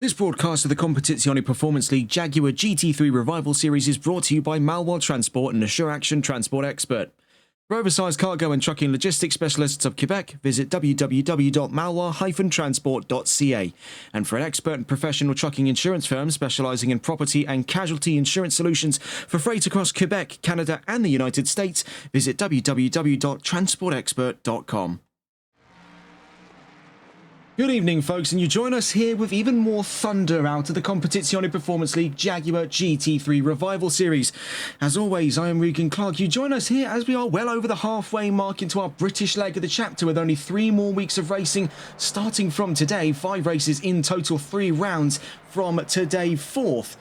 This broadcast of the Competizione Performance League Jaguar GT3 Revival Series is brought to you by Malwar Transport and Assure Action Transport Expert. For oversized cargo and trucking logistics specialists of Quebec, visit www.malwar-transport.ca. And for an expert and professional trucking insurance firm specializing in property and casualty insurance solutions for freight across Quebec, Canada and the United States, visit www.transportexpert.com. Good evening, folks, and you join us here with even more thunder out of the Competizione Performance League Jaguar GT3 Revival Series. As always, I am Regan Clark. You join us here as we are well over the halfway mark into our British leg of the chapter with only 3 more weeks of racing starting from today. 5 races in total, 3 rounds from today, 4th.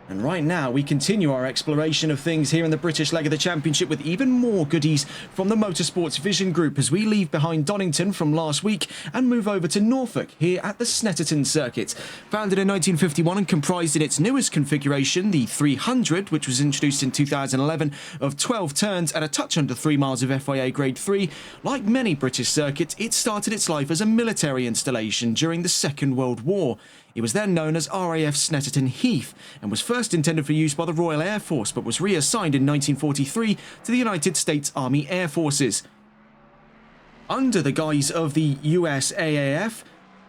And right now, we continue our exploration of things here in the British leg of the championship with even more goodies from the Motorsports Vision Group as we leave behind Donington from last week and move over to Norfolk here at the Snetterton circuit. Founded in 1951 and comprised in its newest configuration, the 300, which was introduced in 2011, of 12 turns at a touch under 3 miles of FIA Grade 3. Like many British circuits, it started its life as a military installation during the Second World War. It was then known as RAF Snetterton Heath and was first intended for use by the Royal Air Force but was reassigned in 1943 to the United States Army Air Forces. Under the guise of the USAAF,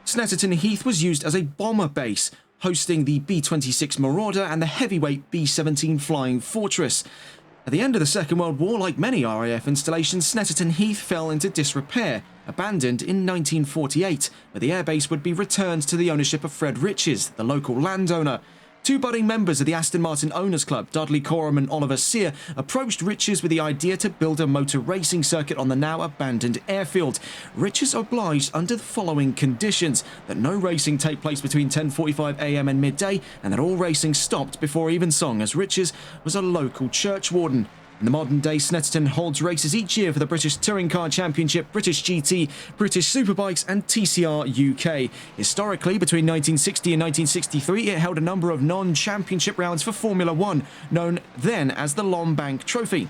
Snetterton Heath was used as a bomber base, hosting the B-26 Marauder and the heavyweight B-17 Flying Fortress. At the end of the Second World War, like many RAF installations, Snetterton Heath fell into disrepair, abandoned in 1948, where the airbase would be returned to the ownership of Fred Riches, the local landowner. 2 budding members of the Aston Martin Owners Club, Dudley Coram and Oliver Sear, approached Riches with the idea to build a motor racing circuit on the now abandoned airfield. Riches obliged under the following conditions: that no racing take place between 10:45 AM and midday, and that all racing stopped before evensong, as Riches was a local church warden. In the modern day, Snetterton holds races each year for the British Touring Car Championship, British GT, British Superbikes and TCR UK. Historically, between 1960 and 1963, it held a number of non-championship rounds for Formula 1, known then as the Lombank Trophy.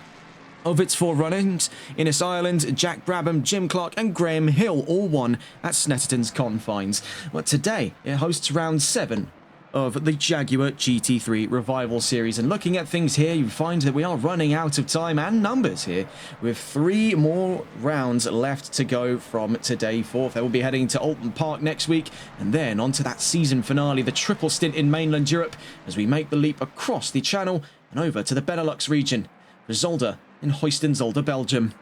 Of its 4 run-ins, Innes Ireland, Jack Brabham, Jim Clark and Graham Hill all won at Snetterton's confines. But today, it hosts round 7 of the Jaguar GT3 Revival Series. And looking at things here, you find that we are running out of time and numbers here, with 3 more rounds left to go from today, 4th. They will be heading to Alton Park next week, and then on to that season finale, the triple stint in mainland Europe, as we make the leap across the Channel and over to the Benelux region, for Zolder in Heusden-Zolder, Belgium.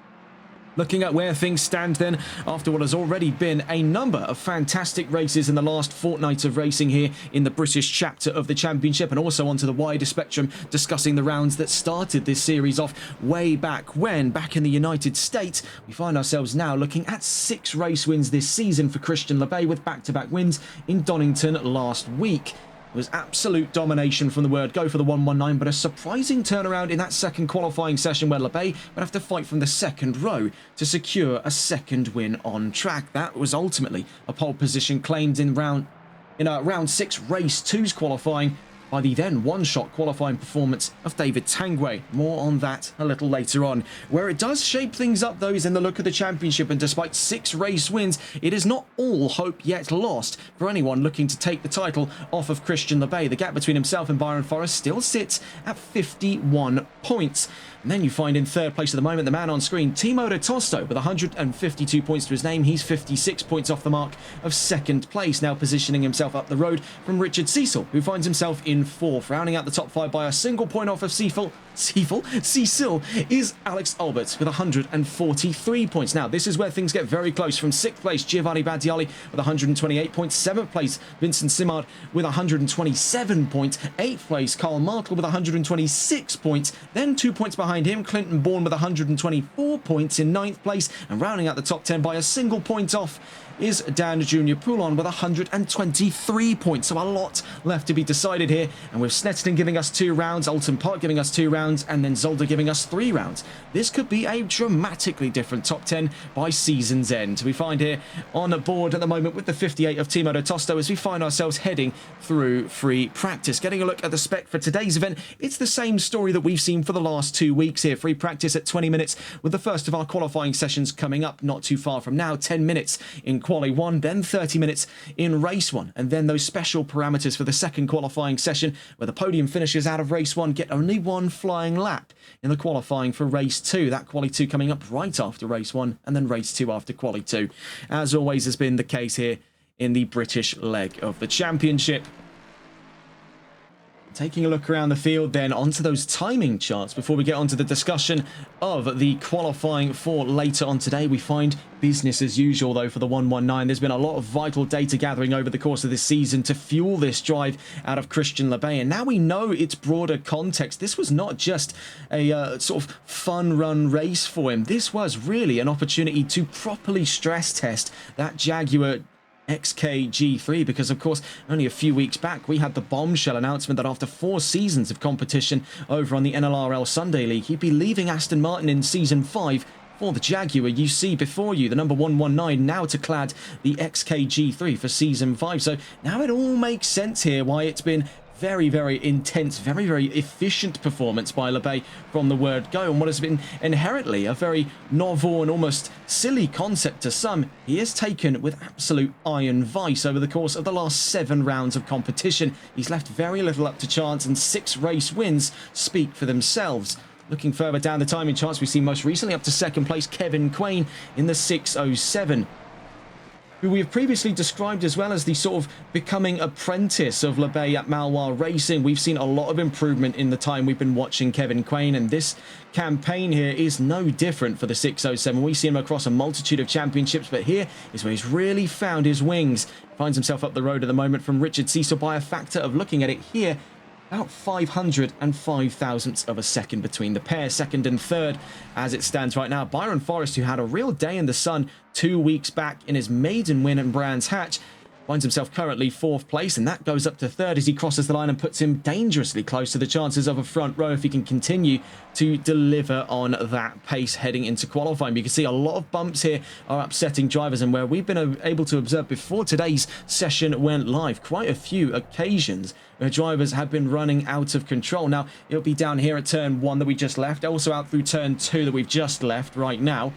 Looking at where things stand then, after what has already been a number of fantastic races in the last fortnight of racing here in the British chapter of the championship, and also onto the wider spectrum, discussing the rounds that started this series off way back when, back in the United States. We find ourselves now looking at 6 race wins this season for Christian Lebay, with back-to-back wins in Donington last week. It was absolute domination from the word go for the 119, but a surprising turnaround in that second qualifying session where Lebay would have to fight from the second row to secure a second win on track. That was ultimately a pole position claimed in round 6 race 2's qualifying by the then one-shot qualifying performance of David Tangway. More on that a little later on. Where it does shape things up, though, is in the look of the championship, and despite 6 race wins, it is not all hope yet lost for anyone looking to take the title off of Christian Lebay. The gap between himself and Byron Forrest still sits at 51 points. And then you find in 3rd place at the moment the man on screen, Timo de Tosto, with 152 points to his name. He's 56 points off the mark of 2nd place, now positioning himself up the road from Richard Cecil, who finds himself in 4th. Rounding out the top 5 by a single point off of Cecil is Alex Albert with 143 points. Now, this is where things get very close. From 6th place, Giovanni Badiali with 128 points. 7th place, Vincent Simard with 127 points. 8th place, Carl Martel with 126 points. Then 2 points behind him, Clinton Bourne with 124 points in 9th place. And rounding out the top 10 by a single point off is Dan Junior Poulon with 123 points. So a lot left to be decided here. And with Snetterton giving us 2 rounds, Alton Park giving us 2 rounds, rounds, and then Zolder giving us 3 rounds. This could be a dramatically different top 10 by season's end. We find here on board at the moment with the 58 of Timo Tosto as we find ourselves heading through free practice. Getting a look at the spec for today's event, it's the same story that we've seen for the last 2 weeks here. Free practice at 20 minutes with the first of our qualifying sessions coming up not too far from now. 10 minutes in Quali 1, then 30 minutes in Race 1, and then those special parameters for the second qualifying session where the podium finishers out of Race 1 get only 1 flying lap in the qualifying for Race 2. That Quali 2 coming up right after Race 1 and then Race 2 after Quali 2. As always has been the case here in the British leg of the championship. Taking a look around the field then onto those timing charts before we get onto the discussion of the qualifying for later on today. We find business as usual though for the 119. There's been a lot of vital data gathering over the course of this season to fuel this drive out of Christian Lebay, and now we know its broader context. This was not just a sort of fun run race for him. This was really an opportunity to properly stress test that Jaguar XK-G3, because of course only a few weeks back we had the bombshell announcement that after 4 seasons of competition over on the NLRL Sunday League, he'd be leaving Aston Martin in season 5 for the Jaguar. You see before you the number 119 now to clad the XK-G3 for season 5. So now it all makes sense here why it's been very, very intense, very, very efficient performance by Lebay from the word go, and what has been inherently a very novel and almost silly concept to some, he has taken with absolute iron vice over the course of the last 7 rounds of competition. He's left very little up to chance, and 6 race wins speak for themselves. Looking further down the timing charts, we see most recently up to 2nd place Kevin Quain in the 6:07. Who we have previously described as well as the sort of becoming apprentice of Lebay at Maloir Racing. We've seen a lot of improvement in the time we've been watching Kevin Quain, and this campaign here is no different for the 6:07. We see him across a multitude of championships, but here is where he's really found his wings. Finds himself up the road at the moment from Richard Cecil by a factor of, looking at it here, about 505 thousandths of a second between the pair, 2nd and 3rd as it stands right now. Byron Forrest, who had a real day in the sun 2 weeks back in his maiden win at Brands Hatch, finds himself currently 4th place, and that goes up to 3rd as he crosses the line and puts him dangerously close to the chances of a front row if he can continue to deliver on that pace heading into qualifying. You can see a lot of bumps here are upsetting drivers, and where we've been able to observe before today's session went live, quite a few occasions where drivers have been running out of control. Now, it'll be down here at turn 1 that we just left, also out through turn 2 that we've just left right now.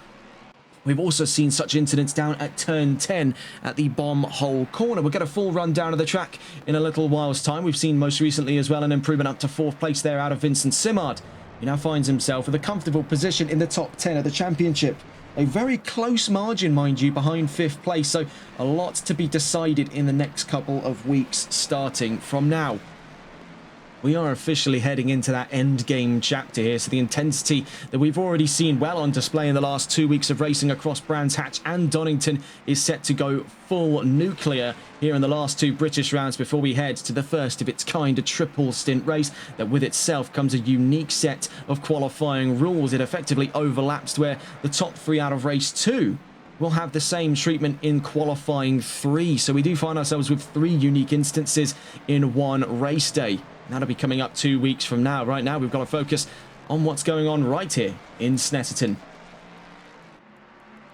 We've also seen such incidents down at turn 10 at the bomb hole corner. We'll get a full rundown of the track in a little while's time. We've seen most recently as well an improvement up to 4th place there out of Vincent Simard. He now finds himself with a comfortable position in the top 10 of the championship. A very close margin, mind you, behind 5th place, so a lot to be decided in the next couple of weeks starting from now. We are officially heading into that end game chapter here, so the intensity that we've already seen well on display in the last 2 weeks of racing across Brands Hatch and Donington is set to go full nuclear here in the last 2 British rounds before we head to the first of its kind, a triple stint race that with itself comes a unique set of qualifying rules. It effectively overlaps where the top 3 out of race 2 will have the same treatment in qualifying 3, so we do find ourselves with 3 unique instances in one race day. That'll be coming up 2 weeks from now. Right now, we've got to focus on what's going on right here in Snetterton.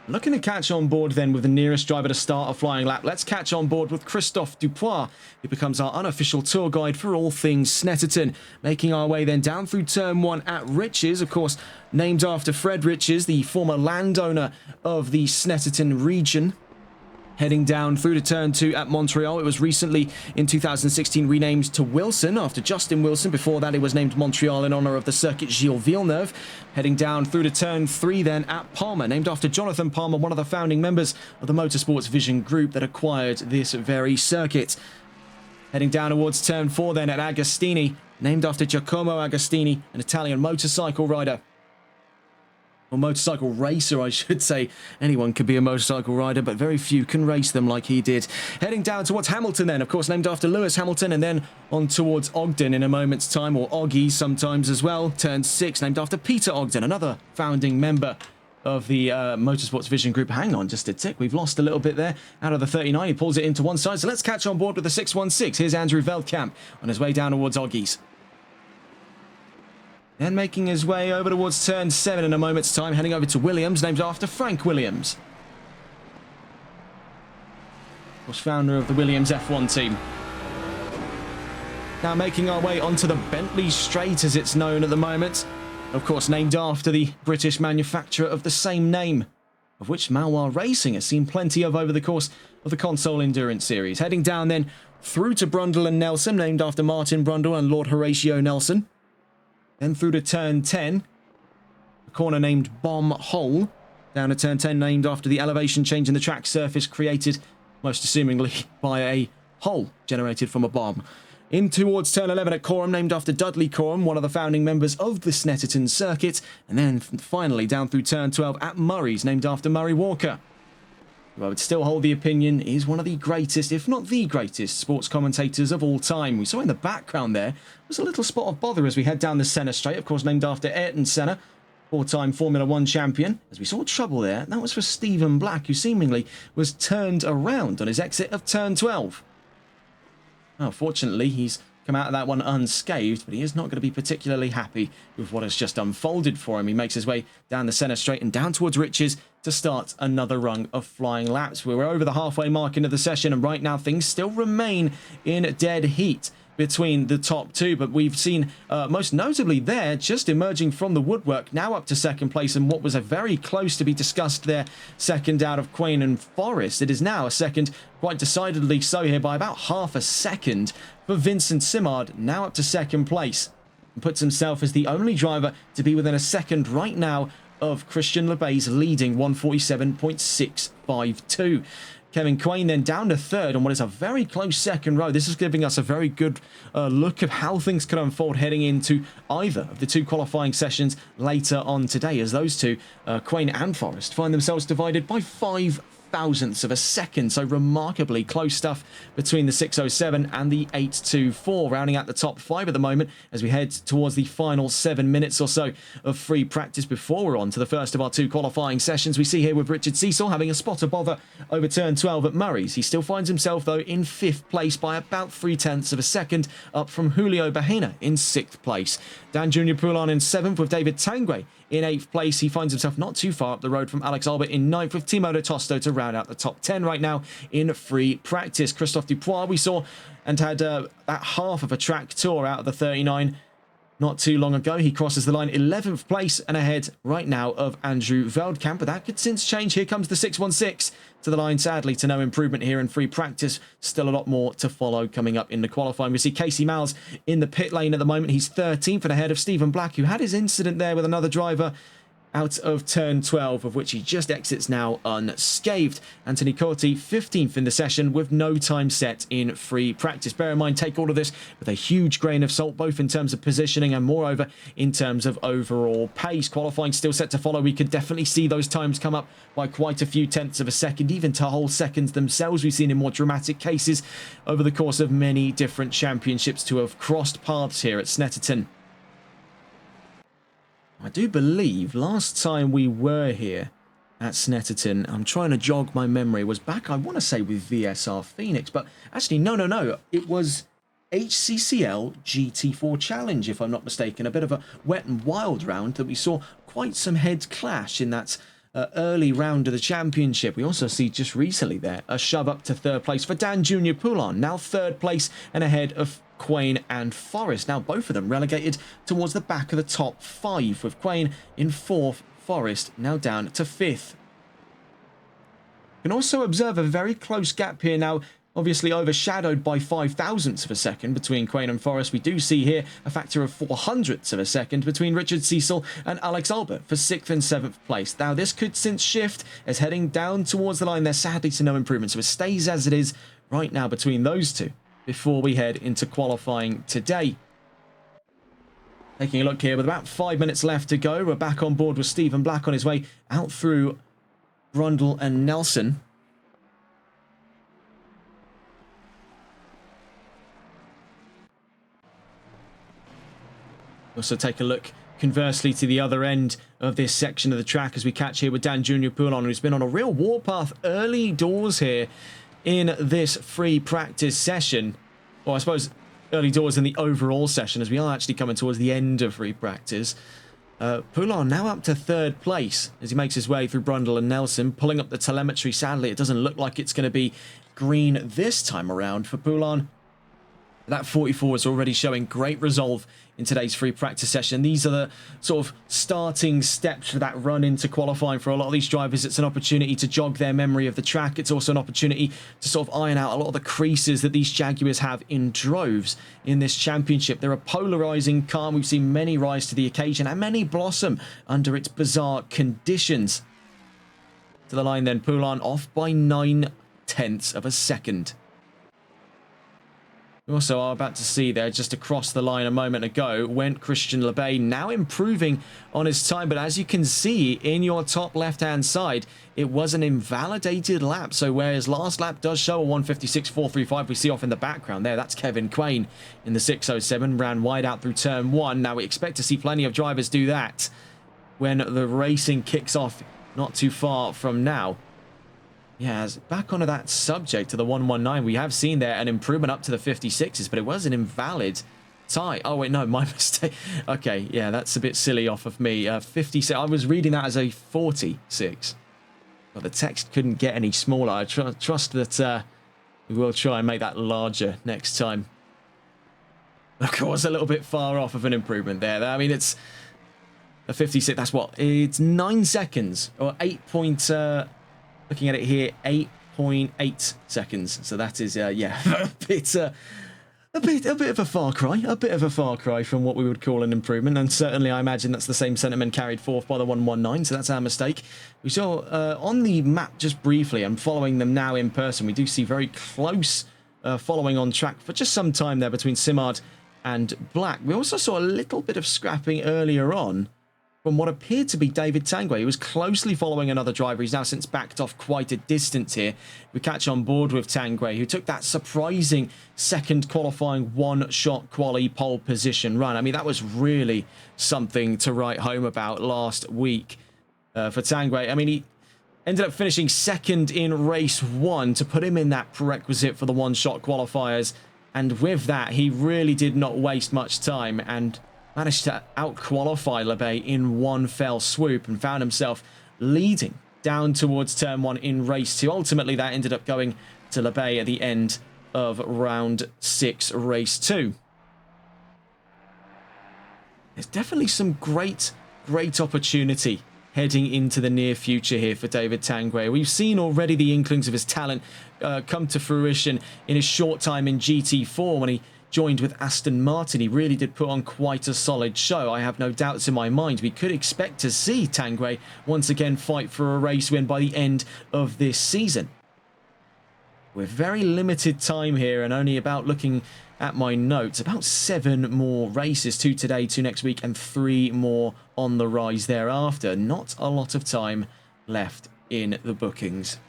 Looking to catch on board then with the nearest driver to start a flying lap. Let's catch on board with Christophe Dupois, who becomes our unofficial tour guide for all things Snetterton. Making our way then down through turn 1 at Riches, of course, named after Fred Riches, the former landowner of the Snetterton region. Heading down through to turn 2 at Montreal. It was recently in 2016 renamed to Wilson after Justin Wilson. Before that, it was named Montreal in honor of the circuit Gilles Villeneuve. Heading down through to turn 3 then at Palmer, named after Jonathan Palmer, one of the founding members of the Motorsports Vision group that acquired this very circuit. Heading down towards turn 4 then at Agostini, named after Giacomo Agostini, an Italian motorcycle rider. Or motorcycle racer, I should say. Anyone could be a motorcycle rider, but very few can race them like he did. Heading down towards Hamilton then, of course, named after Lewis Hamilton, and then on towards Ogden in a moment's time, or Oggy sometimes as well. Turn 6, named after Peter Ogden, another founding member of the Motorsports Vision group. Hang on just a tick, we've lost a little bit there. Out of the 39, he pulls it into one side, so let's catch on board with the 616. Here's Andrew Veldkamp on his way down towards Oggy's. And making his way over towards turn 7 in a moment's time, heading over to Williams, named after Frank Williams. Of course, founder of the Williams F1 team. Now making our way onto the Bentley Straight, as it's known at the moment. Of course, named after the British manufacturer of the same name, of which Jaguar Racing has seen plenty of over the course of the console endurance series. Heading down then through to Brundle and Nelson, named after Martin Brundle and Lord Horatio Nelson. Then through to turn 10, a corner named Bomb Hole. Down to turn 10, named after the elevation change in the track surface created, most assumingly, by a hole generated from a bomb. In towards turn 11 at Coram, named after Dudley Coram, one of the founding members of the Snetterton circuit. And then finally down through turn 12 at Murray's, named after Murray Walker, who I would still hold the opinion is one of the greatest, if not the greatest, sports commentators of all time. We saw in the background there was a little spot of bother as we head down the Senna Straight, of course named after Ayrton Senna, four-time Formula 1 champion. As we saw trouble there, that was for Stephen Black, who seemingly was turned around on his exit of turn 12. Well, fortunately, he's come out of that one unscathed, but he is not going to be particularly happy with what has just unfolded for him. He makes his way down the Senna Straight and down towards Riches to start another rung of flying laps. We're over the halfway mark into the session, and right now things still remain in dead heat between the top two, but we've seen most notably there, just emerging from the woodwork, now up to second place, and what was a very close to be discussed there, second out of Quain and Forrest. It is now a second, quite decidedly so here, by about half a second for Vincent Simard, now up to second place, and puts himself as the only driver to be within a second right now of Christian LeBay's leading 147.652. Kevin Quain then down to third on what is a very close second row. This is giving us a very good look of how things could unfold heading into either of the two qualifying sessions later on today, as those two, Quain and Forrest, find themselves divided by 5 thousandths of a second. So remarkably close stuff between the 607 and the 824, rounding out the top 5 at the moment as we head towards the final 7 minutes or so of free practice before we're on to the first of our two qualifying sessions. We see here with Richard Cecil having a spot of bother over turn 12 at Murray's. He still finds himself though in 5th place by about 0.3 of a second, up from Julio Bahena in 6th place. Dan Junior Poulon in 7th, with David Tanguay in 8th place. He finds himself not too far up the road from Alex Albert in 9th, with Timo de Tosto to round out the top 10 right now in free practice. Christophe Dupois we saw and had that half of a track tour out of the 39 not too long ago. He crosses the line 11th place and ahead right now of Andrew Veldkamp, but that could since change. Here comes the 616 to the line, sadly to no improvement here in free practice. Still a lot more to follow coming up in the qualifying. We see Casey Miles in the pit lane at the moment. He's 13th and ahead of Stephen Black, who had his incident there with another driver out of turn 12, of which he just exits now unscathed. Anthony Corti 15th in the session with no time set in free practice. Bear in mind, take all of this with a huge grain of salt, both in terms of positioning and moreover in terms of overall pace. Qualifying still set to follow. We could definitely see those times come up by quite a few tenths of a second, even to whole seconds themselves. We've seen in more dramatic cases over the course of many different championships to have crossed paths here at Snetterton. I do believe last time we were here at Snetterton, I'm trying to jog my memory, was back, I want to say, with VSR Phoenix, but actually, no. It was HCCL GT4 Challenge, if I'm not mistaken. A bit of a wet and wild round that we saw quite some heads clash in that early round of the championship. We also see just recently there a shove up to third place for Dan Junior Poulon, now third place and ahead of Quain and Forrest. Now both of them relegated towards the back of the top 5, with Quain in 4th, Forrest now down to 5th. You can also observe a very close gap here now, obviously overshadowed by 5 thousandths of a second between Quain and Forrest. We do see here a factor of 400ths of a second between Richard Cecil and Alex Albert for 6th and 7th place. Now this could since shift as heading down towards the line there, sadly to no improvement, so it stays as it is right now between those two before we head into qualifying today. Taking a look here with about 5 minutes left to go, we're back on board with Stephen Black on his way out through Brundle and Nelson. Also take a look conversely to the other end of this section of the track as we catch here with Dan Junior Poulon, who's been on a real warpath early doors here in this free practice session. Or I suppose early doors in the overall session, as we are actually coming towards the end of free practice. Poulon now up to third place as he makes his way through Brundle and Nelson, pulling up the telemetry. Sadly, it doesn't look like it's going to be green this time around for Poulon. That 44 is already showing great resolve in today's free practice session. These are the sort of starting steps for that run into qualifying for a lot of these drivers. It's an opportunity to jog their memory of the track. It's also an opportunity to sort of iron out a lot of the creases that these Jaguars have in droves in this championship. They're a polarizing car. We've seen many rise to the occasion and many blossom under its bizarre conditions. To the line then, Poulon off by 9/10 of a second. We also are about to see there, just across the line a moment ago, went Christian Lebay, now improving on his time. But as you can see in your top left-hand side, it was an invalidated lap. So whereas last lap does show a 156.435, we see off in the background there, that's Kevin Quain in the 607, ran wide out through turn 1. Now we expect to see plenty of drivers do that when the racing kicks off not too far from now. Yeah, back onto that subject to the 119, we have seen there an improvement up to the 56s, but it was an invalid tie. Oh, wait, no, my mistake. Okay, yeah, that's a bit silly off of me. 56, I was reading that as a 46. But the text couldn't get any smaller. I trust that we will try and make that larger next time. Of course, a little bit far off of an improvement there. I mean, it's a 56, that's what? It's 9 seconds, or 8 looking at it here, 8.8 seconds. So that is, yeah, a bit of a far cry. A bit of a far cry from what we would call an improvement. And certainly, I imagine that's the same sentiment carried forth by the 119. So that's our mistake. We saw on the map just briefly, and following them now in person, we do see very close following on track for just some time there between Simard and Black. We also saw a little bit of scrapping earlier on from what appeared to be David Tanguay. He was closely following another driver. He's now since backed off quite a distance here. We catch on board with Tanguay, who took that surprising second qualifying one-shot quali pole position run. I mean, that was really something to write home about last week for Tanguay. I mean, he ended up finishing second in race 1 to put him in that prerequisite for the one-shot qualifiers. And with that, he really did not waste much time and managed to out-qualify Lebay in one fell swoop and found himself leading down towards turn 1 in race 2. Ultimately, that ended up going to Lebay at the end of round 6, race 2. There's definitely some great opportunity heading into the near future here for David Tanguay. We've seen already the inklings of his talent come to fruition in his short time in GT4 when he joined with Aston Martin. He really did put on quite a solid show. I have no doubts in my mind. We could expect to see Tanguay once again fight for a race win by the end of this season. With very limited time here and only about, looking at my notes, about 7 more races, 2 today, 2 next week, and 3 more on the rise thereafter. Not a lot of time left in the bookings.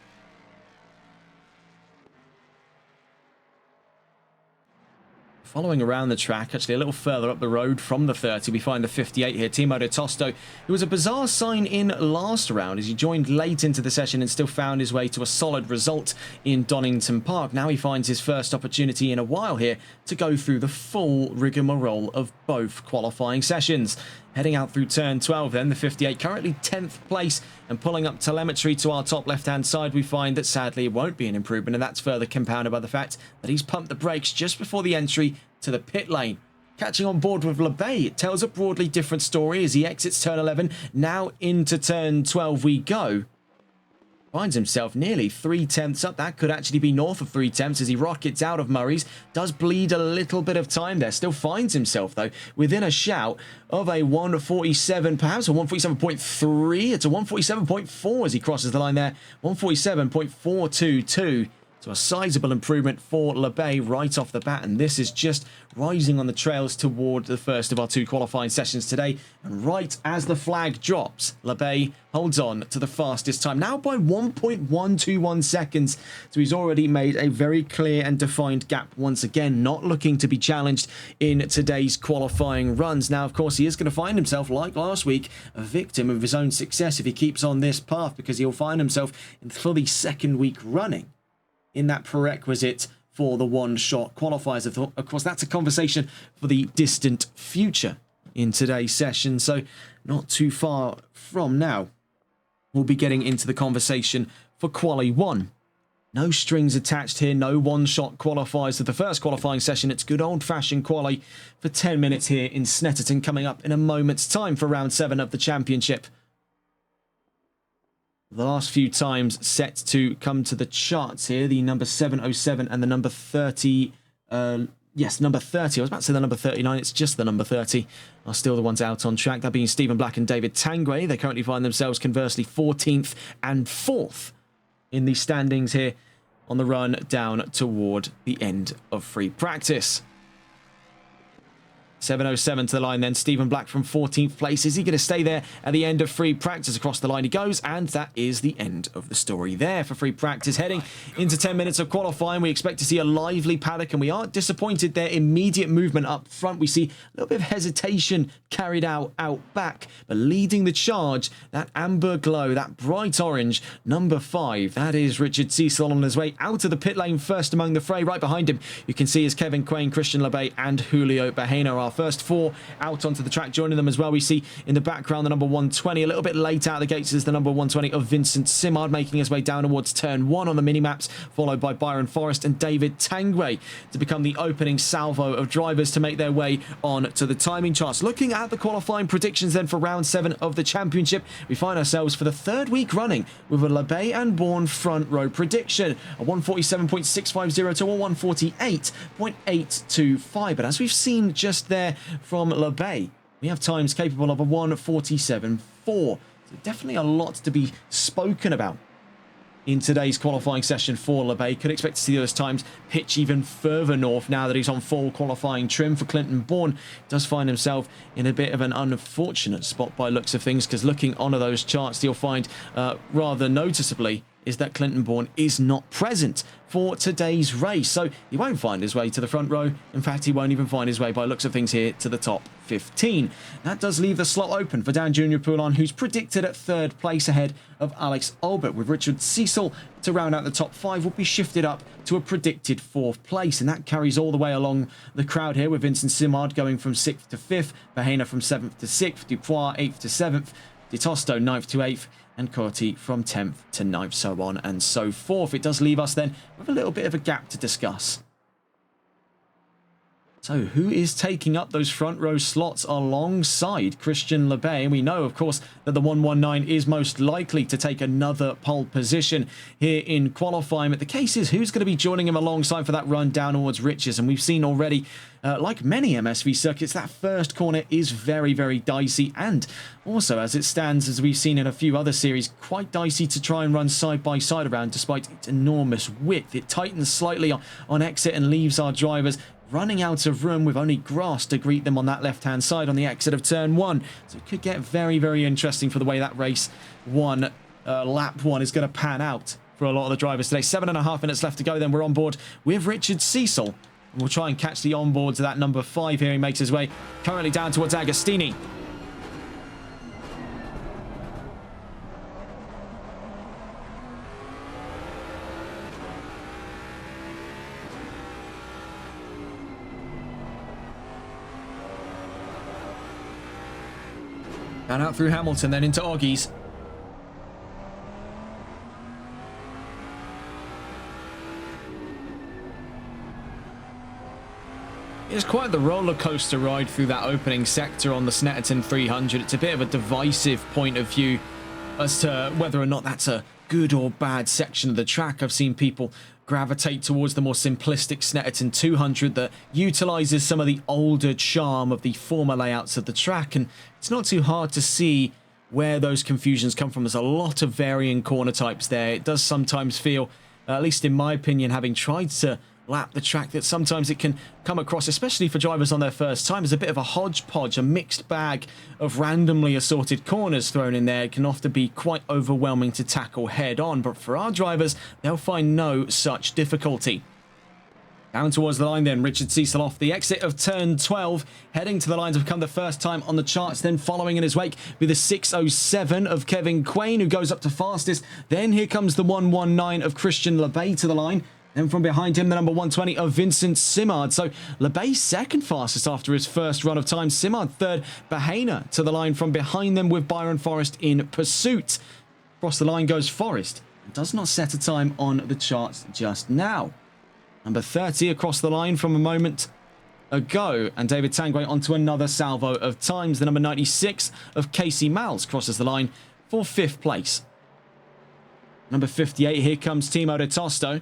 Following around the track, actually a little further up the road from the 30, we find the 58 here, Timo de Tosto, who was a bizarre sign in last round as he joined late into the session and still found his way to a solid result in Donington Park. Now he finds his first opportunity in a while here to go through the full rigmarole of both qualifying sessions. Heading out through turn 12 then, the 58 currently 10th place, and pulling up telemetry to our top left-hand side, we find that sadly it won't be an improvement, and that's further compounded by the fact that he's pumped the brakes just before the entry to the pit lane. Catching on board with Lebay, it tells a broadly different story as he exits turn 11. Now into turn 12 we go. Finds himself nearly 3/10 up. That could actually be north of 3/10 as he rockets out of Murray's. Does bleed a little bit of time there. Still finds himself, though, within a shout of a 147, perhaps a 147.3. It's a 147.4 as he crosses the line there. 147.422. So a sizable improvement for Lebay right off the bat, and this is just rising on the trails toward the first of our 2 qualifying sessions today. And right as the flag drops, Lebay holds on to the fastest time, now by 1.121 seconds. So he's already made a very clear and defined gap once again, not looking to be challenged in today's qualifying runs. Now, of course, he is going to find himself, like last week, a victim of his own success if he keeps on this path, because he'll find himself for the 2nd week running in that prerequisite for the one-shot qualifiers. Of course, that's a conversation for the distant future in today's session, so not too far from now, we'll be getting into the conversation for Quali 1. No strings attached here, no one-shot qualifiers for the first qualifying session. It's good old-fashioned quali for 10 minutes here in Snetterton, coming up in a moment's time for round 7 of the championship. The last few times set to come to the charts here, the number 707 and the number 30, yes, number 30. I was about to say the number 39. It's just the number 30 are still the ones out on track. That being Stephen Black and David Tangway. They currently find themselves, conversely, 14th and 4th in the standings here on the run down toward the end of free practice. 707 to the line then. Stephen Black from 14th place. Is he going to stay there at the end of free practice? Across the line he goes, and that is the end of the story there for free practice. Heading into 10 minutes of qualifying, we expect to see a lively paddock, and we aren't disappointed their immediate movement up front. We see a little bit of hesitation carried out back, but leading the charge, that amber glow, that bright orange, number 5. That is Richard Cecil on his way out of the pit lane, first among the fray. Right behind him, you can see is Kevin Quain, Christian LeBay, and Julio Bahena. Our first 4 out onto the track. Joining them as well, we see in the background the number 120, a little bit late out of the gates, is the number 120 of Vincent Simard, making his way down towards turn 1 on the mini-maps, followed by Byron Forrest and David Tangway to become the opening salvo of drivers to make their way on to the timing charts. Looking at the qualifying predictions then for round 7 of the championship, we find ourselves for the 3rd week running with a LeBay and Bourne front row prediction, a 147.650 to a 148.825. But as we've seen just there from LeBay, we have times capable of a 147.4. So definitely a lot to be spoken about in today's qualifying session for LeBay. Could expect to see those times pitch even further north now that he's on full qualifying trim. For Clinton Bourne, does find himself in a bit of an unfortunate spot by looks of things, because looking onto those charts, you'll find rather noticeably is that Clinton Bourne is not present for today's race. So he won't find his way to the front row. In fact, he won't even find his way by looks of things here to the top 15. That does leave the slot open for Dan Junior Poulon, who's predicted at 3rd place ahead of Alex Albert, with Richard Cecil to round out the top 5 will be shifted up to a predicted 4th place, and that carries all the way along the crowd here, with Vincent Simard going from 6th to 5th, Bahena from 7th to 6th, Dupois 8th to 7th, Di Tosto 9th to 8th, and Corti from 10th to 9th, so on and so forth. It does leave us then with a little bit of a gap to discuss. So who is taking up those front row slots alongside Christian LeBay? And we know, of course, that the 119 is most likely to take another pole position here in qualifying. But the case is, who's going to be joining him alongside for that run down towards riches? And we've seen already, like many MSV circuits, that first corner is very, very dicey. And also, as it stands, as we've seen in a few other series, quite dicey to try and run side by side around, despite its enormous width. It tightens slightly on exit and leaves our drivers running out of room with only grass to greet them on that left-hand side on the exit of turn 1. So it could get very, very interesting for the way that race 1, lap 1 is going to pan out for a lot of the drivers today. 7.5 minutes left to go, then we're on board with Richard Cecil. And we'll try and catch the onboards of that number 5 here. He makes his way currently down towards Agostini. And out through Hamilton, then into Oggies. It's quite the roller coaster ride through that opening sector on the Snetterton 300. It's a bit of a divisive point of view as to whether or not that's a good or bad section of the track. I've seen people gravitate towards the more simplistic Snetterton 200 that utilizes some of the older charm of the former layouts of the track, and it's not too hard to see where those confusions come from. There's a lot of varying corner types there. It does sometimes feel, at least in my opinion, having tried to lap the track, that sometimes it can come across, especially for drivers on their first time, as a bit of a hodgepodge, a mixed bag of randomly assorted corners thrown in there. It can often be quite overwhelming to tackle head on, but for our drivers, they'll find no such difficulty. Down towards the line then, Richard Cecil off the exit of turn 12, heading to the line to become the first time on the charts, then following in his wake with the 607 of Kevin Quain, who goes up to fastest. Then here comes the 119 of Christian LeBay to the line. Then from behind him, the number 120 of Vincent Simard. So Lebay second fastest after his first run of time. Simard third. Bahena to the line from behind them with Byron Forrest in pursuit. Across the line goes Forrest. Does not set a time on the charts just now. Number 30 across the line from a moment ago. And David Tangway onto another salvo of times. The number 96 of Casey Miles crosses the line for 5th place. Number 58, here comes Timo de Tosto.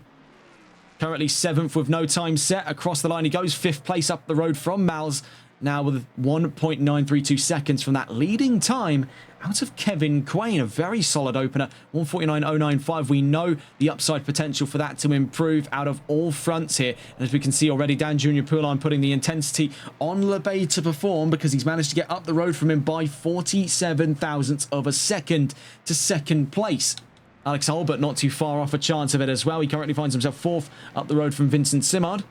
Currently 7th with no time set. Across the line he goes. 5th place up the road from Miles. Now with 1.932 seconds from that leading time out of Kevin Quain. A very solid opener. 149.095. We know the upside potential for that to improve out of all fronts here. And as we can see already, Dan Jr. Poulin putting the intensity on Lebay to perform because he's managed to get up the road from him by 47 thousandths of a second to 2nd place. Alex Albert not too far off a chance of it as well. He currently finds himself 4th up the road from Vincent Simard.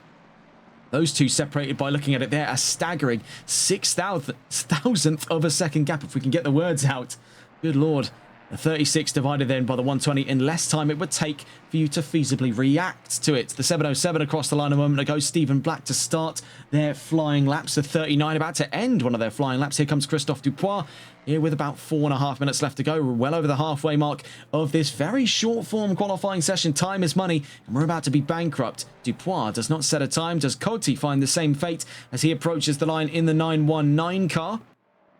Those two separated by looking at it there, a staggering 6,000th of a second gap, if we can get the words out. Good Lord. The 36 divided then by the 120 in less time it would take for you to feasibly react to it. The 707 across the line a moment ago. Stephen Black to start their flying laps. The 39 about to end one of their flying laps. Here comes Christophe Dupois. Here with about 4.5 minutes left to go. We're well over the halfway mark of this very short form qualifying session. Time is money and we're about to be bankrupt. Dupois does not set a time. Does Coty find the same fate as he approaches the line in the 919 car?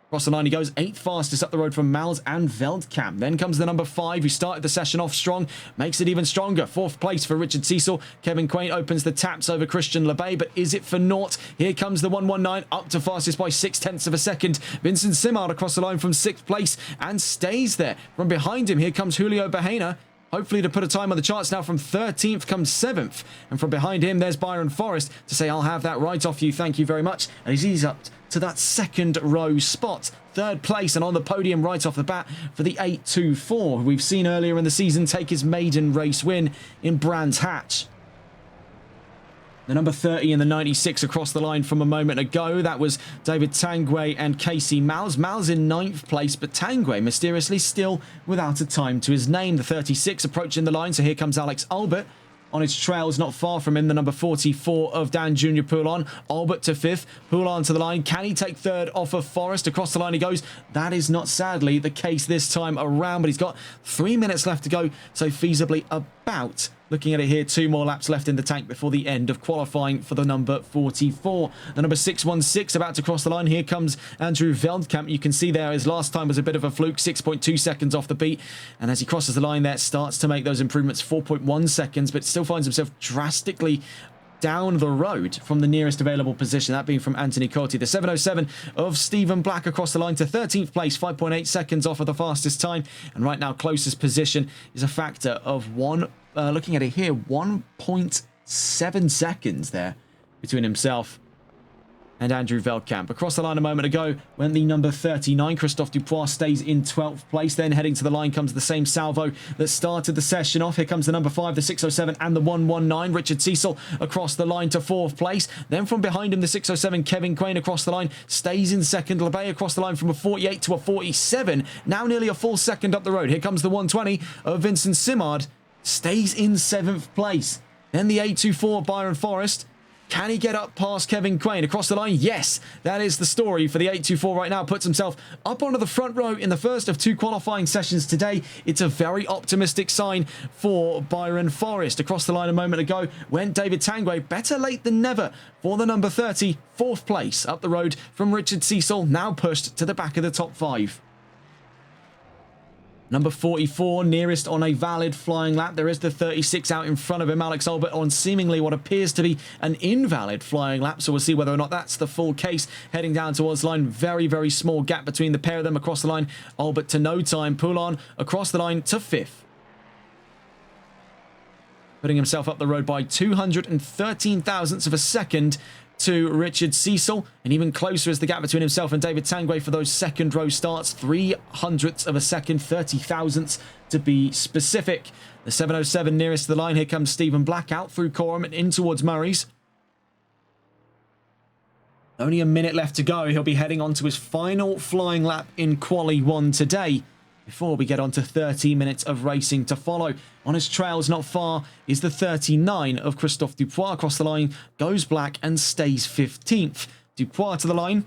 Across the line he goes, 8th fastest up the road from Miles and Veldkamp. Then comes the number 5 who started the session off strong, makes it even stronger. 4th place for Richard Cecil. Kevin Quain opens the taps over Christian Lebay, but is it for naught? Here comes the 119 up to fastest by 0.6 of a second. Vincent Simard across the line from 6th place and stays there. From behind him, here comes Julio Bahena. Hopefully to put a time on the charts now. From 13th comes 7th. And from behind him, there's Byron Forrest to say, I'll have that right off you. Thank you very much. And he's up to that 2nd row spot. 3rd place and on the podium right off the bat for the 824, who we've seen earlier in the season take his maiden race win in Brands Hatch. The number 30 and the 96 across the line from a moment ago. That was David Tangway and Casey Miles. Miles in 9th place, but Tangway mysteriously still without a time to his name. The 36 approaching the line, so here comes Alex Albert. On his trails, not far from him, the number 44 of Dan Jr. Poulin. Albert to 5th. Poulin to the line. Can he take 3rd off of Forrest? Across the line he goes. That is not, sadly, the case this time around, but he's got 3 minutes left to go, so feasibly about, looking at it here, 2 more laps left in the tank before the end of qualifying for the number 44. The number 616 about to cross the line. Here comes Andrew Veldkamp. You can see there his last time was a bit of a fluke, 6.2 seconds off the beat. And as he crosses the line there, starts to make those improvements, 4.1 seconds, but still finds himself drastically down the road from the nearest available position, that being from Anthony Coty. The 707 of Stephen Black across the line to 13th place, 5.8 seconds off of the fastest time. And right now, closest position is a factor of looking at it here, 1.7 seconds there between himself and Andrew Veldkamp. Across the line a moment ago went the number 39. Christophe Dupois stays in 12th place. Then heading to the line comes the same salvo that started the session off. Here comes the number 5, the 607 and the 119. Richard Cecil across the line to 4th place. Then from behind him, the 607, Kevin Quain across the line, stays in 2nd. Lebay across the line from a 48 to a 47. Now nearly a full second up the road. Here comes the 120 of Vincent Simard. Stays in 7th place. Then the 824, Byron Forrest. Can he get up past Kevin Quain across the line? Yes, that is the story for the 824 right now. Puts himself up onto the front row in the first of 2 qualifying sessions today. It's a very optimistic sign for Byron Forrest. Across the line a moment ago went David Tangway. Better late than never for the number 30. 4th place up the road from Richard Cecil. Now pushed to the back of the top 5. Number 44, nearest on a valid flying lap. There is the 36 out in front of him, Alex Albert, on seemingly what appears to be an invalid flying lap. So we'll see whether or not that's the full case. Heading down towards the line, very, very small gap between the pair of them across the line. Albert to no time. Poulin across the line to 5th. Putting himself up the road by 213 thousandths of a second to Richard Cecil, and even closer is the gap between himself and David Tangway for those 2nd row starts. 300ths of a second, 30 thousandths to be specific. The 707 nearest to the line. Here comes Stephen Black out through Coram and in towards Murray's. Only a minute left to go. He'll be heading on to his final flying lap in Quali 1 today. before we get on to 30 minutes of racing to follow. On his trails not far is the 39 of Christophe Dupois. Across the line, goes black and stays 15th. Dupois to the line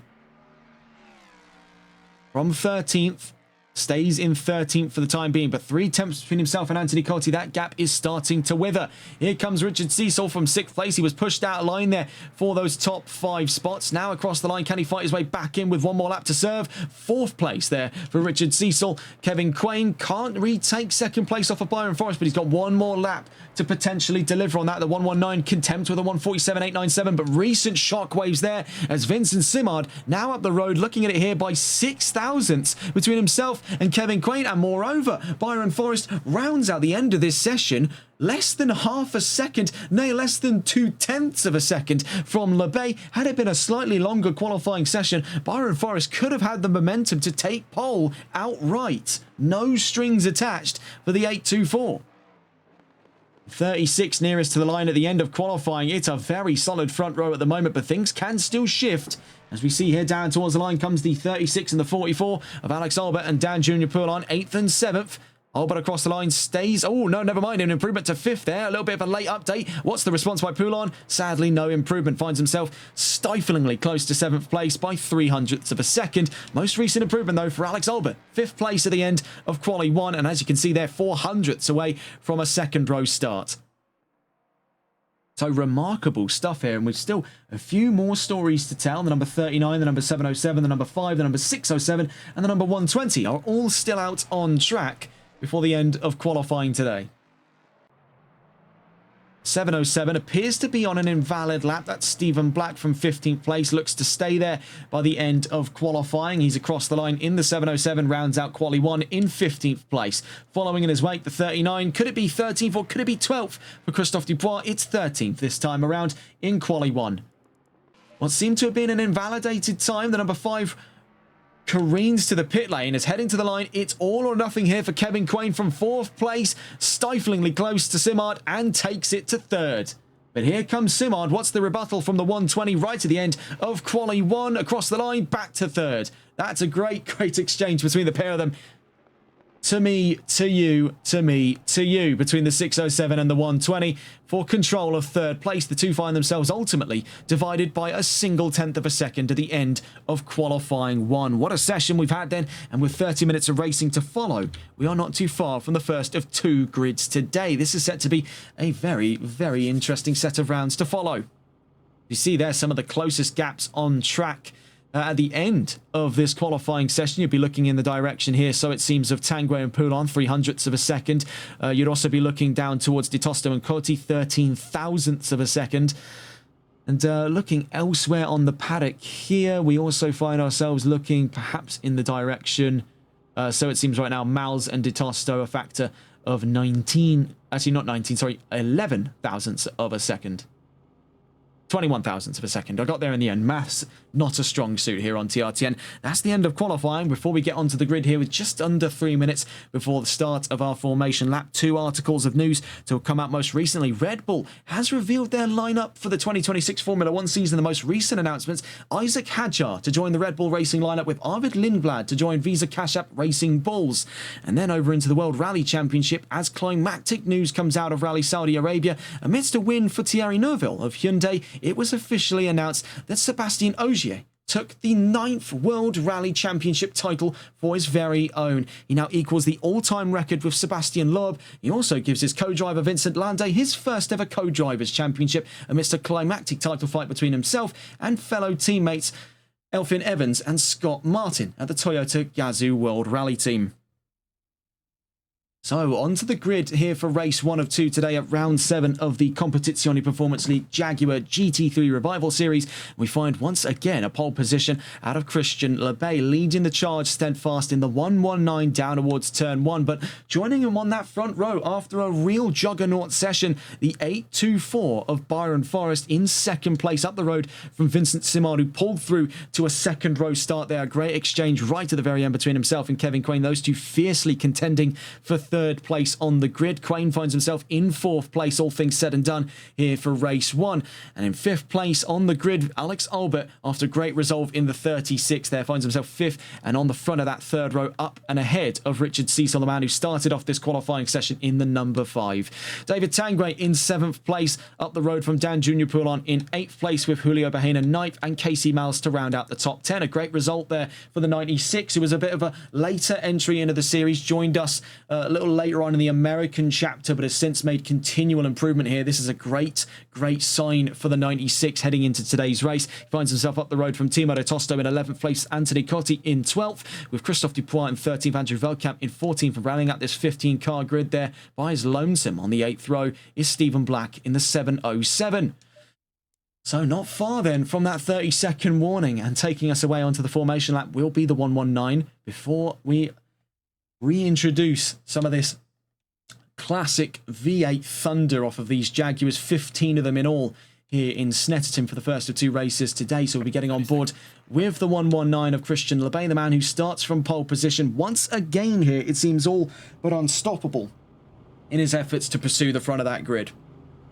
from 13th. Stays in 13th for the time being, but 3 tenths between himself and Anthony Cotti. That gap is starting to wither. Here comes Richard Cecil from 6th place. He was pushed out of line there for those top 5 spots. Now across the line, can he fight his way back in with one more lap to serve? 4th place there for Richard Cecil. Kevin Quain can't retake 2nd place off of Byron Forrest, but he's got one more lap to potentially deliver on that. The 119 contempt with a 147.897, but recent shockwaves there as Vincent Simard now up the road, looking at it here by 6 thousandths between himself and Kevin Quain. And moreover, Byron Forrest rounds out the end of this session less than half a second, nay, less than 2/10 of a second from Le Bay. Had it been a slightly longer qualifying session, Byron Forrest could have had the momentum to take pole outright. No strings attached for the 824. 36 nearest to the line at the end of qualifying. It's a very solid front row at the moment, but things can still shift. As we see here, down towards the line comes the 36 and the 44 of Alex Albert and Dan Junior Poulon, 8th and 7th. Albert across the line stays. Oh, no, never mind. An improvement to 5th there. A little bit of a late update. What's the response by Poulon? Sadly, no improvement. Finds himself stiflingly close to 7th place by 0.03 of a second. Most recent improvement, though, for Alex Albert. 5th place at the end of Quali 1. And as you can see there, 0.04 away from a second row start. So remarkable stuff here, and we've still a few more stories to tell. The number 39, the number 707, the number 5, the number 607, and the number 120 are all still out on track before the end of qualifying today. 707 appears to be on an invalid lap. That's Stephen Black from 15th place. Looks to stay there by the end of qualifying. He's across the line in the 707, rounds out Quali 1 in 15th place. Following in his wake, the 39. Could it be 13th or could it be 12th for Christophe Dupois? It's 13th this time around in Quali 1. What seemed to have been an invalidated time, the number 5 careens to the pit lane, is heading to the line. It's all or nothing here for Kevin Quain from 4th place, stiflingly close to Simard, and takes it to 3rd. But here comes Simard. What's the rebuttal from the 120 right at the end of Quali 1? Across the line, back to 3rd. That's a great exchange between the pair of them. To me, to you, to me, to you, between the 607 and the 120 for control of 3rd place. The two find themselves ultimately divided by a single 1/10 of a second at the end of qualifying 1. What a session we've had then, and with 30 minutes of racing to follow, we are not too far from the first of 2 grids today. This is set to be a very, very interesting set of rounds to follow. You see there some of the closest gaps on track. At the end of this qualifying session, you'd be looking in the direction here, so it seems, of Tanguay and Poulon, 0.03 of a second. You'd also be looking down towards Di Tosto and Cotti, 0.13 of a second. And looking elsewhere on the paddock here, we also find ourselves looking perhaps in the direction, so it seems right now, Mals and Di Tosto, a factor of 19, actually not 19, sorry, 11 thousandths of a second. 21 thousandths of a second. I got there in the end. Maths, not a strong suit here on TRTN. That's the end of qualifying before we get onto the grid here with just under 3 minutes before the start of our formation lap. 2 articles of news to have come out most recently. Red Bull has revealed their lineup for the 2026 Formula 1 season. The most recent announcements: Isaac Hadjar to join the Red Bull Racing lineup with Arvid Lindblad to join Visa Cash App Racing Bulls. And then over into the World Rally Championship as climactic news comes out of Rally Saudi Arabia. Amidst a win for Thierry Neuville of Hyundai, it was officially announced that Sébastien Ogier took the 9th World Rally Championship title for his very own. He now equals the all-time record with Sébastien Loeb. He also gives his co-driver Vincent Lande his first ever co-drivers championship amidst a climactic title fight between himself and fellow teammates Elfyn Evans and Scott Martin at the Toyota Gazoo World Rally Team. So, onto the grid here for race 1 of 2 today at round 7 of the Competizione Performance League Jaguar GT3 Revival Series. We find once again a pole position out of Christian Lebay, leading the charge steadfast in the 119 down towards turn 1. But joining him on that front row after a real juggernaut session, the 824 of Byron Forrest in 2nd place up the road from Vincent Simard, who pulled through to a second row start there. A great exchange right at the very end between himself and Kevin Quain. Those two fiercely contending for third place on the grid. Quain finds himself in fourth place, all things said and done here for race 1. And in fifth place on the grid, Alex Albert, after great resolve in the 36 there, finds himself fifth and on the front of that third row, up and ahead of Richard Cecil, the man who started off this qualifying session in the number 5. David Tanguay in 7th place, up the road from Dan Junior Poulon in 8th place, with Julio Bahena 9th and Casey Miles to round out the top 10. A great result there for the 96, who was a bit of a later entry into the series, joined us a little later on in the American chapter, but has since made continual improvement here. This is a great sign for the 96 heading into today's race. He finds himself up the road from Timo de Tosto in 11th place, Anthony Cotti in 12th, with Christophe Dupois in 13th, Andrew Veldkamp in 14th, and rounding out this 15-car grid there by his lonesome on the 8th row is Stephen Black in the 707. So not far then from that 30-second warning, and taking us away onto the formation lap will be the 119 before we reintroduce some of this classic V8 thunder off of these Jaguars, 15 of them in all here in Snetterton for the first of 2 races today. So we'll be getting on board with the 119 of Christian Lebay, the man who starts from pole position once again here. It seems all but unstoppable in his efforts to pursue the front of that grid.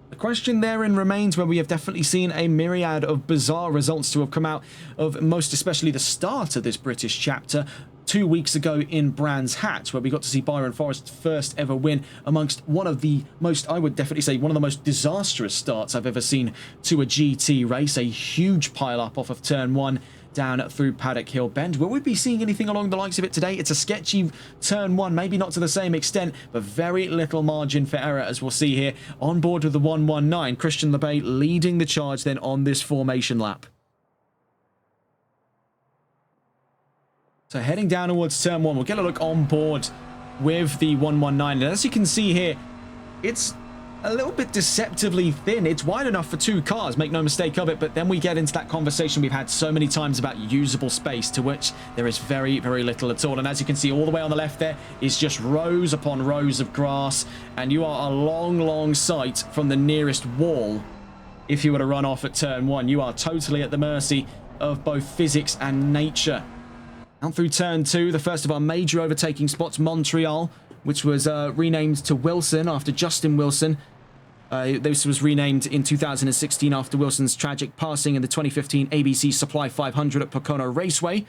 The question therein remains, where we have definitely seen a myriad of bizarre results to have come out of most especially the start of this British chapter 2 weeks ago in Brands Hatch, where we got to see Byron Forrest's first ever win amongst one of the most, I would definitely say, one of the most disastrous starts I've ever seen to a GT race. A huge pile-up off of turn 1 down through Paddock Hill Bend. Will we be seeing anything along the likes of it today? It's a sketchy turn 1, maybe not to the same extent, but very little margin for error, as we'll see here on board with the 119. Christian Lebay leading the charge then on this formation lap. So heading down towards turn 1, we'll get a look on board with the 119. And as you can see here, it's a little bit deceptively thin. It's wide enough for 2 cars, make no mistake of it, but then we get into that conversation we've had so many times about usable space, to which there is very little at all. And as you can see, all the way on the left there is just rows upon rows of grass, and you are a long sight from the nearest wall. If you were to run off at turn 1, you are totally at the mercy of both physics and nature. Out through turn 2, the first of our major overtaking spots, Montreal, which was renamed to Wilson after Justin Wilson. This was renamed in 2016 after Wilson's tragic passing in the 2015 ABC Supply 500 at Pocono Raceway. And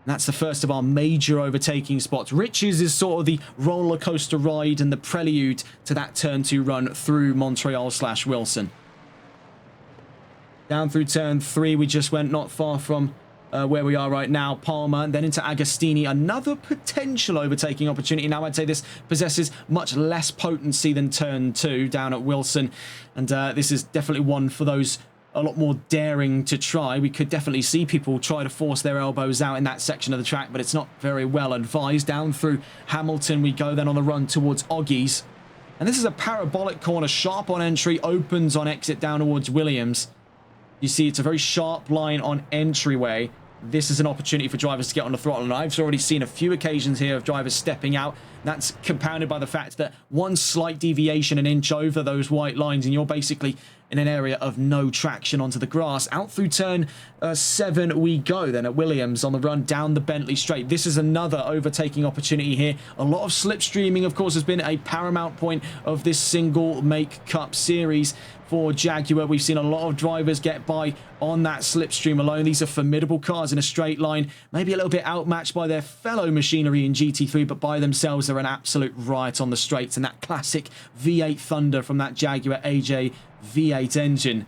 that's the first of our major overtaking spots. Riches is sort of the roller coaster ride and the prelude to that turn 2 run through Montreal/Wilson. Down through turn 3, we just went not far from where we are right now, Palmer, and then into Agostini, another potential overtaking opportunity. Now, I'd say this possesses much less potency than turn 2 down at Wilson, and this is definitely one for those a lot more daring to try. We could definitely see people try to force their elbows out in that section of the track, but it's not very well advised. Down through Hamilton we go, then on the run towards Oggies, and this is a parabolic corner, sharp on entry, opens on exit down towards Williams. You see it's a very sharp line on entryway. This is an opportunity for drivers to get on the throttle, and I've already seen a few occasions here of drivers stepping out. That's compounded by the fact that one slight deviation, an inch over those white lines, and you're basically in an area of no traction onto the grass. Out through turn 7 we go then at Williams on the run down the Bentley Straight. This is another overtaking opportunity here. A lot of slipstreaming, of course, has been a paramount point of this single make cup series for Jaguar. We've seen a lot of drivers get by on that slipstream alone. These are formidable cars in a straight line, maybe a little bit outmatched by their fellow machinery in GT3, but by themselves they're an absolute riot on the straights. And that classic V8 thunder from that Jaguar AJ V8 engine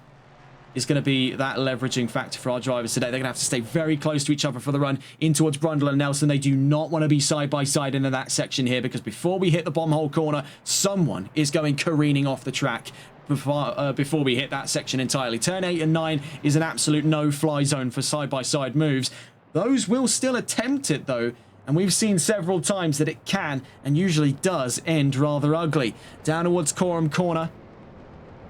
is going to be that leveraging factor for our drivers today. They're going to have to stay very close to each other for the run in towards Brundle and Nelson. They do not want to be side by side into that section here, because before we hit the bomb hole corner, someone is going careening off the track before we hit that section entirely. Turn 8 and 9 is an absolute no-fly zone for side-by-side moves. Those will still attempt it, though, and we've seen several times that it can, and usually does, end rather ugly. Down towards Coram Corner.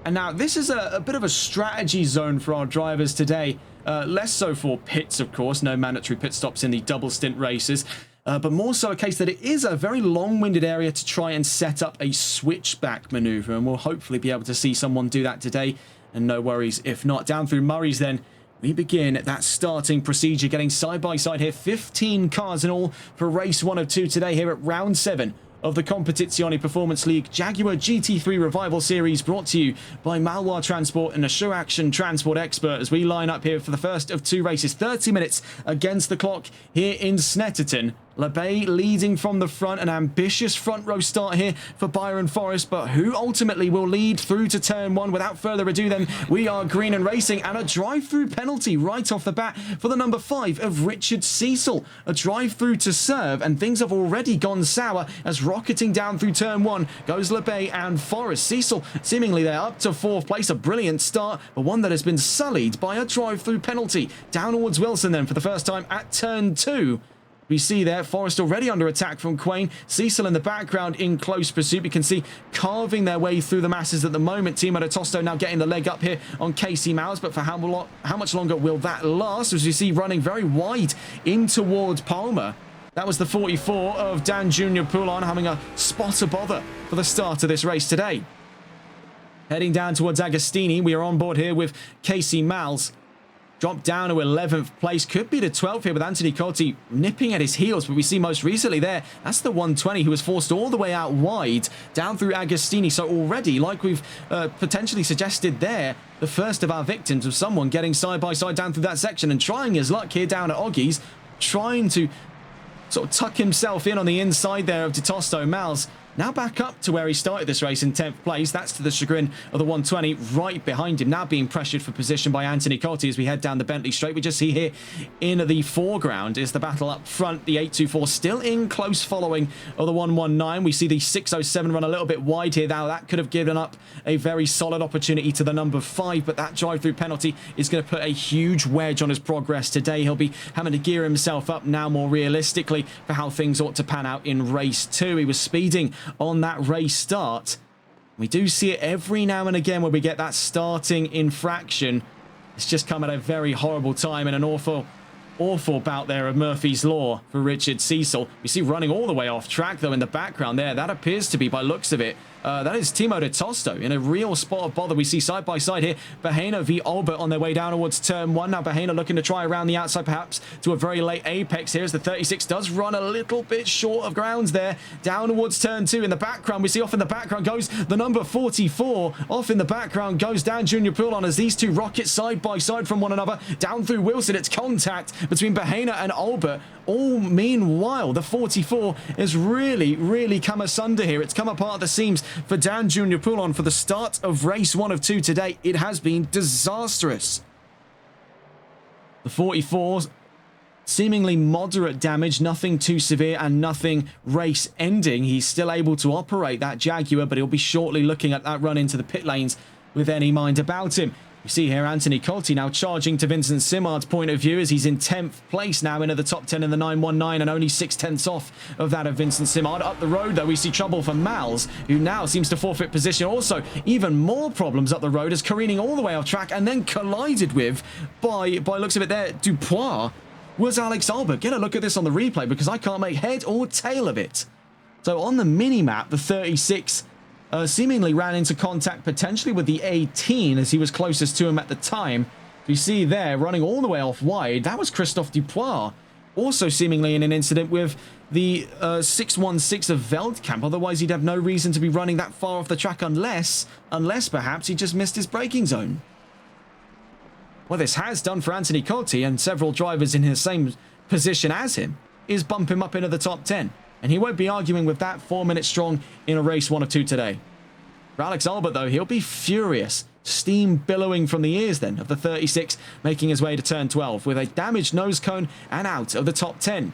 And now, this is a bit of a strategy zone for our drivers today. Less so for pits, of course. No mandatory pit stops in the double stint races. But more so a case that it is a very long-winded area to try and set up a switchback maneuver, and we'll hopefully be able to see someone do that today, and no worries if not. Down through Murray's then, we begin that starting procedure, getting side by side here. 15 cars in all for race 1 of 2 today here at round 7 of the Competizione Performance League Jaguar GT3 Revival Series, brought to you by Malwar Transport and a Show Action Transport Expert, as we line up here for the first of two races. 30 minutes against the clock here in Snetterton. LeBay leading from the front, an ambitious front row start here for Byron Forrest, but who ultimately will lead through to turn one? Without further ado then, we are green and racing, and a drive-through penalty right off the bat for the number 5 of Richard Cecil. A drive-through to serve, and things have already gone sour as rocketing down through turn one goes LeBay and Forrest. Cecil seemingly there up to 4th place, a brilliant start, but one that has been sullied by a drive-through penalty. Down towards Wilson then for the first time at turn 2. We see there Forrest already under attack from Quain. Cecil in the background in close pursuit. We can see carving their way through the masses at the moment. Timo de Tosto now getting the leg up here on Casey Miles, but for how much longer will that last? As you see running very wide in towards Palmer. That was the 44 of Dan Jr. Poulon, having a spot of bother for the start of this race today. Heading down towards Agostini, we are on board here with Casey Miles. Dropped down to 11th place, could be to 12th here with Anthony Cotti nipping at his heels, but we see most recently there, that's the 120 who was forced all the way out wide, down through Agostini. So already, like we've potentially suggested there, the first of our victims of someone getting side by side down through that section and trying his luck here down at Oggy's, trying to sort of tuck himself in on the inside there of De Tosto. Miles now back up to where he started this race in 10th place. That's to the chagrin of the 120 right behind him. Now being pressured for position by Anthony Cotti as we head down the Bentley Straight. We just see here in the foreground is the battle up front. The 824 still in close following of the 119. We see the 607 run a little bit wide here. Now that could have given up a very solid opportunity to the number 5, but that drive-through penalty is going to put a huge wedge on his progress today. He'll be having to gear himself up now more realistically for how things ought to pan out in race 2. He was speeding on that race start. We do see it every now and again where we get that starting infraction. It's just come at a very horrible time and an awful bout there of Murphy's Law for Richard Cecil. We see running all the way off track though in the background there. That appears to be, by looks of it, that is Timo de Tosto in a real spot of bother. We see side by side here Bahena v Albert on their way down towards turn 1. Now Bahena looking to try around the outside perhaps to a very late apex here as the 36 does run a little bit short of grounds there. Down towards turn 2 in the background. We see off in the background goes the number 44. Off in the background goes Dan Jr. Poulon as these two rocket side by side from one another. Down through Wilson, it's contact between Bahena and Albert. All meanwhile, the 44 has really come asunder here. It's come apart at the seams for Dan Jr. Poulon for the start of race 1 of 2 today. It has been disastrous. The 44 seemingly moderate damage, nothing too severe and nothing race ending. He's still able to operate that Jaguar, but he'll be shortly looking at that run into the pit lanes with any mind about him. You see here Anthony Cotti now charging to Vincent Simard's point of view as he's in 10th place now into the top 10 in the 919 and only 6/10 off of that of Vincent Simard. Up the road though we see trouble for Miles, who now seems to forfeit position. Also even more problems up the road as careening all the way off track and then collided with by looks of it there Dupois was Alex Albert. Get a look at this on the replay because I can't make head or tail of it. So on the mini-map the 36 seemingly ran into contact potentially with the 18 as he was closest to him at the time. We see there running all the way off wide. That was Christophe Dupois. Also seemingly in an incident with the 616 of Veldkamp. Otherwise he'd have no reason to be running that far off the track unless perhaps he just missed his braking zone. What this has done for Anthony Cotti and several drivers in his same position as him is bump him up into the top 10. And he won't be arguing with that 4 minutes strong in a race 1 of 2 today. For Alex Albert, though, he'll be furious. Steam billowing from the ears, then, of the 36, making his way to turn 12 with a damaged nose cone and out of the top 10.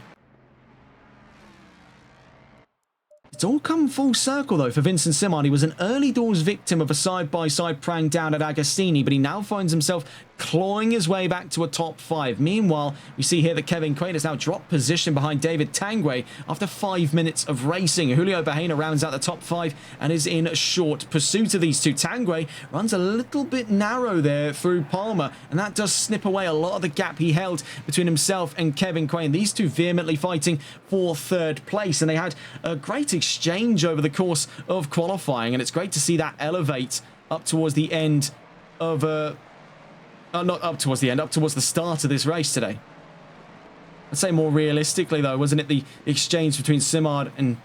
It's all come full circle, though, for Vincent Simard. He was an early doors victim of a side-by-side prang down at Agostini, but he now finds himself clawing his way back to a top 5. Meanwhile, we see here that Kevin Quain has now dropped position behind David Tanguay after 5 minutes of racing. Julio Bahena rounds out the top 5 and is in short pursuit of these two. Tanguay runs a little bit narrow there through Palmer, and that does snip away a lot of the gap he held between himself and Kevin Quain. These two vehemently fighting for 3rd place, and they had a great exchange over the course of qualifying, and it's great to see that elevate up towards the end of not up towards the end, up towards the start of this race today. I'd say more realistically though, wasn't it the exchange between Simard and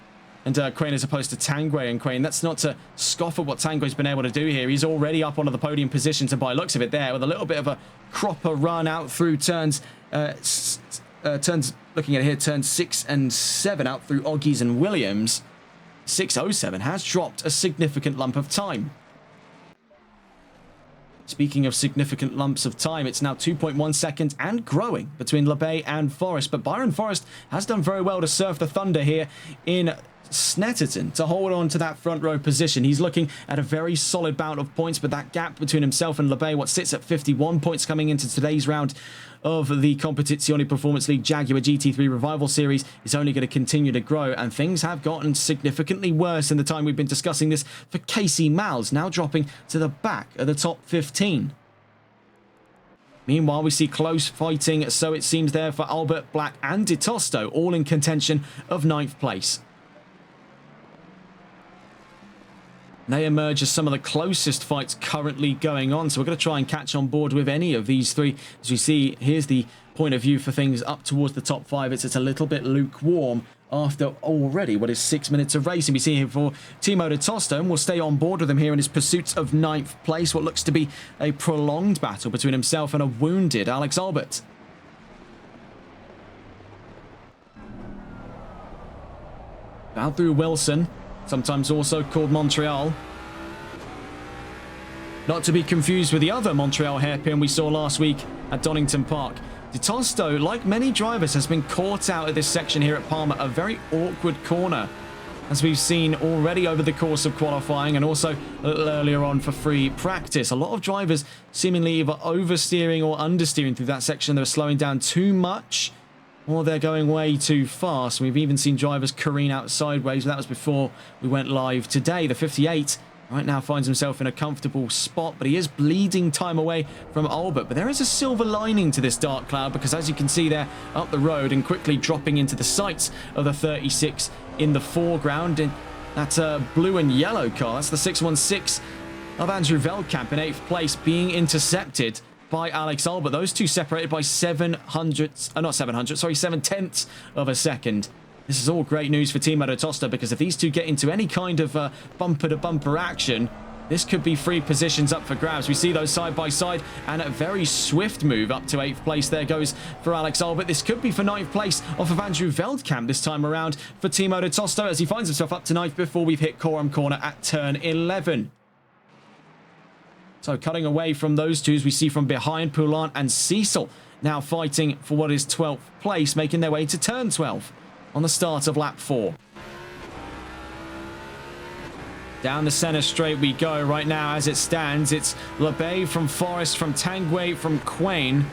and Quain as opposed to Tanguay and Quain. That's not to scoff at what Tanguay's been able to do here. He's already up onto the podium position, and by looks of it there, with a little bit of a cropper run out through turns, looking at it here, turns 6 and 7 out through Oggies and Williams. 6:07 has dropped a significant lump of time. Speaking of significant lumps of time, it's now 2.1 seconds and growing between LeBay and Forrest. But Byron Forrest has done very well to surf the thunder here in Snetterton to hold on to that front row position. He's looking at a very solid bout of points, but that gap between himself and LeBay, what sits at 51 points coming into today's round of the Competizione Performance League Jaguar GT3 Revival Series, is only going to continue to grow, and things have gotten significantly worse in the time we've been discussing this for Casey Miles, now dropping to the back of the top 15. Meanwhile, we see close fighting, so it seems there for Albert, Black and Di Tosto, all in contention of 9th place. They emerge as some of the closest fights currently going on, so we're going to try and catch on board with any of these three. As you see, here's the point of view for things up towards the top 5. It's a little bit lukewarm after already what is 6 minutes of racing. We see here for Timo Di Tosto, and we'll stay on board with him here in his pursuit of 9th place, what looks to be a prolonged battle between himself and a wounded Alex Albert. Out through Wilson, sometimes also called Montreal. Not to be confused with the other Montreal hairpin we saw last week at Donington Park. Di Tosto, like many drivers, has been caught out of this section here at Palmer, a very awkward corner, as we've seen already over the course of qualifying and also a little earlier on for free practice. A lot of drivers seemingly either oversteering or understeering through that section. They're slowing down too much, or they're going way too fast. We've even seen drivers careen out sideways. That was before we went live today. The 58 right now finds himself in a comfortable spot, but he is bleeding time away from Albert. But there is a silver lining to this dark cloud, because as you can see there up the road and quickly dropping into the sights of the 36 in the foreground, in that blue and yellow car, that's the 616 of Andrew Veldkamp in 8th place, being intercepted by Alex Albert. Those two separated by 7 tenths of a second. This is all great news for Timo Di Tosto, because if these two get into any kind of bumper-to-bumper action, this could be free positions up for grabs. We see those side by side, and a very swift move up to 8th place there goes for Alex Albert. This could be for 9th place off of Andrew Veldkamp this time around for Timo Di Tosto, as he finds himself up to 9th before we've hit Coram Corner at turn 11. So cutting away from those two, as we see from behind, Poulin and Cecil now fighting for what is 12th place, making their way to turn 12 on the start of lap 4. Down the center straight we go right now. As it stands, it's LeBay from Forrest, from Tanguay, from Quain.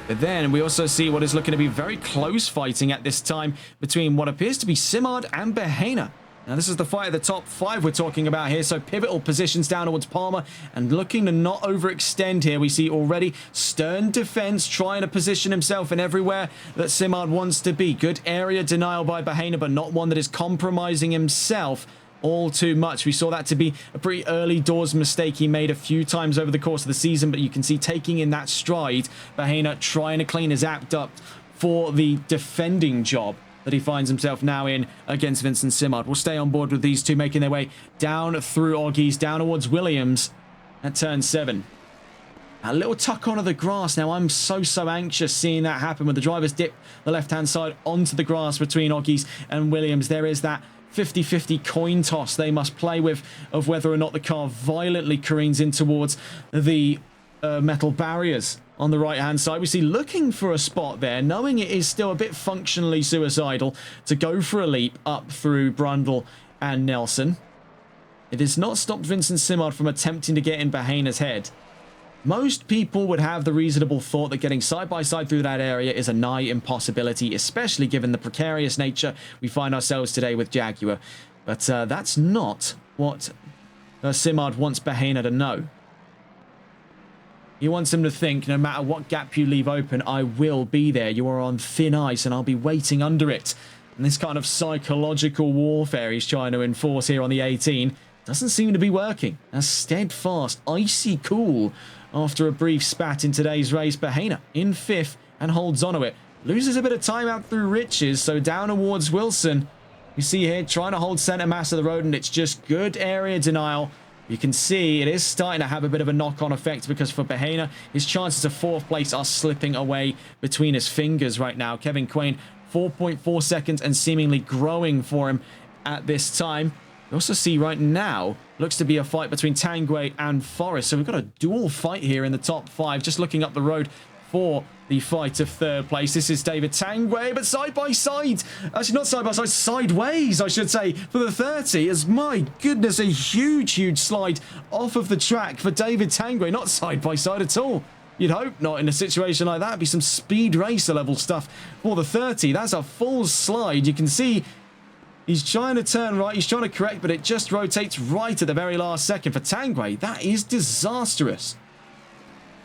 But then we also see what is looking to be very close fighting at this time between what appears to be Simard and Behena. Now, this is the fight at the top 5 we're talking about here, so pivotal positions down towards Palmer, and looking to not overextend here. We see already stern defense, trying to position himself in everywhere that Simard wants to be. Good area denial by Behena, but not one that is compromising himself all too much. We saw that to be a pretty early doors mistake he made a few times over the course of the season, but you can see taking in that stride, Behena trying to clean his act up for the defending job that he finds himself now in against Vincent Simard. We'll stay on board with these two making their way down through Oggies, down towards Williams at turn 7. A little tuck onto the grass. Now, I'm so anxious seeing that happen when the drivers dip the left-hand side onto the grass between Oggies and Williams. There is that 50-50 coin toss they must play with of whether or not the car violently careens in towards the metal barriers on the right-hand side. We see looking for a spot there, knowing it is still a bit functionally suicidal to go for a leap up through Brundle and Nelson. It has not stopped Vincent Simard from attempting to get in Behena's head. Most people would have the reasonable thought that getting side by side through that area is a nigh impossibility, especially given the precarious nature we find ourselves today with Jaguar. But that's not what Simard wants Behena to know. He wants him to think, no matter what gap you leave open, I will be there. You are on thin ice and I'll be waiting under it. And this kind of psychological warfare he's trying to enforce here on the 18 doesn't seem to be working. As steadfast, icy cool after a brief spat in today's race. Behena in 5th and holds on to it. Loses a bit of time out through Riches, so down towards Wilson. We You see here, trying to hold center mass of the road, and it's just good area denial. You can see it is starting to have a bit of a knock-on effect because for Bahena, his chances of 4th place are slipping away between his fingers right now. Kevin Quain, 4.4 seconds and seemingly growing for him at this time. You also see right now, looks to be a fight between Tanguay and Forrest. So we've got a dual fight here in the top 5, just looking up the road for the fight of 3rd place. This is David Tanguay, but side by side, actually not side by side, sideways, I should say, for the 30, as my goodness, a huge slide off of the track for David Tanguay, not side by side at all. You'd hope not in a situation like that. It'd be some speed racer level stuff for the 30. That's a full slide. You can see he's trying to turn right, he's trying to correct, but it just rotates right at the very last second for Tanguay. That is disastrous.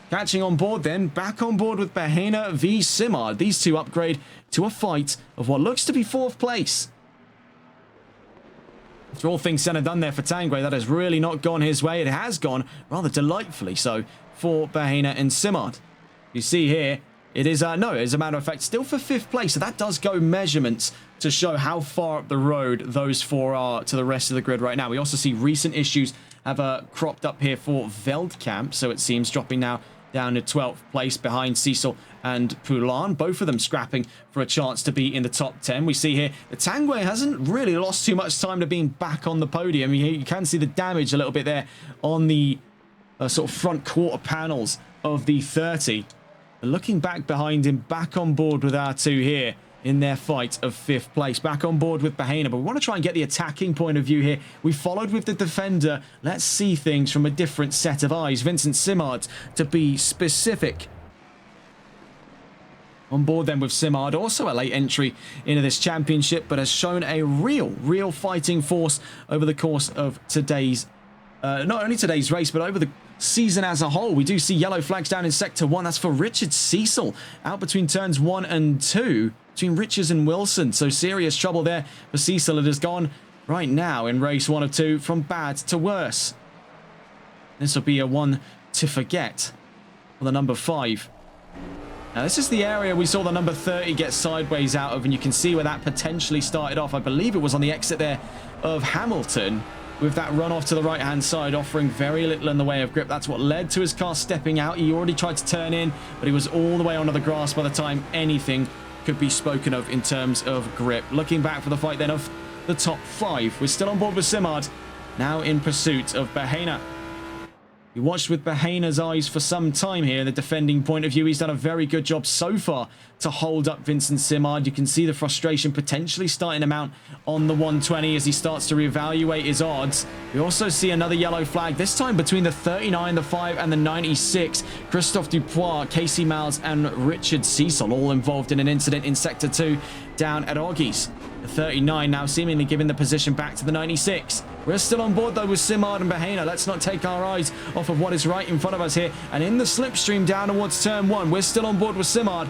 Catching on board then, back on board with Bahena v Simard. These two upgrade to a fight of what looks to be 4th place. After all things said and done there for Tanguay, that has really not gone his way. It has gone rather delightfully so for Bahena and Simard. You see here, it is, no, as a matter of fact, still for 5th place. So that does go measurements to show how far up the road those 4 are to the rest of the grid right now. We also see recent issues have cropped up here for Veldkamp. So it seems dropping now down to 12th place behind Cecil and Poulin, both of them scrapping for a chance to be in the top 10. We see here that Tanguay hasn't really lost too much time to being back on the podium. You can see the damage a little bit there on the sort of front quarter panels of the 30. But looking back behind him, back on board with our 2 here in their fight of 5th place. Back on board with Bahena, but we want to try and get the attacking point of view here. We followed with the defender. Let's see things from a different set of eyes. Vincent Simard, to be specific. On board then with Simard, also a late entry into this championship, but has shown a real fighting force over the course of today's, not only today's race, but over the season as a whole. We do see yellow flags down in Sector 1. That's for Richard Cecil, out between turns 1 and 2. Between Richards and Wilson, so serious trouble there for Cecil. It has gone right now in race 1 of 2 from bad to worse. This will be a one to forget for the number 5. Now this is the area we saw the number 30 get sideways out of, and you can see where that potentially started off. I believe it was on the exit there of Hamilton, with that run off to the right hand side, offering very little in the way of grip. That's what led to his car stepping out. He already tried to turn in, but he was all the way onto the grass by the time anything could be spoken of in terms of grip. Looking back for the fight then of the top 5. We're still on board with Simard, now in pursuit of Bahena. We watched with Bahena's eyes for some time here. The defending point of view, he's done a very good job so far to hold up Vincent Simard. You can see the frustration potentially starting to mount on the 120 as he starts to reevaluate his odds. We also see another yellow flag, this time between the 39, the 5 and the 96. Christophe Dupois, Casey Miles and Richard Cecil all involved in an incident in Sector 2 down at Oggies. The 39 now seemingly giving the position back to the 96. We're still on board though with Simard and Bahena. Let's not take our eyes off of what is right in front of us here. And in the slipstream down towards turn 1, we're still on board with Simard.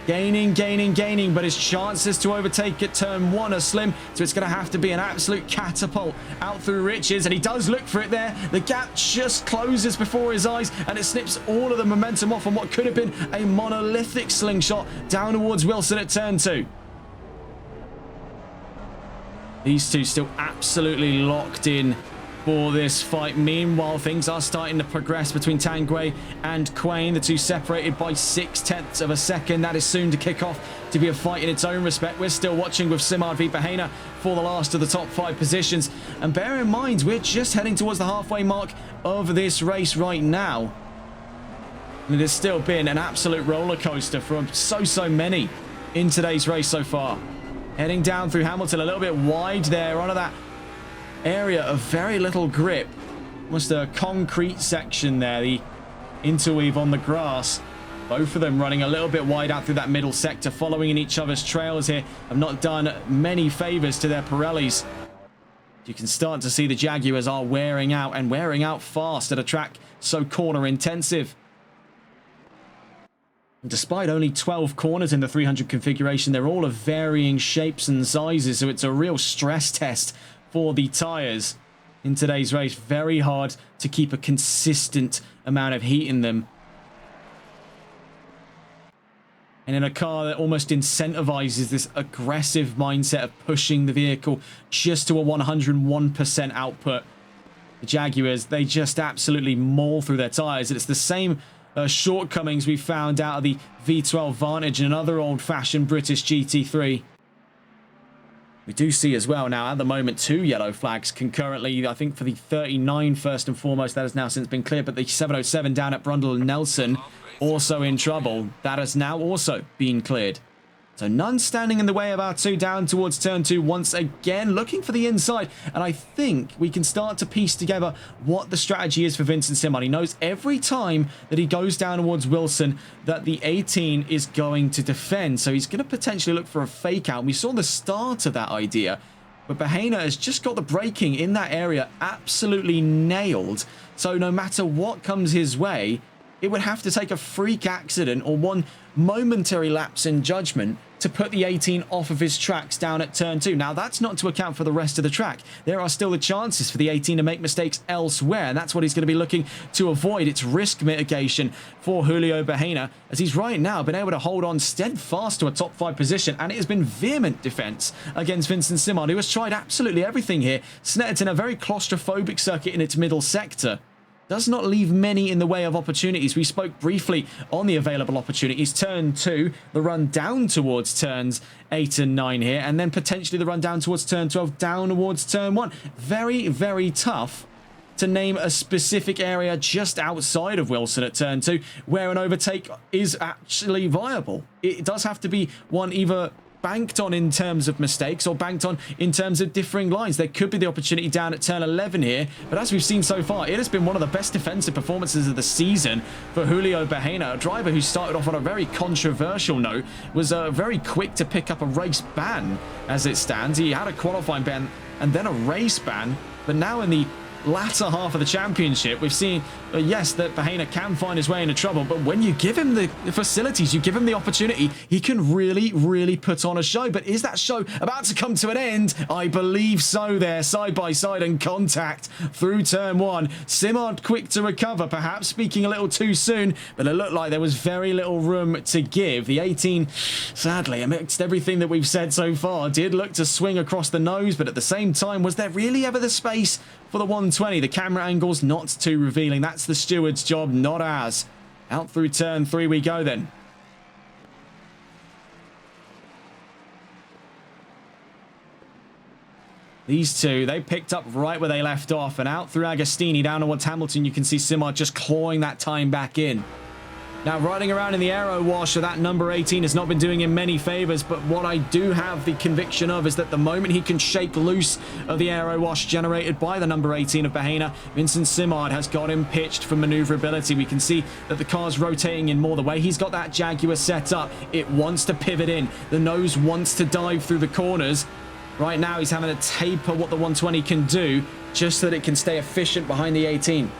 Gaining, but his chances to overtake at turn 1 are slim, so it's going to have to be an absolute catapult out through Richards, and he does look for it there. The gap just closes before his eyes, and it snips all of the momentum off on what could have been a monolithic slingshot down towards Wilson at turn 2. These two still absolutely locked in for this fight. Meanwhile, things are starting to progress between Tanguay and Quain. The two separated by 0.6 of a second. That is soon to kick off to be a fight in its own respect. We're still watching with Simard v Bahena for the last of the top 5 positions. And bear in mind, we're just heading towards the halfway mark of this race right now. And it has still been an absolute roller coaster from so many in today's race so far. Heading down through Hamilton, a little bit wide there onto that area of very little grip. Almost a concrete section there, the interweave on the grass. Both of them running a little bit wide out through that middle sector, following in each other's trails here. Have not done many favors to their Pirellis. You can start to see the Jaguars are wearing out, and wearing out fast at a track so corner intensive. Despite only 12 corners in the 300 configuration, they're all of varying shapes and sizes, so it's a real stress test for the tyres in today's race. Very hard to keep a consistent amount of heat in them. And in a car that almost incentivizes this aggressive mindset of pushing the vehicle just to a 101% output, the Jaguars, they just absolutely maul through their tyres. And it's the same shortcomings we found out of the V12 Vantage and another old-fashioned British GT3. We do see as well now, at the moment, 2 yellow flags concurrently. I think for the 39, first and foremost, that has now since been cleared. But the 707 down at Brundle and Nelson, also in trouble. That has now also been cleared. So none standing in the way of our 2 down towards turn 2 once again, looking for the inside. And I think we can start to piece together what the strategy is for Vincent Simard. He knows every time that he goes down towards Wilson that the 18 is going to defend. So he's going to potentially look for a fake out. We saw the start of that idea. But Bahena has just got the braking in that area absolutely nailed. So no matter what comes his way, it would have to take a freak accident or one momentary lapse in judgment to put the 18 off of his tracks down at turn 2. Now, that's not to account for the rest of the track. There are still the chances for the 18 to make mistakes elsewhere, and that's what he's going to be looking to avoid. It's risk mitigation for Julio Bahena, as he's right now been able to hold on steadfast to a top 5 position, and it has been vehement defense against Vincent Simard, who has tried absolutely everything here. Snetterton, a very claustrophobic circuit in its middle sector, does not leave many in the way of opportunities. We spoke briefly on the available opportunities. Turn 2, the run down towards turns 8 and 9 here, and then potentially the run down towards turn 12, down towards turn 1. Very, very tough to name a specific area just outside of Wilson at turn 2 where an overtake is actually viable. It does have to be one either banked on in terms of mistakes or banked on in terms of differing lines. There could be the opportunity down at turn 11 here, but as we've seen so far, it has been one of the best defensive performances of the season for Julio Bahena, a driver who started off on a very controversial note, was very quick to pick up a race ban as it stands. He had a qualifying ban and then a race ban, but now in the latter half of the championship, we've seen, yes, that Bahena can find his way into trouble, but when you give him the facilities, you give him the opportunity, he can really, really put on a show. But is that show about to come to an end? I believe so there, side by side and contact through turn 1. Simard quick to recover, perhaps speaking a little too soon, but it looked like there was very little room to give. The 18, sadly, amidst everything that we've said so far, did look to swing across the nose, but at the same time, was there really ever the space for the 120? The camera angle's not too revealing. That's the steward's job, not ours. Out through turn 3 we go then. These two, they picked up right where they left off, and out through Agostini down towards Hamilton, you can see Simard just clawing that time back in. Now, riding around in the aero wash, that number 18 has not been doing him many favors, but what I do have the conviction of is that the moment he can shake loose of the aero wash generated by the number 18 of Bahena, Vincent Simard has got him pitched for maneuverability. We can see that the car's rotating in more. The way he's got that Jaguar set up, it wants to pivot in. The nose wants to dive through the corners. Right now, he's having to taper what the 120 can do, just so that it can stay efficient behind the 18.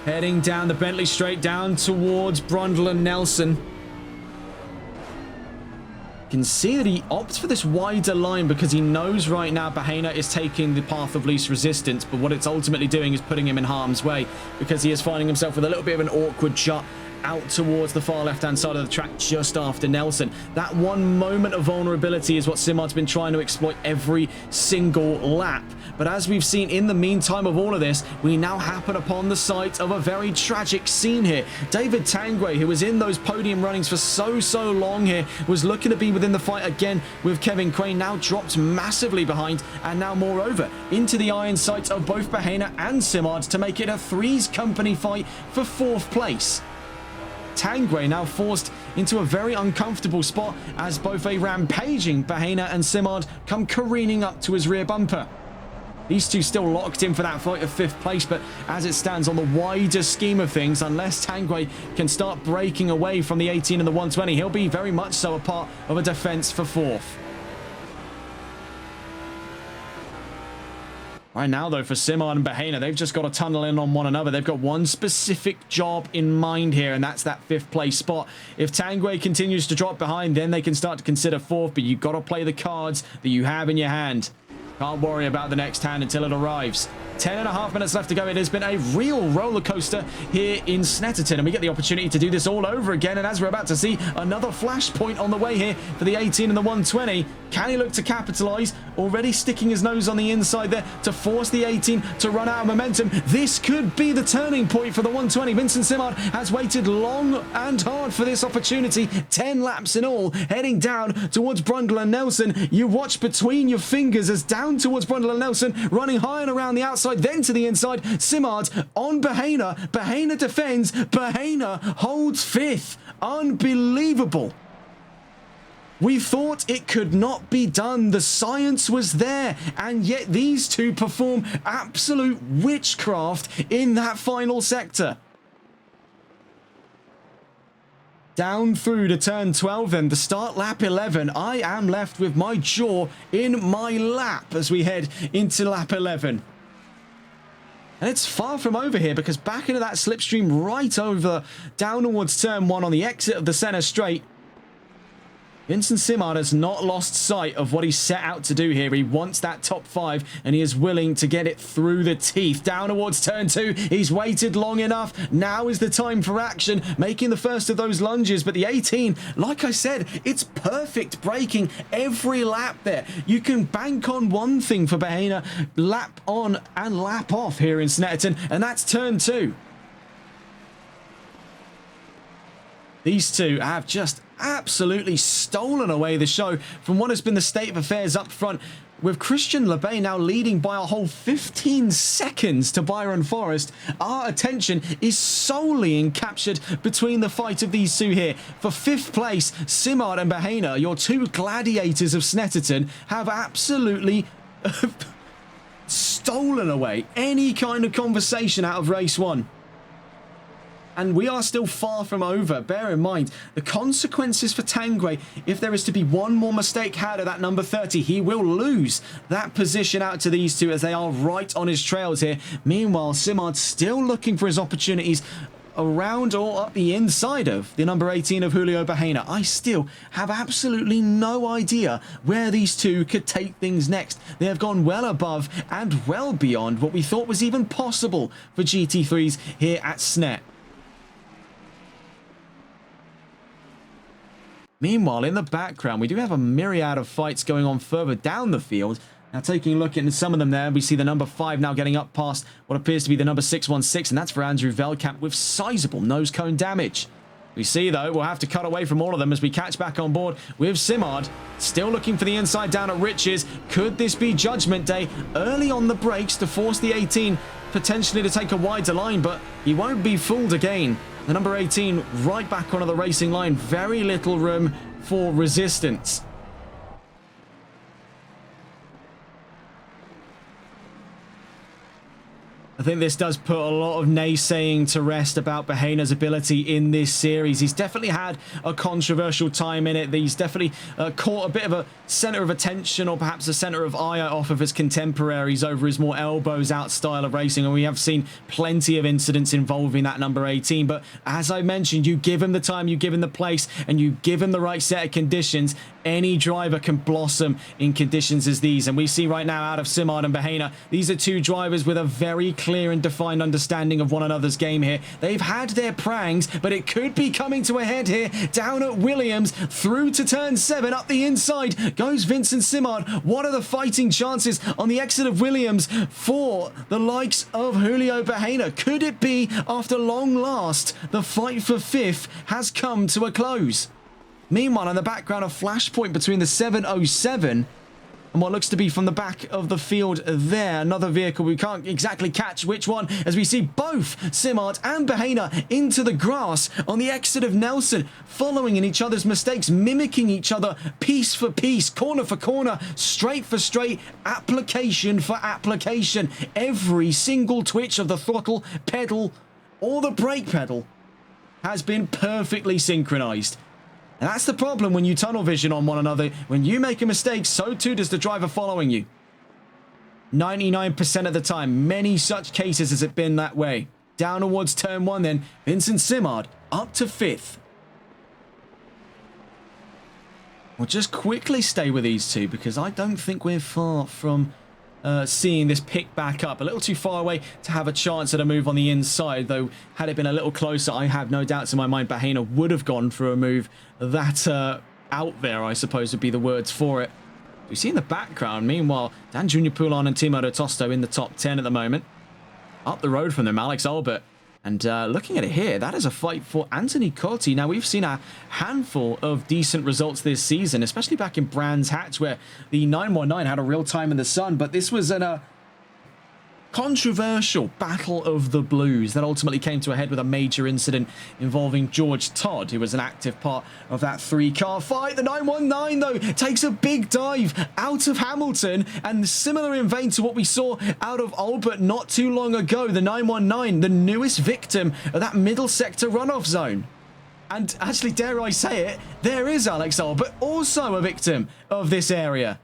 Heading down the Bentley straight down towards Brundle and Nelson. You can see that he opts for this wider line because he knows right now Bahena is taking the path of least resistance, but what it's ultimately doing is putting him in harm's way because he is finding himself with a little bit of an awkward shot out towards the far left-hand side of the track just after Nelson. That one moment of vulnerability is what Simard's been trying to exploit every single lap. But as we've seen in the meantime of all of this, we now happen upon the site of a very tragic scene here. David Tanguay, who was in those podium runnings for so long here, was looking to be within the fight again with Kevin Quain, now dropped massively behind, and now moreover into the iron sights of both Bahena and Simard to make it a threes company fight for 4th place. Tanguay now forced into a very uncomfortable spot as both a rampaging Bahena and Simard come careening up to his rear bumper. These two still locked in for that fight of 5th place, but as it stands on the wider scheme of things, unless Tanguay can start breaking away from the 18 and the 120, he'll be very much so a part of a defense for 4th. Right now, though, for Simard and Bahena, they've just got to tunnel in on one another. They've got one specific job in mind here, and that's that 5th place spot. If Tanguay continues to drop behind, then they can start to consider 4th, but you've got to play the cards that you have in your hand. Can't worry about the next hand until it arrives. 10.5 minutes left to go. It has been a real roller coaster here in Snetterton, and we get the opportunity to do this all over again. And as we're about to see, another flashpoint on the way here for the 18 and the 120. Can he look to capitalize? Already sticking his nose on the inside there to force the 18 to run out of momentum. This could be the turning point for the 120. Vincent Simard has waited long and hard for this opportunity. 10 laps in all, heading down towards Brundle and Nelson. You watch between your fingers as down towards Brundle and Nelson, running high and around the outside, then to the inside. Simard on Bahena. Bahena defends. Bahena holds 5th. Unbelievable. We thought it could not be done. The science was there, and yet these two perform absolute witchcraft in that final sector. Down through to turn 12 then, to start lap 11. I am left with my jaw in my lap as we head into lap 11. And it's far from over here, because back into that slipstream right over down towards turn 1 on the exit of the center straight. Vincent Simard has not lost sight of what he set out to do here. He wants that top 5, and he is willing to get it through the teeth. Down towards turn 2. He's waited long enough. Now is the time for action, making the first of those lunges. But the 18, like I said, it's perfect braking every lap there. You can bank on one thing for Bahena, lap on and lap off here in Snetterton, and that's turn 2. These two have just absolutely stolen away the show from what has been the state of affairs up front, with Christian Lebay now leading by a whole 15 seconds to Byron Forrest. Our attention is solely captured between the fight of these two here. For 5th place, Simard and Bahena, your two gladiators of Snetterton, have absolutely stolen away any kind of conversation out of race 1. And we are still far from over. Bear in mind, the consequences for Tanguay, if there is to be one more mistake had at that number 30, he will lose that position out to these two as they are right on his trails here. Meanwhile, Simard still looking for his opportunities around or up the inside of the number 18 of Julio Bahena. I still have absolutely no idea where these two could take things next. They have gone well above and well beyond what we thought was even possible for GT3s here at Snet. Meanwhile, in the background, we do have a myriad of fights going on further down the field. Now, taking a look at some of them there, we see the number 5 now getting up past what appears to be the number 616, and that's for Andrew Velkamp with sizable nose cone damage. We see, though, we'll have to cut away from all of them as we catch back on board with Simard. Still looking for the inside down at Riches. Could this be Judgment Day? Early on the brakes to force the 18 potentially to take a wider line, but he won't be fooled again. The number 18 right back onto the racing line. Very little room for resistance. I think this does put a lot of naysaying to rest about Bahena's ability in this series. He's definitely had a controversial time in it. He's definitely caught a bit of a centre of attention, or perhaps a centre of ire off of his contemporaries over his more elbows out style of racing, and we have seen plenty of incidents involving that number 18. But as I mentioned, you give him the time, you give him the place, and you give him the right set of conditions, any driver can blossom in conditions as these. And we see right now out of Simard and Bahena, these are two drivers with a very clear and defined understanding of one another's game here. They've had their prangs, but it could be coming to a head here. Down at Williams, through to turn 7, up the inside goes Vincent Simard. What are the fighting chances on the exit of Williams for the likes of Julio Bahena? Could it be, after long last, the fight for 5th has come to a close? Meanwhile, in the background, a flashpoint between the 707 and what looks to be from the back of the field there. Another vehicle. We can't exactly catch which one, as we see both Simard and Bahena into the grass on the exit of Nelson, following in each other's mistakes, mimicking each other piece for piece, corner for corner, straight for straight, application for application. Every single twitch of the throttle pedal or the brake pedal has been perfectly synchronized. And that's the problem when you tunnel vision on one another. When you make a mistake, so too does the driver following you. 99% of the time, many such cases has it been that way. Down towards turn 1 then, Vincent Simard up to 5th. We'll just quickly stay with these two because I don't think we're far from seeing this pick back up. A little too far away to have a chance at a move on the inside, though had it been a little closer, I have no doubts in my mind Bahena would have gone for a move that out there, I suppose would be the words for it. We see in the background, meanwhile, Dan Jr. Poulon and Timo Tosto in the top 10 at the moment. Up the road from them, Alex Albert. And looking at it here, that is a fight for Anthony Cotti. Now, we've seen a handful of decent results this season, especially back in Brands Hatch, where the 919 had a real time in the sun. But this was a controversial battle of the blues that ultimately came to a head with a major incident involving George Todd, who was an active part of that 3-car fight. The 919, though, takes a big dive out of Hamilton, and similar in vein to what we saw out of Albert not too long ago. The 919, the newest victim of that middle sector runoff zone. And actually, dare I say it, there is Alex Albert, also a victim of this area,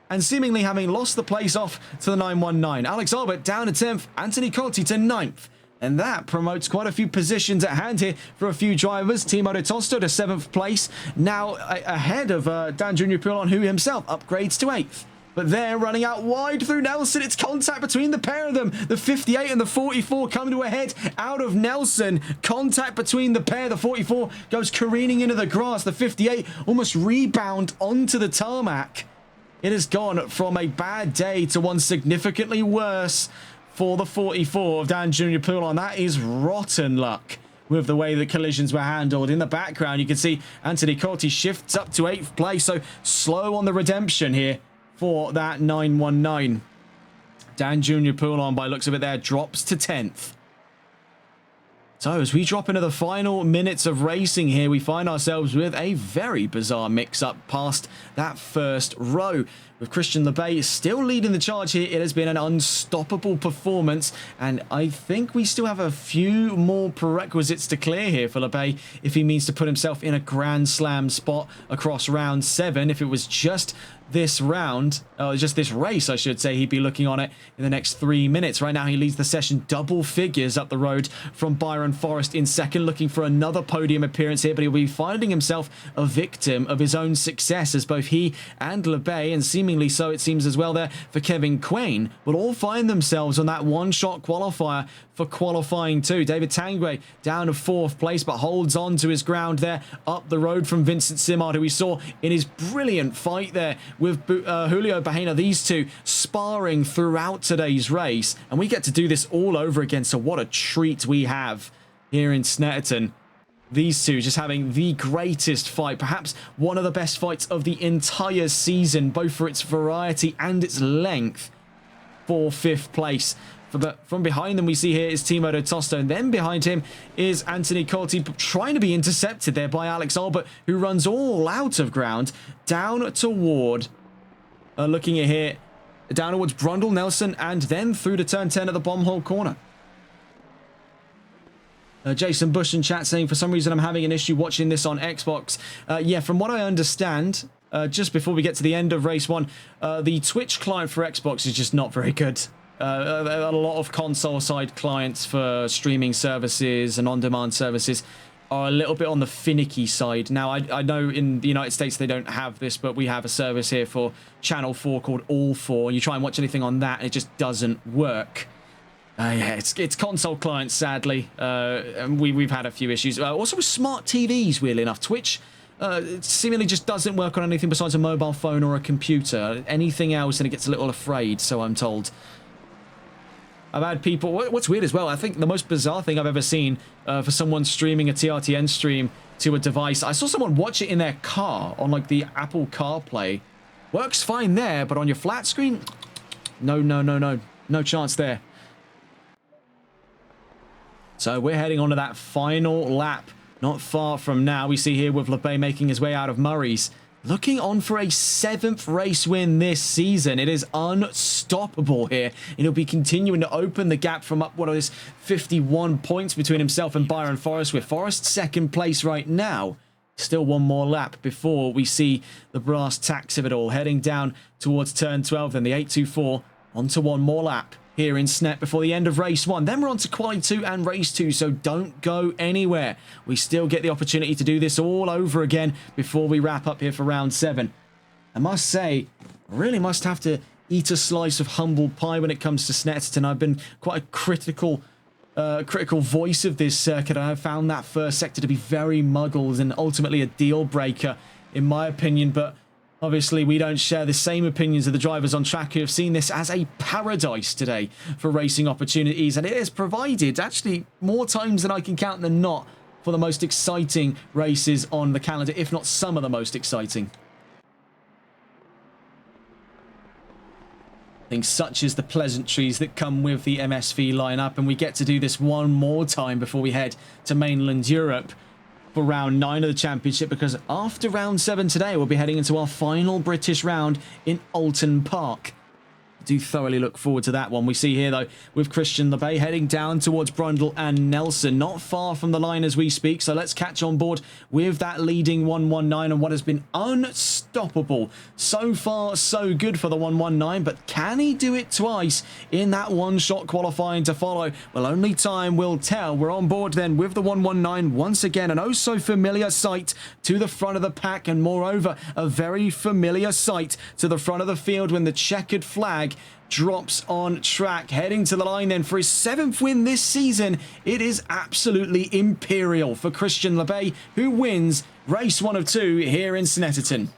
and seemingly having lost the place off to the 919. Alex Albert down to 10th, Anthony Cotti to 9th. And that promotes quite a few positions at hand here for a few drivers. Timo Tosto to 7th place, now ahead of Dan Jr. Poulon, who himself upgrades to 8th. But they're running out wide through Nelson. It's contact between the pair of them. The 58 and the 44 come to a head out of Nelson. Contact between the pair. The 44 goes careening into the grass. The 58 almost rebound onto the tarmac. It has gone from a bad day to one significantly worse for the 44 of Dan Jr. Poulon. That is rotten luck with the way the collisions were handled. In the background, you can see Anthony Cotti shifts up to 8th place, so slow on the redemption here for that 919. Dan Jr. Poulon, by looks of it there, drops to 10th. So as we drop into the final minutes of racing here, we find ourselves with a very bizarre mix-up past that first row. With Christian Lebay still leading the charge here, it has been an unstoppable performance, and I think we still have a few more prerequisites to clear here for Lebay if he means to put himself in a Grand Slam spot across round 7. If it was just this round, just this race, I should say, he'd be looking on it in the next 3 minutes. Right now, he leads the session double figures up the road from Byron Forrest in second, looking for another podium appearance here, but he'll be finding himself a victim of his own success, as both he and Lebay, and seemingly so it seems as well there for Kevin Quain, will all find themselves on that one-shot qualifier for qualifying 2. David Tanguay down to 4th place, but holds on to his ground there up the road from Vincent Simard, who we saw in his brilliant fight there with Julio Bahena. These two sparring throughout today's race, and we get to do this all over again, so what a treat we have here in Snetterton. These two just having the greatest fight, perhaps one of the best fights of the entire season, both for its variety and its length, for 5th place. From behind them, we see here is Timo Tosto, and then behind him is Anthony Cotti, trying to be intercepted there by Alex Albert, who runs all out of ground down toward, looking at here, down towards Brundle, Nelson, and then through to turn 10 at the bomb hole corner. Jason Bush in chat saying, for some reason I'm having an issue watching this on Xbox. Yeah, from what I understand, just before we get to the end of race 1, the Twitch client for Xbox is just not very good. A lot of console side clients for streaming services and on-demand services are a little bit on the finicky side. Now, I know in the United States they don't have this, but we have a service here for Channel 4 called All 4. You try and watch anything on that, and it just doesn't work. Yeah, it's console clients, sadly. And we've had a few issues. Also with smart TVs, weirdly enough. Twitch it seemingly just doesn't work on anything besides a mobile phone or a computer. Anything else, and it gets a little afraid, so I'm told. I've had people... What's weird as well, I think the most bizarre thing I've ever seen for someone streaming a TRTN stream to a device, I saw someone watch it in their car on, like, the Apple CarPlay. Works fine there, but on your flat screen? No. No chance there. So we're heading on to that final lap. Not far from now, we see here with Lebay making his way out of Murray's. Looking on for a 7th race win this season. It is unstoppable here. And he'll be continuing to open the gap from up, what is 51 points between himself and Byron Forrest, with Forrest 2nd place right now. Still one more lap before we see the brass tacks of it all. Heading down towards turn 12, then the 824 onto one more lap here in Snet before the end of race 1. Then we're on to quali 2 and race 2, so don't go anywhere. We still get the opportunity to do this all over again before we wrap up here for round 7. I must say, I really must have to eat a slice of humble pie when it comes to Snetterton. I've been quite a critical voice of this circuit. I have found that first sector to be very muddled and ultimately a deal breaker, in my opinion. But obviously, we don't share the same opinions of the drivers on track who have seen this as a paradise today for racing opportunities. And it has provided, actually, more times than I can count than not, for the most exciting races on the calendar, if not some of the most exciting. Things such as the pleasantries that come with the MSV lineup, and we get to do this one more time before we head to mainland Europe for round 9 of the championship, because after round 7 today, we'll be heading into our final British round in Alton Park. Do thoroughly look forward to that one. We see here, though, with Christian LeBay heading down towards Brundle and Nelson, not far from the line as we speak. So let's catch on board with that leading 119 and what has been unstoppable. So far, so good for the 119, but can he do it twice in that one-shot qualifying to follow? Well, only time will tell. We're on board then with the 119 once again, an oh-so-familiar sight to the front of the pack, and moreover, a very familiar sight to the front of the field when the checkered flag drops on track, heading to the line then for his 7th win this season. It is absolutely imperial for Christian LeBay, who wins race 1 of 2 here in Snetterton.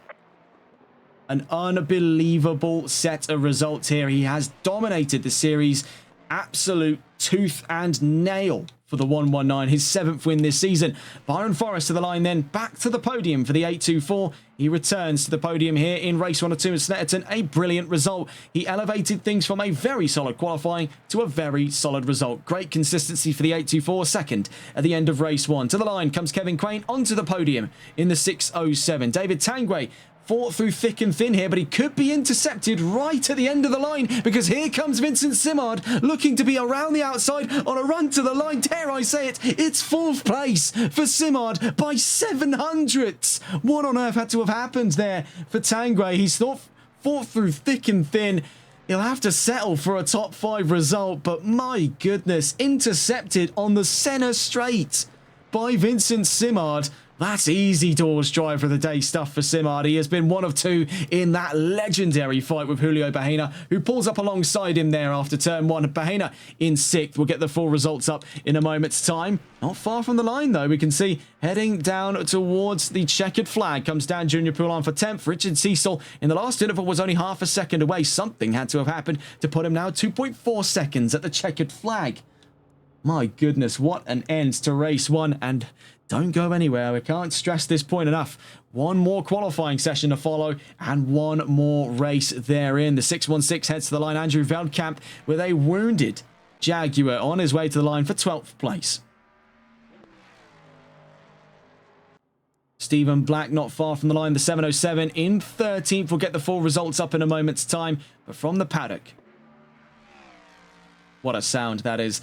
An unbelievable set of results here. He has dominated the series, absolute tooth and nail for the 119, his 7th win this season. Byron Forrest to the line then, back to the podium for the 824. He returns to the podium here in race 1 of 2 in Snetterton. A brilliant result. He elevated things from a very solid qualifying to a very solid result. Great consistency for the 824, second at the end of race 1. To the line comes Kevin Quain onto the podium in the 607. David Tangway fought through thick and thin here, but he could be intercepted right at the end of the line, because here comes Vincent Simard looking to be around the outside on a run to the line. Dare I say it, it's 4th place for Simard by 700ths. What on earth had to have happened there for Tangway? He's fought through thick and thin. He'll have to settle for a top 5 result, but my goodness, intercepted on the Senna straight by Vincent Simard. That's easy doors driver of the day stuff for Simard. He has been 1 of 2 in that legendary fight with Julio Bahena, who pulls up alongside him there after turn 1. Bahena in 6th. We'll get the full results up in a moment's time. Not far from the line, though. We can see heading down towards the checkered flag comes Dan Junior Poulin for 10th. Richard Cecil in the last interval was only half a second away. Something had to have happened to put him now 2.4 seconds at the checkered flag. My goodness, what an end to race 1, and don't go anywhere. We can't stress this point enough. One more qualifying session to follow and one more race therein. The 616 heads to the line. Andrew Veldkamp with a wounded Jaguar on his way to the line for 12th place. Stephen Black not far from the line. The 707 in 13th. We'll get the full results up in a moment's time. But from the paddock, what a sound that is.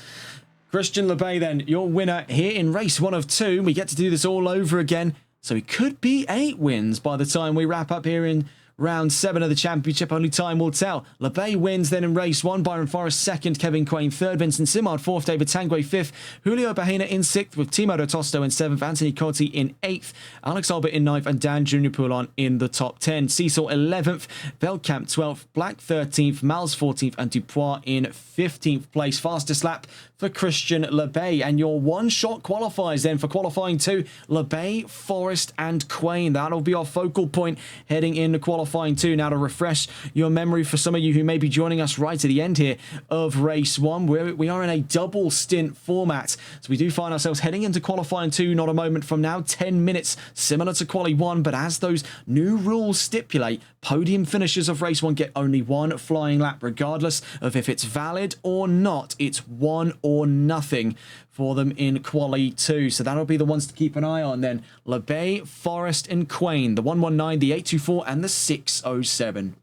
Christian LeBay then, your winner here in race 1 of 2. We get to do this all over again. So it could be 8 wins by the time we wrap up here in round 7 of the championship. Only time will tell. LeBay wins then in race 1. Byron Forrest 2nd. Kevin Quain 3rd. Vincent Simard 4th. David Tangway 5th. Julio Bahena in 6th with Timo Tosto in 7th. Anthony Cotti in 8th. Alex Albert in 9th. And Dan Junior Poulin in the top 10. Cecil 11th. Veldkamp 12th. Black 13th. Miles 14th. And Dupois in 15th place. Fastest lap for Christian LeBay. And your one-shot qualifiers then for qualifying 2. LeBay, Forrest and Quain. That'll be our focal point heading into qualifying 2. Now, to refresh your memory for some of you who may be joining us right at the end here of race 1, we are in a double stint format. So we do find ourselves heading into qualifying 2 not a moment from now. 10 minutes similar to quali 1, but as those new rules stipulate, podium finishers of race 1 get only 1 flying lap, regardless of if it's valid or not. It's 1 or nothing for them in quali 2. So that'll be the ones to keep an eye on then. LeBay, Forrest and Quain, the 119, the 824 and the 607.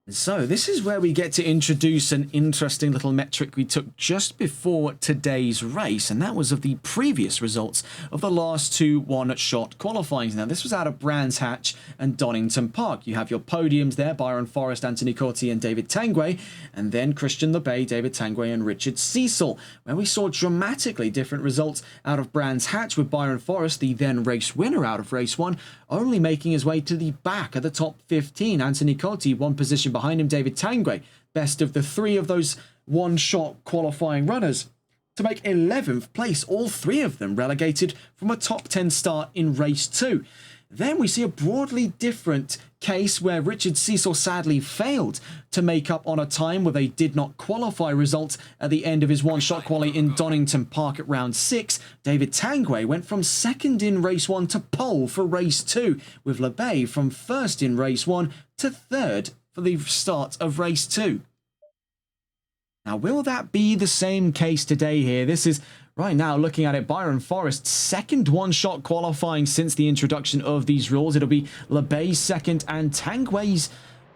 So this is where we get to introduce an interesting little metric we took just before today's race, and that was of the previous results of the last two one-shot qualifyings. Now this was out of Brands Hatch and Donington Park. You have your podiums there: Byron Forrest, Anthony Corti and David Tanguay, and then Christian LeBay, David Tanguay and Richard Cecil, where we saw dramatically different results out of Brands Hatch, with Byron Forrest, the then race winner out of race 1, only making his way to the back of the top 15. Anthony Corti one position behind him, David Tanguay, best of the 3 of those one-shot qualifying runners, to make 11th place, all 3 of them relegated from a top 10 start in race 2. Then we see a broadly different case where Richard Cecil sadly failed to make up on a time with a did not qualify result at the end of his one-shot quali in Donington Park at round 6. David Tanguay went from 2nd in race 1 to pole for race 2, with LeBay from 1st in race 1 to 3rd for the start of race 2. Now, will that be the same case today here? This is, right now, looking at it, Byron Forrest's 2nd one-shot qualifying since the introduction of these rules. It'll be LeBay's 2nd and Tanguay's,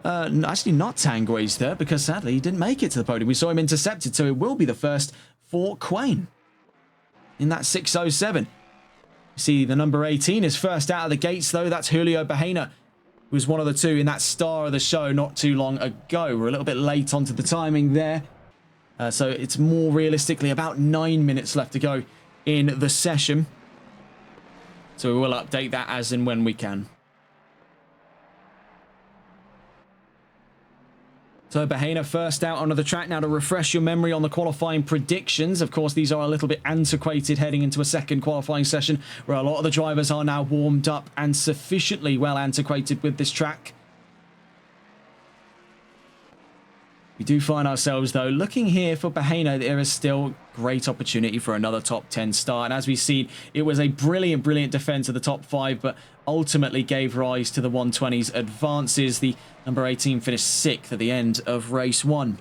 actually not Tanguay's 3rd, because sadly he didn't make it to the podium. We saw him intercepted, so it will be the first for Quain in that 6:07. See, the number 18 is first out of the gates, though. That's Julio Bahena, who was one of the 2 in that star of the show not too long ago. We're a little bit late onto the timing there. So it's more realistically about 9 minutes left to go in the session. So we will update that as and when we can. So Bahena first out onto the track. Now, to refresh your memory on the qualifying predictions, of course, these are a little bit antiquated heading into a second qualifying session where a lot of the drivers are now warmed up and sufficiently well antiquated with this track. We do find ourselves, though, looking here for Bahena. There is still great opportunity for another top 10 start. And as we've seen, it was a brilliant, brilliant defense of the top 5, but ultimately gave rise to the 120's advances. The number 18 finished 6th at the end of race 1.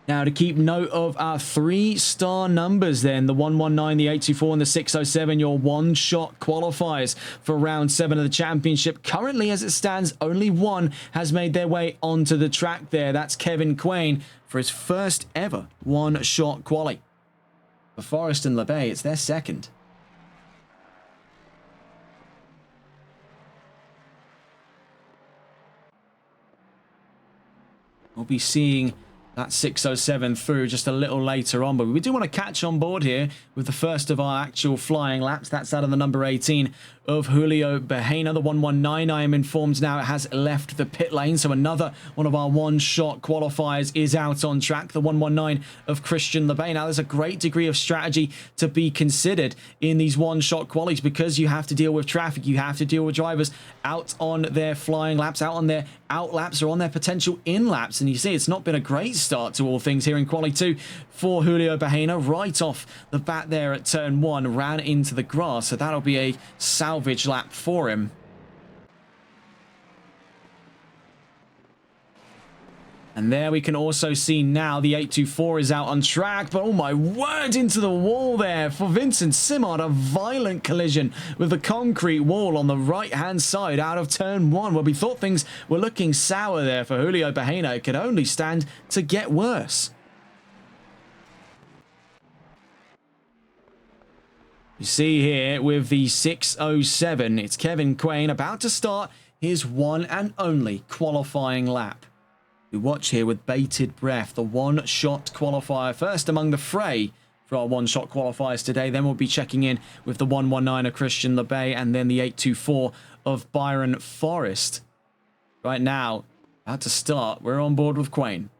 Now, to keep note of our 3-star numbers then, the 119, the 824 and the 607, your one-shot qualifiers for round 7 of the championship. Currently, as it stands, only 1 has made their way onto the track there. That's Kevin Quain for his first ever one-shot quali. For Forrest and LeBay, it's their 2nd. We'll be seeing that 6:07 through just a little later on, but we do want to catch on board here with the first of our actual flying laps. That's out of the number 18 of Julio Bahena. The 119, I am informed now, it has left the pit lane, so another one of our one-shot qualifiers is out on track. The 119 of Christian LeBay. Now, there's a great degree of strategy to be considered in these one-shot qualies because you have to deal with traffic, you have to deal with drivers out on their flying laps, out on their out laps or on their potential in laps, and you see it's not been a great start to all things here in quali 2 for Julio Bahena. Right off the bat there at turn 1, ran into the grass, so that'll be a salvage lap for him. And there we can also see now the 824 is out on track, but oh my word, into the wall there for Vincent Simard. A violent collision with the concrete wall on the right-hand side out of turn 1, where we thought things were looking sour there for Julio Bahena. It could only stand to get worse. You see here with the 6:07, it's Kevin Quain about to start his one and only qualifying lap. We watch here with bated breath the one-shot qualifier first among the fray for our one-shot qualifiers today. Then we'll be checking in with the 119 of Christian LeBay and then the 824 of Byron Forrest. Right now, about to start, we're on board with Quain.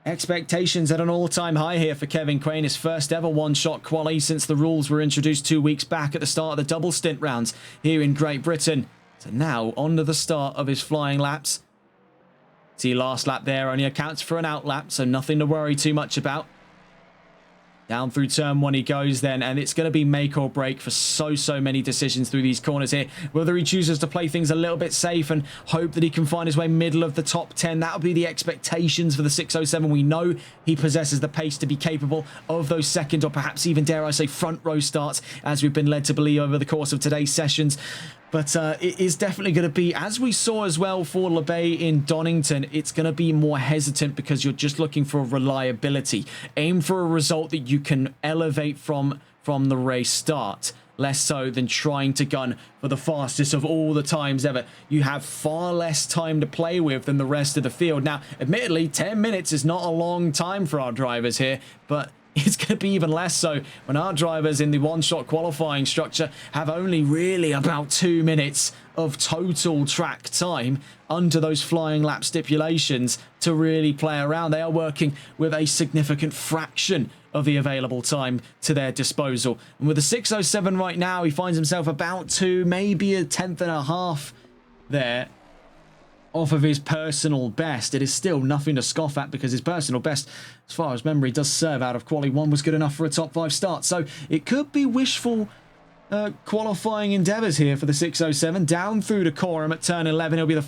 Expectations at an all-time high here for Kevin Quain. His first ever one-shot quali since the rules were introduced 2 weeks back at the start of the double stint rounds here in Great Britain. So now, on to the start of his flying laps. See, last lap there only accounts for an out lap, so nothing to worry too much about. Down through turn 1 he goes then, and it's going to be make or break for so many decisions through these corners here. Whether he chooses to play things a little bit safe and hope that he can find his way middle of the top 10, that'll be the expectations for the 607. We know he possesses the pace to be capable of those second or perhaps even, dare I say, front row starts, as we've been led to believe over the course of today's sessions. But it is definitely going to be, as we saw as well for LeBay in Donington, it's going to be more hesitant because you're just looking for reliability. Aim for a result that you can elevate from the race start, less so than trying to gun for the fastest of all the times ever. You have far less time to play with than the rest of the field. Now, admittedly, 10 minutes is not a long time for our drivers here, but it's going to be even less so when our drivers in the one-shot qualifying structure have only really about 2 minutes of total track time under those flying lap stipulations to really play around. They are working with a significant fraction of the available time to their disposal. And with a 6:07 right now, he finds himself about 2, maybe a tenth and a half there off of his personal best. It is still nothing to scoff at because his personal best, as far as memory does serve, out of quali 1 was good enough for a top 5 start. So it could be wishful qualifying endeavours here for the 6:07 down through to Coram at turn 11. It'll be the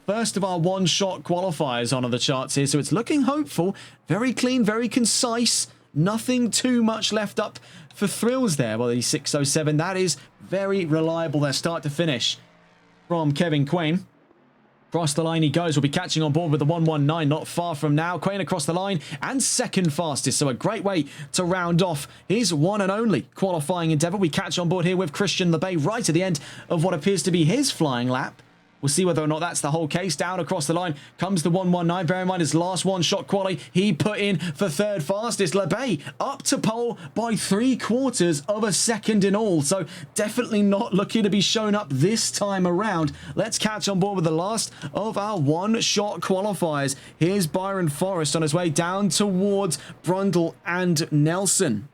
first of our one-shot qualifiers on the charts here, so it's looking hopeful. Very clean, very concise. Nothing too much left up for thrills there. Well, the 6:07, that is very reliable there, start to finish from Kevin Quain. Across the line he goes. We'll be catching on board with the 119 not far from now. Quain across the line and second fastest. So a great way to round off his one and only qualifying endeavour. We catch on board here with Christian LeBay right at the end of what appears to be his flying lap. We'll see whether or not that's the whole case. Down across the line comes the 119. Bear in mind his last one-shot quali he put in for third fastest. LeBay up to pole by 3/4 of a second in all. So definitely not looking to be shown up this time around. Let's catch on board with the last of our one-shot qualifiers. Here's Byron Forrest on his way down towards Brundle and Nelson.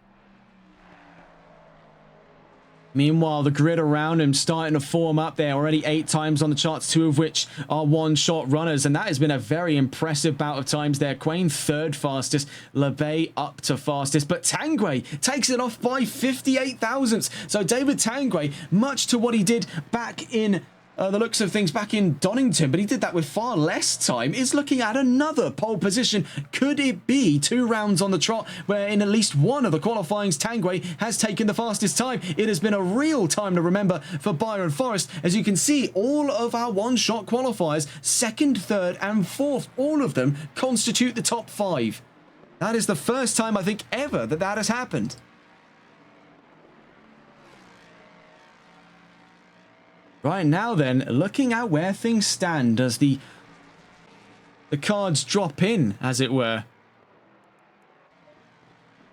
Meanwhile, the grid around him starting to form up there. Already 8 times on the charts, 2 of which are one-shot runners. And that has been a very impressive bout of times there. Quain third fastest, LeBay up to fastest. But Tanguay takes it off by 58 thousandths. So David Tanguay, much to what he did back in the looks of things back in Donington, but he did that with far less time, is looking at another pole position. Could it be 2 rounds on the trot where in at least one of the qualifyings Tanguay has taken the fastest time? It has been a real time to remember for Byron Forrest. As you can see, all of our one-shot qualifiers, 2nd, 3rd and 4th, all of them constitute the top 5. That is the first time I think ever that has happened. Right now then, looking at where things stand as the cards drop in, as it were.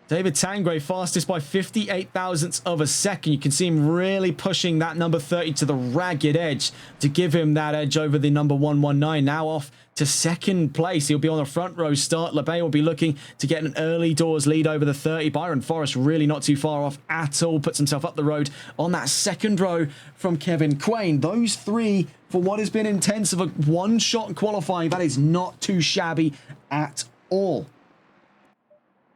David Tanguay fastest by 58 thousandths of a second. You can see him really pushing that number 30 to the ragged edge to give him that edge over the number 119. Now off to second place. He'll be on the front row start. LeBay will be looking to get an early doors lead over the 30. Byron Forrest really not too far off at all. Puts himself up the road on that second row from Kevin Quain. Those 3 for what has been intense of a one-shot qualifying. That is not too shabby at all.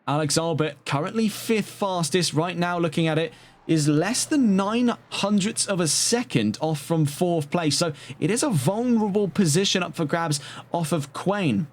Alex Albert, currently 5th fastest right now, looking at it, is less than 900ths of a second off from 4th place. So it is a vulnerable position up for grabs off of Quain.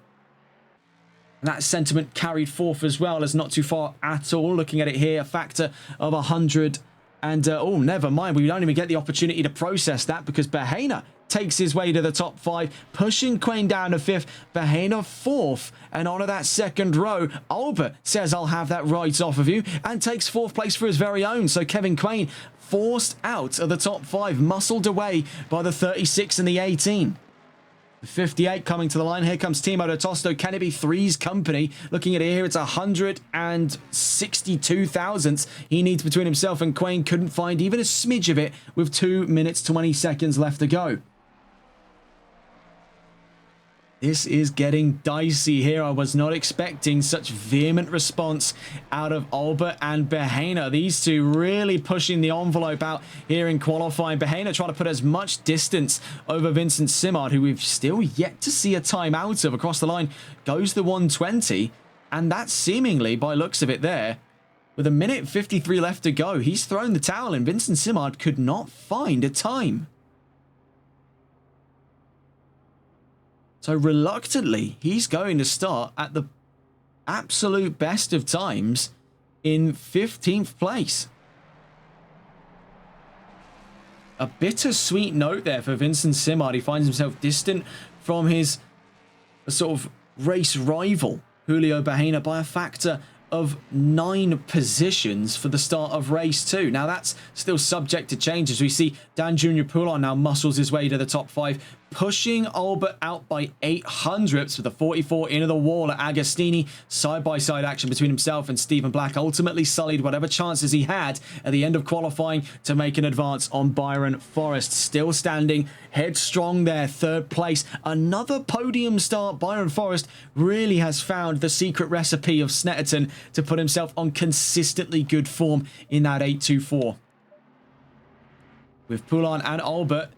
And that sentiment carried forth as well as not too far at all. Looking at it here, a factor of 100. And, oh, never mind. We don't even get the opportunity to process that because Bahena takes his way to the top 5, pushing Quain down to 5th, Bahena 4th, and onto that second row. Albert says, I'll have that right off of you, and takes 4th place for his very own. So Kevin Quain forced out of the top 5, muscled away by the 36 and the 18. The 58 coming to the line. Here comes Timo de Tosto. Can it be Three's company? Looking at it here, it's 162 thousandths he needs between himself and Quain. Couldn't find even a smidge of it with 2 minutes 20 seconds left to go. This is getting dicey here. I was not expecting such vehement response out of Albert and Bahena. These two really pushing the envelope out here in qualifying. Bahena trying to put as much distance over Vincent Simard, who we've still yet to see a time out of. Across the line goes the 120, and that's seemingly, by looks of it there, with 1:53 left to go, he's thrown the towel in. Vincent Simard could not find a time. So reluctantly, he's going to start at the absolute best of times in 15th place. a bittersweet note there for Vincent Simard. He finds himself distant from his sort of race rival, Julio Bahena, by a factor of 9 positions for the start of race 2. Now that's still subject to change as we see Dan Junior Poulon now muscles his way to the top 5, pushing Albert out by 800ths with the 44 into the wall at Agostini. Side-by-side action between himself and Stephen Black ultimately sullied whatever chances he had at the end of qualifying to make an advance on Byron Forrest. Still standing headstrong there, 3rd place. Another podium start. Byron Forrest really has found the secret recipe of Snetterton to put himself on consistently good form in that 824. With Poulon and Albert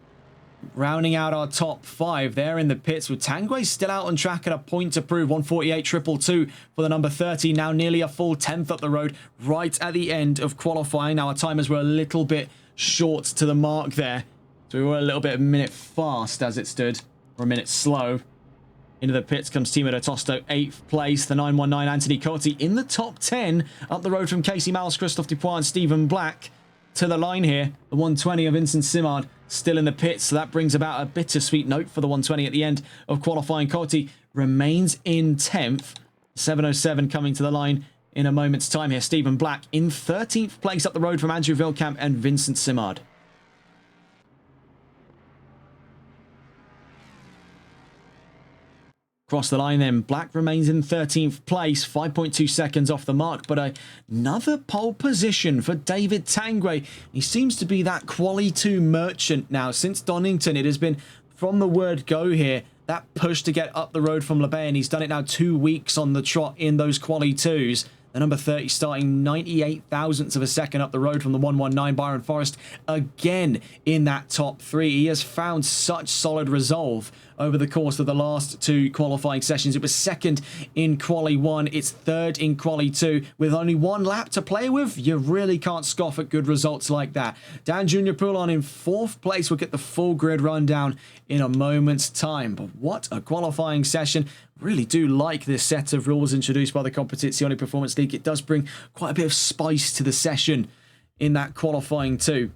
rounding out our top 5 there in the pits, with Tanguay still out on track at a point to prove. 148.222 for the number 30, now nearly a full 10th up the road right at the end of qualifying. Now our timers were a little bit short to the mark there, so we were a little bit a minute fast as it stood, or a minute slow. Into the pits comes Timo de Tosto, 8th place. The 919 Anthony Cotti in the top 10 up the road from Casey Miles, Christophe Dupois and Stephen Black to the line here. The 120 of Vincent Simard still in the pits, so that brings about a bittersweet note for the 120 at the end of qualifying. Cotti remains in 10th. 707 coming to the line in a moment's time here. Stephen Black in 13th place up the road from Andrew Vilkamp and Vincent Simard. Across the line then, Black remains in 13th place, 5.2 seconds off the mark, but another pole position for David Tanguay. He seems to be that Quali 2 merchant now. Since Donington, it has been, from the word go here, that push to get up the road from Le Bay, and he's done it now 2 weeks on the trot in those Quali 2s. The number 30 starting 98 thousandths of a second up the road from the 119. Byron Forrest again in that top 3. He has found such solid resolve over the course of the last 2 qualifying sessions. It was 2nd in Quali 1. It's 3rd in Quali 2. With only 1 lap to play with, you really can't scoff at good results like that. Dan Junior Poulon in 4th place. We'll get the full grid rundown in a moment's time. But what a qualifying session. Really do like this set of rules introduced by the Competizione Performance League. It does bring quite a bit of spice to the session in that qualifying too.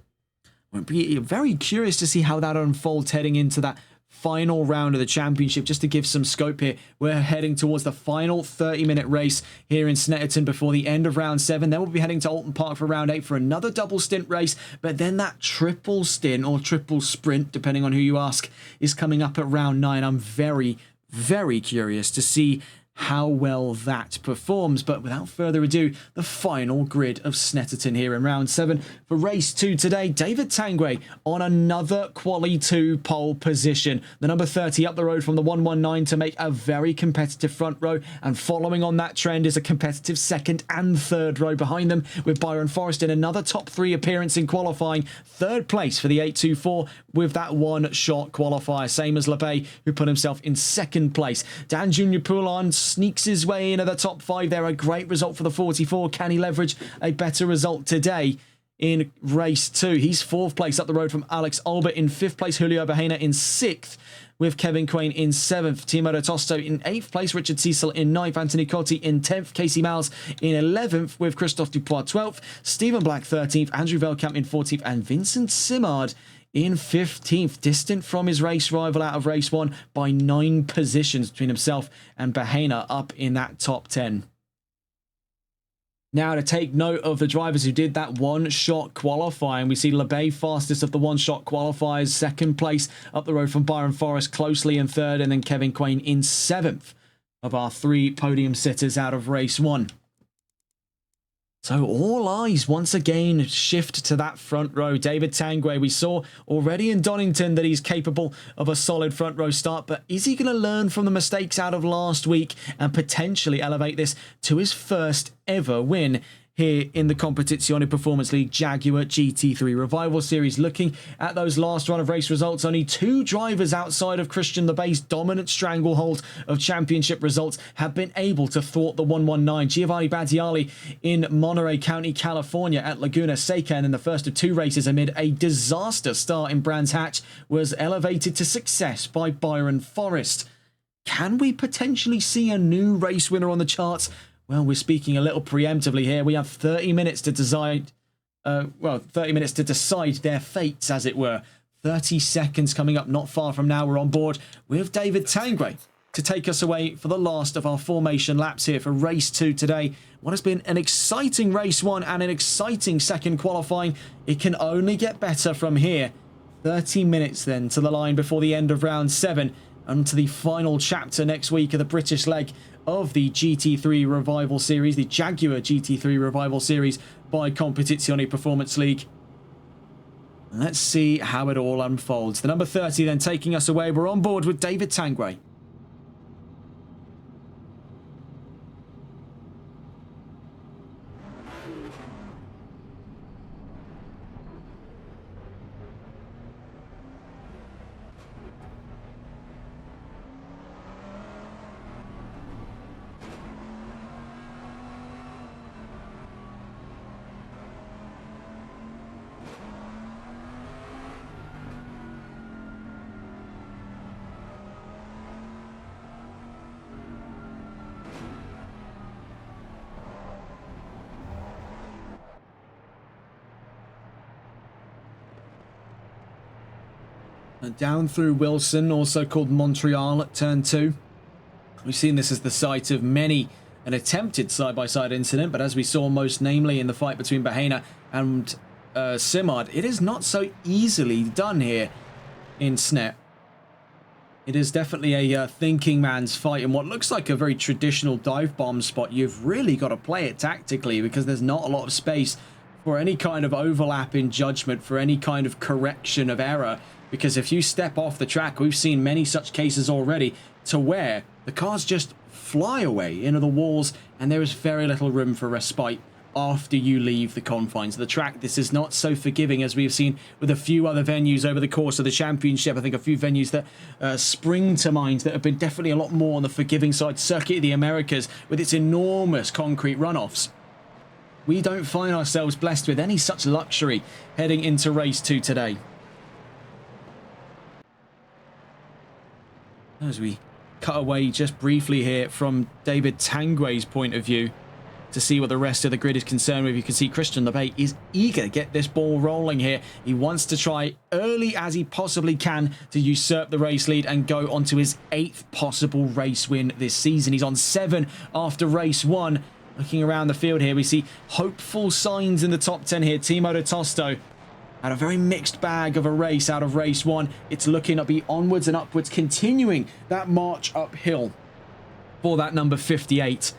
I'll be very curious to see how that unfolds heading into that final round of the championship. Just to give some scope here, we're heading towards the final 30-minute race here in Snetterton before the end of round 7. Then we'll be heading to Alton Park for round 8 for another double stint race, but then that triple stint or triple sprint, depending on who you ask, is coming up at round 9. I'm very curious to see how well that performs. But without further ado, the final grid of Snetterton here in round 7 for race 2 today. David Tanguay on another Quali 2 pole position. The number 30 up the road from the 119 to make a very competitive front row, and following on that trend is a competitive 2nd and 3rd row behind them, with Byron Forrest in another top 3 appearance in qualifying. 3rd place for the 824 with that 1-shot qualifier, same as Le Bay, who put himself in 2nd place. Dan Junior Poulon sneaks his way into the top 5 there. A great result for the 44. Can he leverage a better result today in race 2? He's 4th place up the road from Alex Albert. In 5th place, Julio Bahena in 6th, with Kevin Quain in 7th. Timo de Tosto in 8th place, Richard Cecil in 9th, Anthony Cotti in 10th, Casey Miles in 11th, with Christophe Dupois 12th, Stephen Black 13th, Andrew Velkamp in 14th, and Vincent Simard in 15th, distant from his race rival out of race 1 by 9 positions between himself and Bahena up in that top 10. Now, to take note of the drivers who did that 1-shot qualifying, we see Le Bay fastest of the 1-shot qualifiers, 2nd place up the road from Byron Forrest, closely in 3rd, and then Kevin Quain in 7th of our 3 podium sitters out of race 1. So all eyes once again shift to that front row. David Tanguay, we saw already in Donington that he's capable of a solid front row start, but is he going to learn from the mistakes out of last week and potentially elevate this to his first ever win here in the Competizione Performance League Jaguar GT3 Revival Series? Looking at those last run of race results, only 2 drivers outside of Christian Le Bay's dominant stranglehold of championship results have been able to thwart the 119. Giovanni Battiali in Monterey County, California at Laguna Seca, and in the first of 2 races amid a disaster start in Brands Hatch, was elevated to success by Byron Forrest. Can we potentially see a new race winner on the charts? Well, we're speaking a little preemptively here. We have 30 minutes to decide well, 30 minutes to decide their fates, as it were. 30 seconds coming up not far from now. We're on board with David Tangway to take us away for the last of our formation laps here for race 2 today. What has been an exciting race 1 and an exciting second qualifying. It can only get better from here. 30 minutes then to the line before the end of round 7 and to the final chapter next week of the British leg of the GT3 Revival Series, the Jaguar GT3 Revival Series by Competizione Performance League. Let's see how it all unfolds. The number 30 then taking us away. We're on board with David Tangway. Down through Wilson, also called Montreal at turn 2. We've seen this as the site of many an attempted side-by-side incident, but as we saw most namely in the fight between Bahena and Simard, it is not so easily done here in Snet. It is definitely a thinking man's fight in what looks like a very traditional dive bomb spot. You've really got to play it tactically because there's not a lot of space for any kind of overlap in judgment, for any kind of correction of error. Because if you step off the track, we've seen many such cases already to where the cars just fly away into the walls and there is very little room for respite after you leave the confines of the track. This is not so forgiving as we've seen with a few other venues over the course of the championship. I think a few venues that spring to mind that have been definitely a lot more on the forgiving side. Circuit of the Americas with its enormous concrete runoffs. We don't find ourselves blessed with any such luxury heading into race 2 today. As we cut away just briefly here from David Tangway's point of view to see what the rest of the grid is concerned with, you can see Christian Lebay is eager to get this ball rolling here. He wants to try early as he possibly can to usurp the race lead and go on to his 8th possible race win this season. He's on 7 after race 1. Looking around the field here, we see hopeful signs in the top 10 here. Timo de Tosto had a very mixed bag of a race out of race 1. It's looking to be onwards and upwards, continuing that march uphill for that number 58.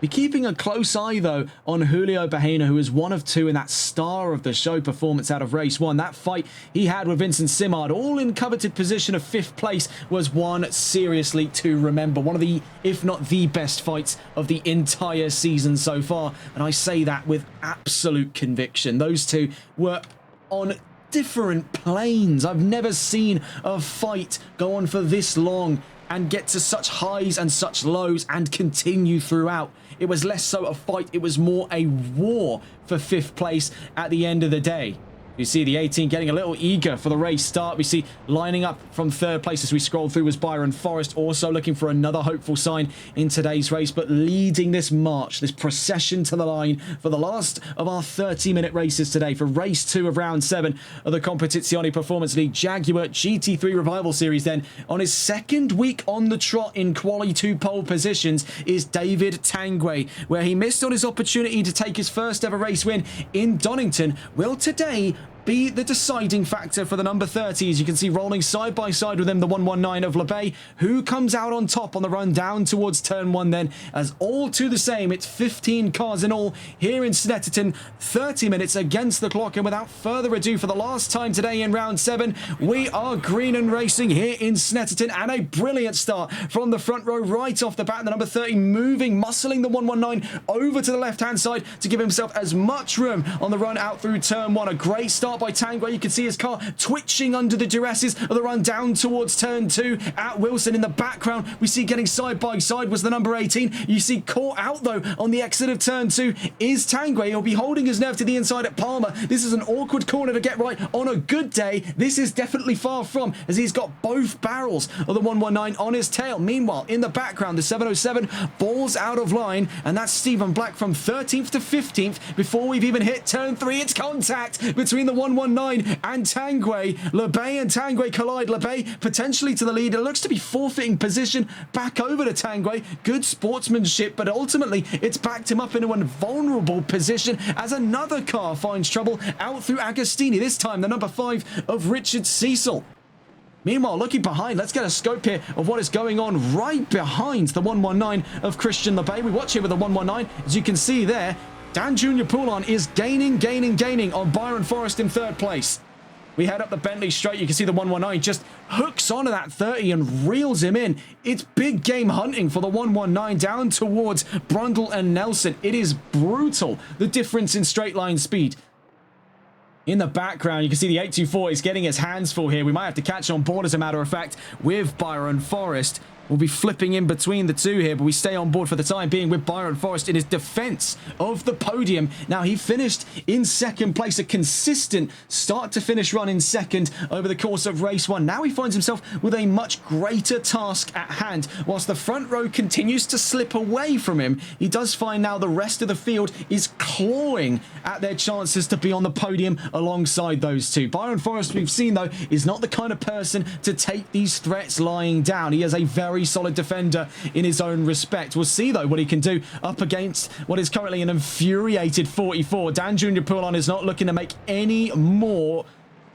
Be keeping a close eye, though, on Julio Bahena, who is one of 2 in that star of the show performance out of race 1. That fight he had with Vincent Simard, all in coveted position of 5th place, was one seriously to remember. One of the, if not the best fights of the entire season so far. And I say that with absolute conviction. Those 2 were on different planes. I've never seen a fight go on for this long and get to such highs and such lows and continue throughout. It was less so a fight, it was more a war for 5th place at the end of the day. You see the 18 getting a little eager for the race start. We see lining up from 3rd place as we scroll through was Byron Forrest, also looking for another hopeful sign in today's race, but leading this march, this procession to the line for the last of our 30-minute races today for race 2 of round 7 of the Competizione Performance League Jaguar GT3 Revival Series. Then on his 2nd week on the trot in quali 2 pole positions is David Tangway, where he missed on his opportunity to take his first ever race win in Donington. Will today be the deciding factor for the number 30, as you can see rolling side by side with him, the 119 of Lebay, who comes out on top on the run down towards turn 1 then, as all to the same. It's 15 cars in all here in Snetterton, 30 minutes against the clock, and without further ado, for the last time today in round 7, we are green and racing here in Snetterton, and a brilliant start from the front row right off the bat. The number 30 moving, muscling the 119 over to the left hand side to give himself as much room on the run out through turn 1. A great start start by Tanguay. You can see his car twitching under the duresses of the run down towards turn 2 at Wilson. In the background, we see getting side by side was the number 18. You see caught out, though, on the exit of turn 2 is Tanguay. He'll be holding his nerve to the inside at Palmer. This is an awkward corner to get right on a good day. This is definitely far from, as he's got both barrels of the 119 on his tail. Meanwhile, in the background, the 707 balls out of line, and that's Stephen Black from 13th to 15th. Before we've even hit turn 3, it's contact between the 119 and Tanguay. LeBay and Tanguay collide. LeBay potentially to the lead. It looks to be forfeiting position back over to Tanguay. Good sportsmanship, but ultimately it's backed him up into a vulnerable position as another car finds trouble out through Agostini. This time, the number 5 of Richard Cecil. Meanwhile, looking behind, let's get a scope here of what is going on right behind the 119 of Christian LeBay. We watch here with the 119. As you can see there, Dan Junior Poulon is gaining on Byron Forrest in 3rd place. We head up the Bentley straight. You can see the 119 just hooks onto that 30 and reels him in. It's big game hunting for the 119 down towards Brundle and Nelson. It is brutal, the difference in straight line speed. In the background, you can see the 824 is getting his hands full here. We might have to catch on board, as a matter of fact, with Byron Forrest. We'll be flipping in between the two here, but we stay on board for the time being with Byron Forrest in his defense of the podium. Now, he finished in 2nd place, a consistent start-to-finish run in 2nd over the course of race 1. Now he finds himself with a much greater task at hand. Whilst the front row continues to slip away from him, he does find now the rest of the field is clawing at their chances to be on the podium alongside those two. Byron Forrest, we've seen, though, is not the kind of person to take these threats lying down. He is a very solid defender in his own respect. We'll see, though, what he can do up against what is currently an infuriated 44. Dan Junior Poulon is not looking to make any more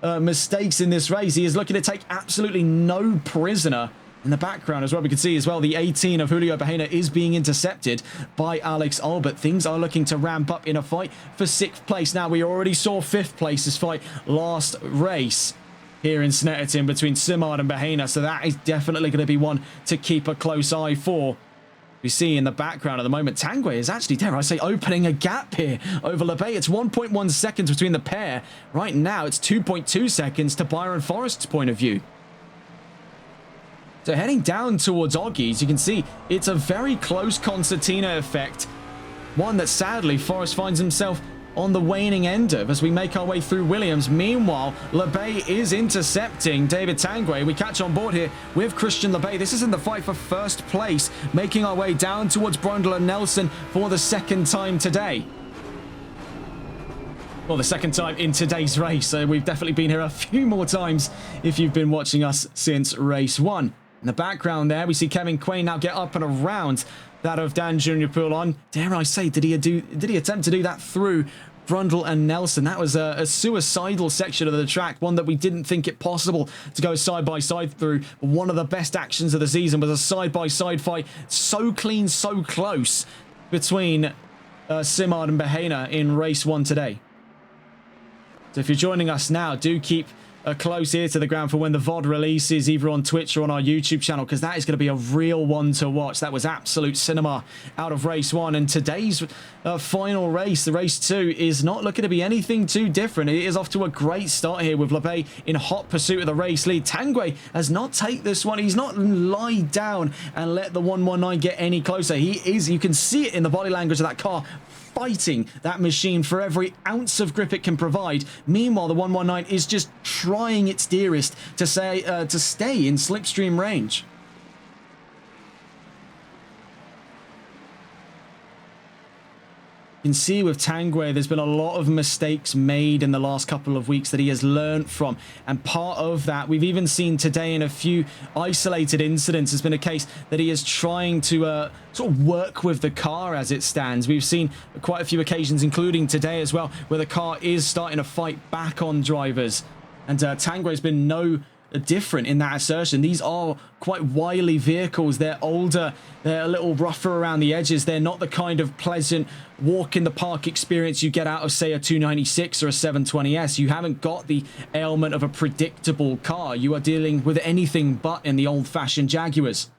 mistakes in this race. He is looking to take absolutely no prisoner. In the background as well, we can see as well the 18 of Julio Bahena is being intercepted by Alex Albert. Things are looking to ramp up in a fight for 6th place. Now, we already saw 5th place's fight last race here in Snetterton between Simard and Bahena, so that is definitely going to be one to keep a close eye for. We see in the background at the moment, Tanguay is actually, dare I say, opening a gap here over LeBay. It's 1.1 seconds between the pair. Right now, it's 2.2 seconds to Byron Forrest's point of view. So heading down towards Oggies, you can see it's a very close concertina effect. One that sadly Forrest finds himself on the waning end of as we make our way through Williams. Meanwhile, LeBay is intercepting David Tanguay. We catch on board here with Christian LeBay. This is in the fight for 1st place, making our way down towards Brundle and Nelson for the 2nd time today. Well, the 2nd time in today's race, so we've definitely been here a few more times if you've been watching us since race 1. In the background there, we see Kevin Quain now get up and around that of Dan Junior Poulon. Dare I say, did he attempt to do that through Brundle and Nelson? That was a suicidal section of the track, one that we didn't think it possible to go side by side through. One of the best actions of the season was a side by side fight, so clean, so close between Simard and Bahena in race 1 today. So if you're joining us now, do keep a close ear to the ground for when the VOD releases, either on Twitch or on our YouTube channel, because that is going to be a real one to watch. That was absolute cinema out of race 1, and today's final race, the race 2, is not looking to be anything too different. It is off to a great start here with LeBay in hot pursuit of the race lead. Tanguay has not taken this one. He's not lied down and let the 119 get any closer. He is, you can see it in the body language of that car, fighting that machine for every ounce of grip it can provide. Meanwhile, the 119 is just trying its dearest to stay in slipstream range. You can see with Tanguay, there's been a lot of mistakes made in the last couple of weeks that he has learned from. And part of that, we've even seen today in a few isolated incidents, has been a case that he is trying to sort of work with the car as it stands. We've seen quite a few occasions, including today as well, where the car is starting to fight back on drivers. And Tanguay's been no different in that assertion. These are quite wily vehicles. They're older, they're a little rougher around the edges. They're not the kind of pleasant walk in the park experience you get out of, say, a 296 or a 720S. You haven't got the ailment of a predictable car. You are dealing with anything but in the old-fashioned Jaguars.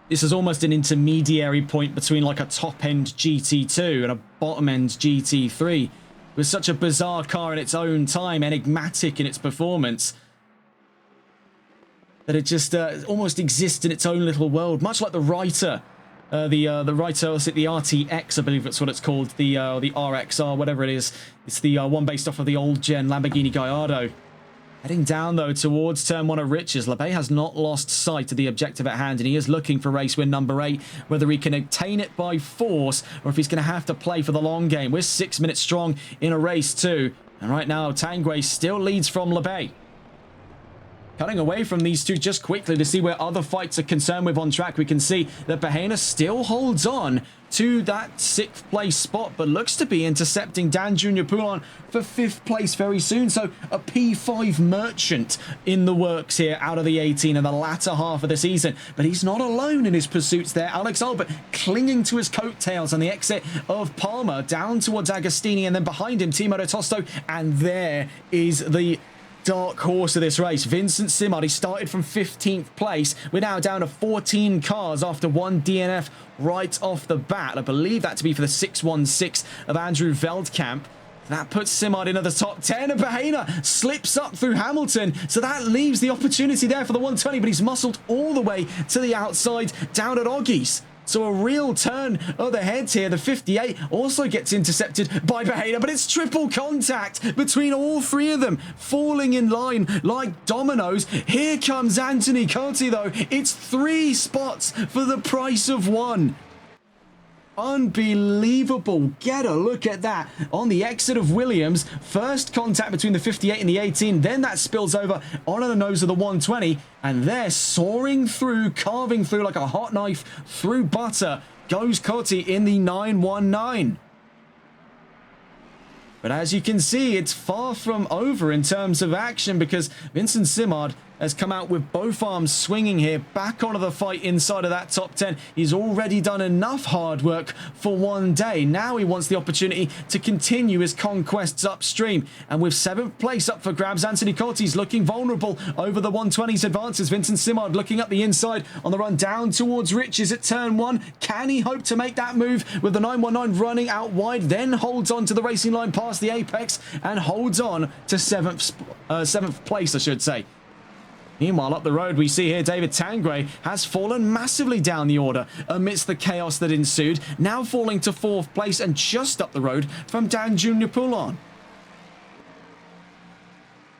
this is almost an intermediary point between like a top-end GT2 and a bottom-end GT3. It was such a bizarre car in its own time, enigmatic in its performance, that it just almost exists in its own little world, much like the Writer. The Writer, was it the RTX, I believe that's what it's called, the RXR, whatever it is. It's the one based off of the old-gen Lamborghini Gallardo. Heading down, though, towards turn 1 of Riches. Labbe has not lost sight of the objective at hand, and he is looking for race win number 8, whether he can obtain it by force or if he's going to have to play for the long game. We're 6 minutes strong in a race, too. And right now, Tanguay still leads from Labbe. Cutting away from these two just quickly to see where other fights are concerned with on track. We can see that Bahena still holds on to that 6th place spot, but looks to be intercepting Dan Jr. Poulon for 5th place very soon. So a P5 merchant in the works here out of the 18 in the latter half of the season. But he's not alone in his pursuits there. Alex Albert clinging to his coattails on the exit of Palmer down towards Agostini, and then behind him Timo de Tosto, and there is the dark horse of this race, Vincent Simard. He started from 15th place. We're now down to 14 cars after one DNF right off the bat. I believe that to be for the 616 of Andrew Veldkamp. That puts Simard into the top 10, and Bahena slips up through Hamilton, so that leaves the opportunity there for the 120, but he's muscled all the way to the outside down at Oggies. So a real turn of the heads here. The 58 also gets intercepted by Bahena, but it's triple contact between all three of them, falling in line like dominoes. Here comes Anthony Curti, though. It's 3 spots for the price of 1. Unbelievable. Get a look at that. On the exit of Williams, first contact between the 58 and the 18, then that spills over onto the nose of the 120, and they're soaring through, carving through like a hot knife through butter, goes Cotti in the 919. But as you can see, it's far from over in terms of action, because Vincent Simard has come out with both arms swinging here, back onto the fight inside of that top 10. He's already done enough hard work for one day. Now he wants the opportunity to continue his conquests upstream. And with 7th place up for grabs, Anthony Corti's looking vulnerable over the 120's advances. Vincent Simard looking up the inside on the run down towards Riches at turn 1. Can he hope to make that move with the 919 running out wide, then holds on to the racing line past the apex and holds on to 7th place, I should say. Meanwhile, up the road, we see here David Tanguay has fallen massively down the order amidst the chaos that ensued, now falling to 4th place and just up the road from Dan Jr. Poulon.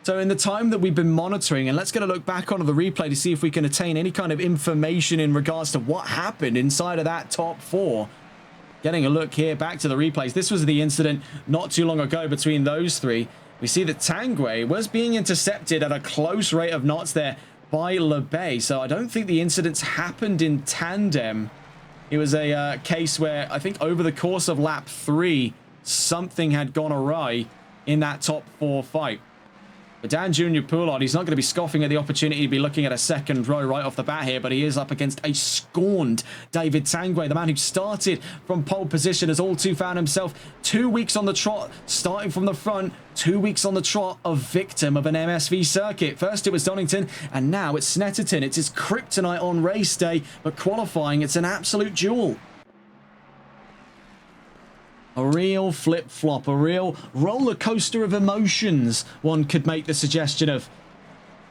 So in the time that we've been monitoring, and let's get a look back onto the replay to see if we can attain any kind of information in regards to what happened inside of that top 4. Getting a look here back to the replays. This was the incident not too long ago between those three. We see that Tanguay was being intercepted at a close rate of knots there by Labbe. So I don't think the incidents happened in tandem. It was a case where I think over the course of lap 3, something had gone awry in that top 4 fight. But Dan Jr. Poulon, he's not going to be scoffing at the opportunity to be looking at a second row right off the bat here, but he is up against a scorned David Tanguay, the man who started from pole position, has all too found himself 2 weeks on the trot, starting from the front, 2 weeks on the trot, a victim of an MSV circuit. First it was Donington, and now it's Snetterton. It's his kryptonite on race day, but qualifying, it's an absolute jewel. A real flip-flop, a real roller coaster of emotions, one could make the suggestion of,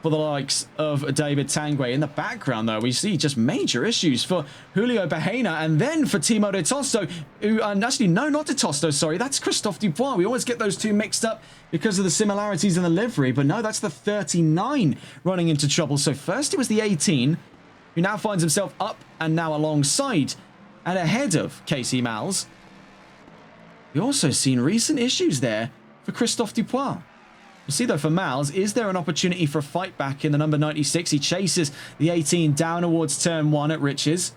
for the likes of David Tanguay. In the background, though, we see just major issues for Julio Bahena, and then for Timo de Tosto, who, actually, no, not de Tosto, sorry, that's Christophe Dubois. We always get those two mixed up because of the similarities in the livery, but no, that's the 39 running into trouble. So first it was the 18, who now finds himself up and now alongside and ahead of Casey Miles. We also seen recent issues there for Christophe Dubois. We'll see, though, for Miles, is there an opportunity for a fight back in the number 96? He chases the 18 down towards turn 1 at Riches.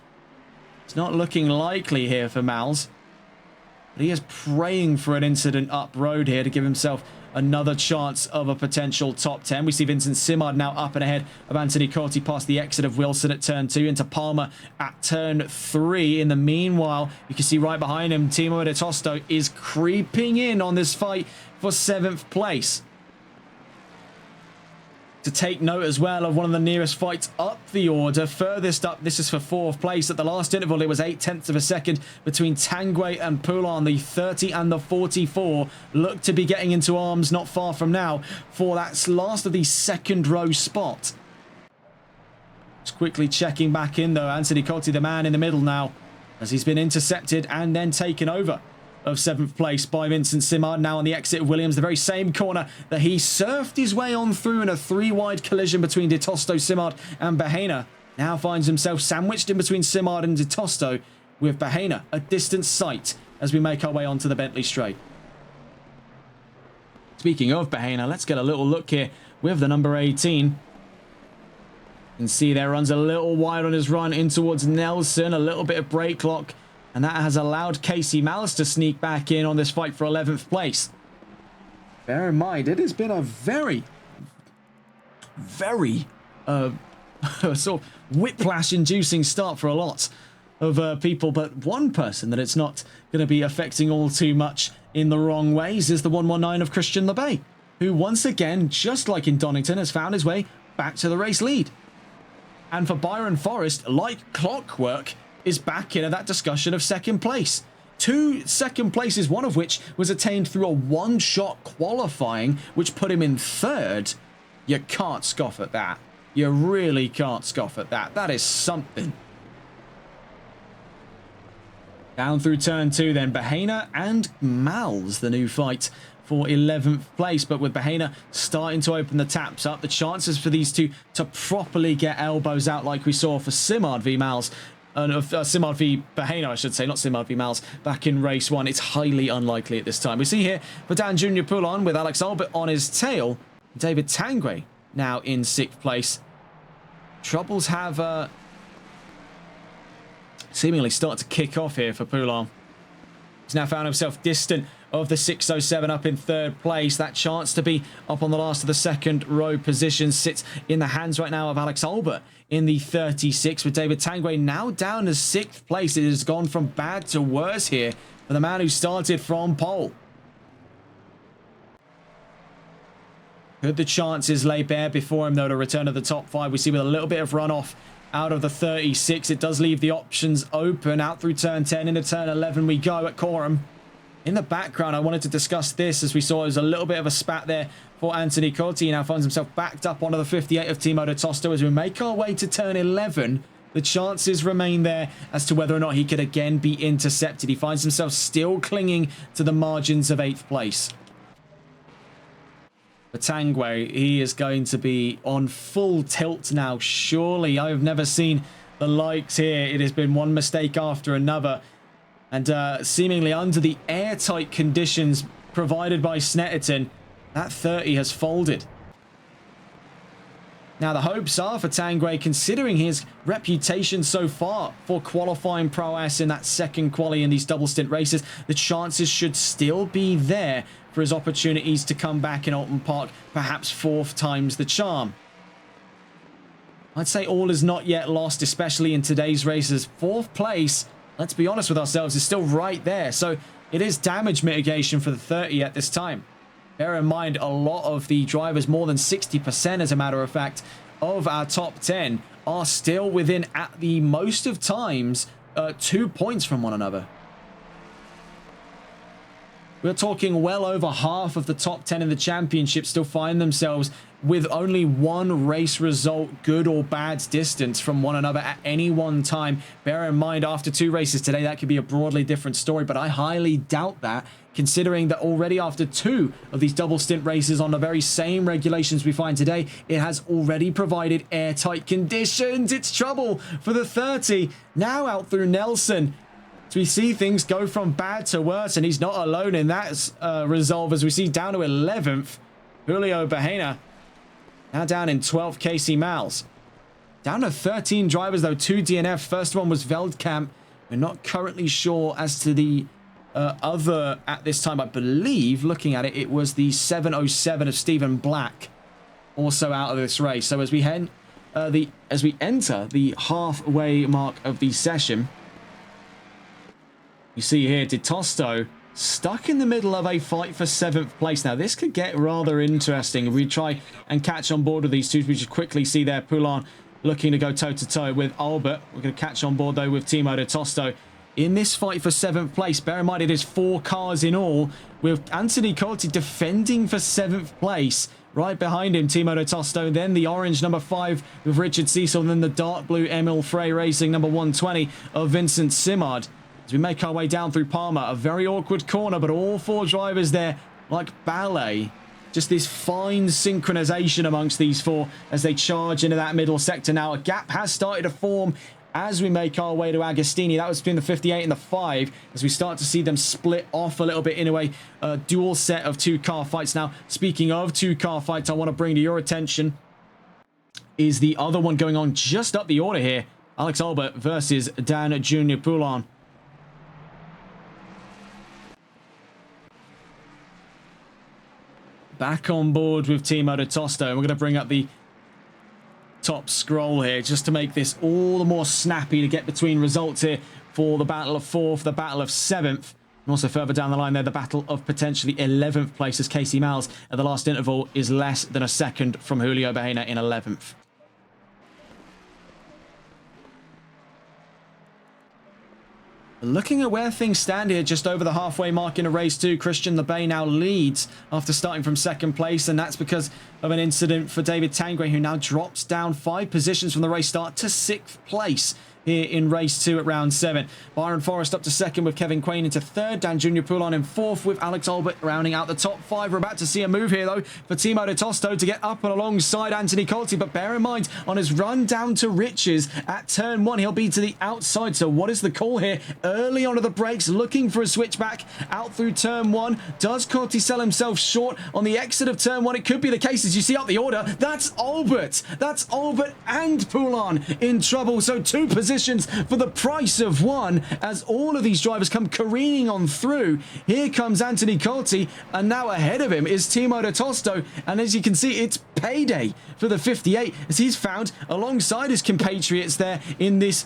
It's not looking likely here for Miles. But he is praying for an incident up road here to give himself another chance of a potential top 10. We see Vincent Simard now up and ahead of Anthony Corti past the exit of Wilson at turn 2 into Palmer at turn 3. In the meanwhile, you can see right behind him, Timo de Tosto is creeping in on this fight for 7th place. to take note as well of one of the nearest fights up the order. Furthest up, this is for 4th place. At the last interval, it was 0.8 of a second between Tanguay and Poulon. The 30 and the 44 look to be getting into arms not far from now for that last of the second row spot. Just quickly checking back in though. Anthony Cotti, the man in the middle now, as he's been intercepted and then taken over of 7th place by Vincent Simard. Now on the exit of Williams, the very same corner that he surfed his way on through in a 3-wide collision between De Tosto, Simard and Bahena. Now finds himself sandwiched in between Simard and De Tosto, with Bahena a distant sight as we make our way onto the Bentley straight. Speaking of Bahena, let's get a little look here with the number 18. You can see there, runs a little wide on his run in towards Nelson, a little bit of brake lock, and that has allowed Casey Malice to sneak back in on this fight for 11th place. Bear in mind, it has been a very sort of whiplash-inducing start for a lot of people, but one person that it's not going to be affecting all too much in the wrong ways is the 119 of Christian LeBay, who once again, just like in Donington, has found his way back to the race lead. And for Byron Forrest, like clockwork, is back into that discussion of 2nd place. 2 second places, one of which was attained through a one-shot qualifying, which put him in 3rd. You can't scoff at that. You really can't scoff at that. That is something. Down through turn 2 then, Bahena and Mals, the new fight for 11th place, but with Bahena starting to open the taps up, the chances for these two to properly get elbows out like we saw for Simard v Mals, Simard v Bahena, I should say, not Simard v Mals, back in race 1. It's highly unlikely at this time. We see here for Dan Junior Poulon with Alex Albert on his tail. David Tanguay now in 6th place. Troubles have seemingly started to kick off here for Poulon. He's now found himself distant of the 607 up in 3rd place. That chance to be up on the last of the 2nd row position sits in the hands right now of Alex Albert in the 36, with David Tanguay now down to 6th place. It has gone from bad to worse here for the man who started from pole. Could the chances lay bare before him, though, to return to the top 5? We see with a little bit of runoff out of the 36. It does leave the options open. Out through turn 10, into turn 11 we go at Coram. In the background, I wanted to discuss this, as we saw there's a little bit of a spat there for Anthony Cotti. He now finds himself backed up onto the 58 of Timo De Tosto. As we make our way to turn 11, the chances remain there as to whether or not he could again be intercepted. He finds himself still clinging to the margins of 8th place. For Tanguay, he is going to be on full tilt now. Surely, I have never seen the likes here. It has been one mistake after another. And seemingly under the airtight conditions provided by Snetterton, that 30 has folded. Now, the hopes are for Tanguay, considering his reputation so far for qualifying prowess in that 2nd quali in these double stint races, the chances should still be there for his opportunities to come back in Alton Park, perhaps 4th time's the charm. I'd say all is not yet lost, especially in today's races. 4th place, let's be honest with ourselves, is still right there. So it is damage mitigation for the 30 at this time. Bear in mind, a lot of the drivers, more than 60% as a matter of fact, of our top 10 are still within, at the most of times, 2 points from one another. We're talking well over half of the top 10 in the championship still find themselves with only one race result, good or bad, distance from one another at any one time. Bear in mind, after 2 races today, that could be a broadly different story, but I highly doubt that, considering that already after 2 of these double stint races on the very same regulations we find today, it has already provided airtight conditions. It's trouble for the 30. Now out through Nelson. So we see things go from bad to worse, and he's not alone in that resolve, as we see down to 11th, Julio Bahena. Now down in 12th, Casey Mals. Down to 13 drivers, though, 2 DNF. First one was Veldkamp. We're not currently sure as to the other at this time. I believe, looking at it, it was the 707 of Stephen Black, also out of this race. So as we enter the halfway mark of the session, you see here De Tosto stuck in the middle of a fight for 7th place. Now, this could get rather interesting if we try and catch on board with these two. We should quickly see there Poulin looking to go toe-to-toe with Albert. We're going to catch on board, though, with Timo de Tosto in this fight for 7th place. Bear in mind, it is 4 cars in all, with Anthony Corti defending for 7th place. Right behind him, Timo de Tosto, then the orange number 5 with Richard Cecil, then the dark blue Emil Frey Racing number 120 of Vincent Simard. As we make our way down through Palmer, a very awkward corner, but all 4 drivers there like ballet. Just this fine synchronization amongst these 4 as they charge into that middle sector. Now, a gap has started to form as we make our way to Agostini. That was between the 58 and the 5, as we start to see them split off a little bit into a dual set of 2-car fights. Now, speaking of 2-car fights, I want to bring to your attention is the other one going on just up the order here. Alex Albert versus Dan Junior Poulin. Back on board with Timo de Tosto. And we're going to bring up the top scroll here just to make this all the more snappy to get between results here for the battle of 4th, the battle of 7th. And also further down the line there, the battle of potentially 11th place, as Casey Miles at the last interval is less than a second from Julio Bahena in 11th. Looking at where things stand here, just over the halfway mark in a race 2, Christian Lebay now leads after starting from 2nd place, and that's because of an incident for David Tanguay, who now drops down 5 positions from the race start to 6th place here in race 2 at round 7. Byron Forrest up to 2nd with Kevin Quain into 3rd. Dan Junior Poulin in 4th with Alex Albert rounding out the top 5. We're about to see a move here, though, for Timo de Tosto to get up and alongside Anthony Colty. But bear in mind, on his run down to riches at turn 1, he'll be to the outside. So what is the call here? Early onto the brakes, looking for a switchback out through turn 1. Does Colty sell himself short on the exit of turn 1? It could be the case as you see up the order. That's Albert. That's Albert and Poulin in trouble. So 2 positions for the price of 1 as all of these drivers come careening on through. Here comes Anthony Colty, and now ahead of him is Timo de Tosto, and as you can see, it's payday for the 58 as he's found alongside his compatriots there in this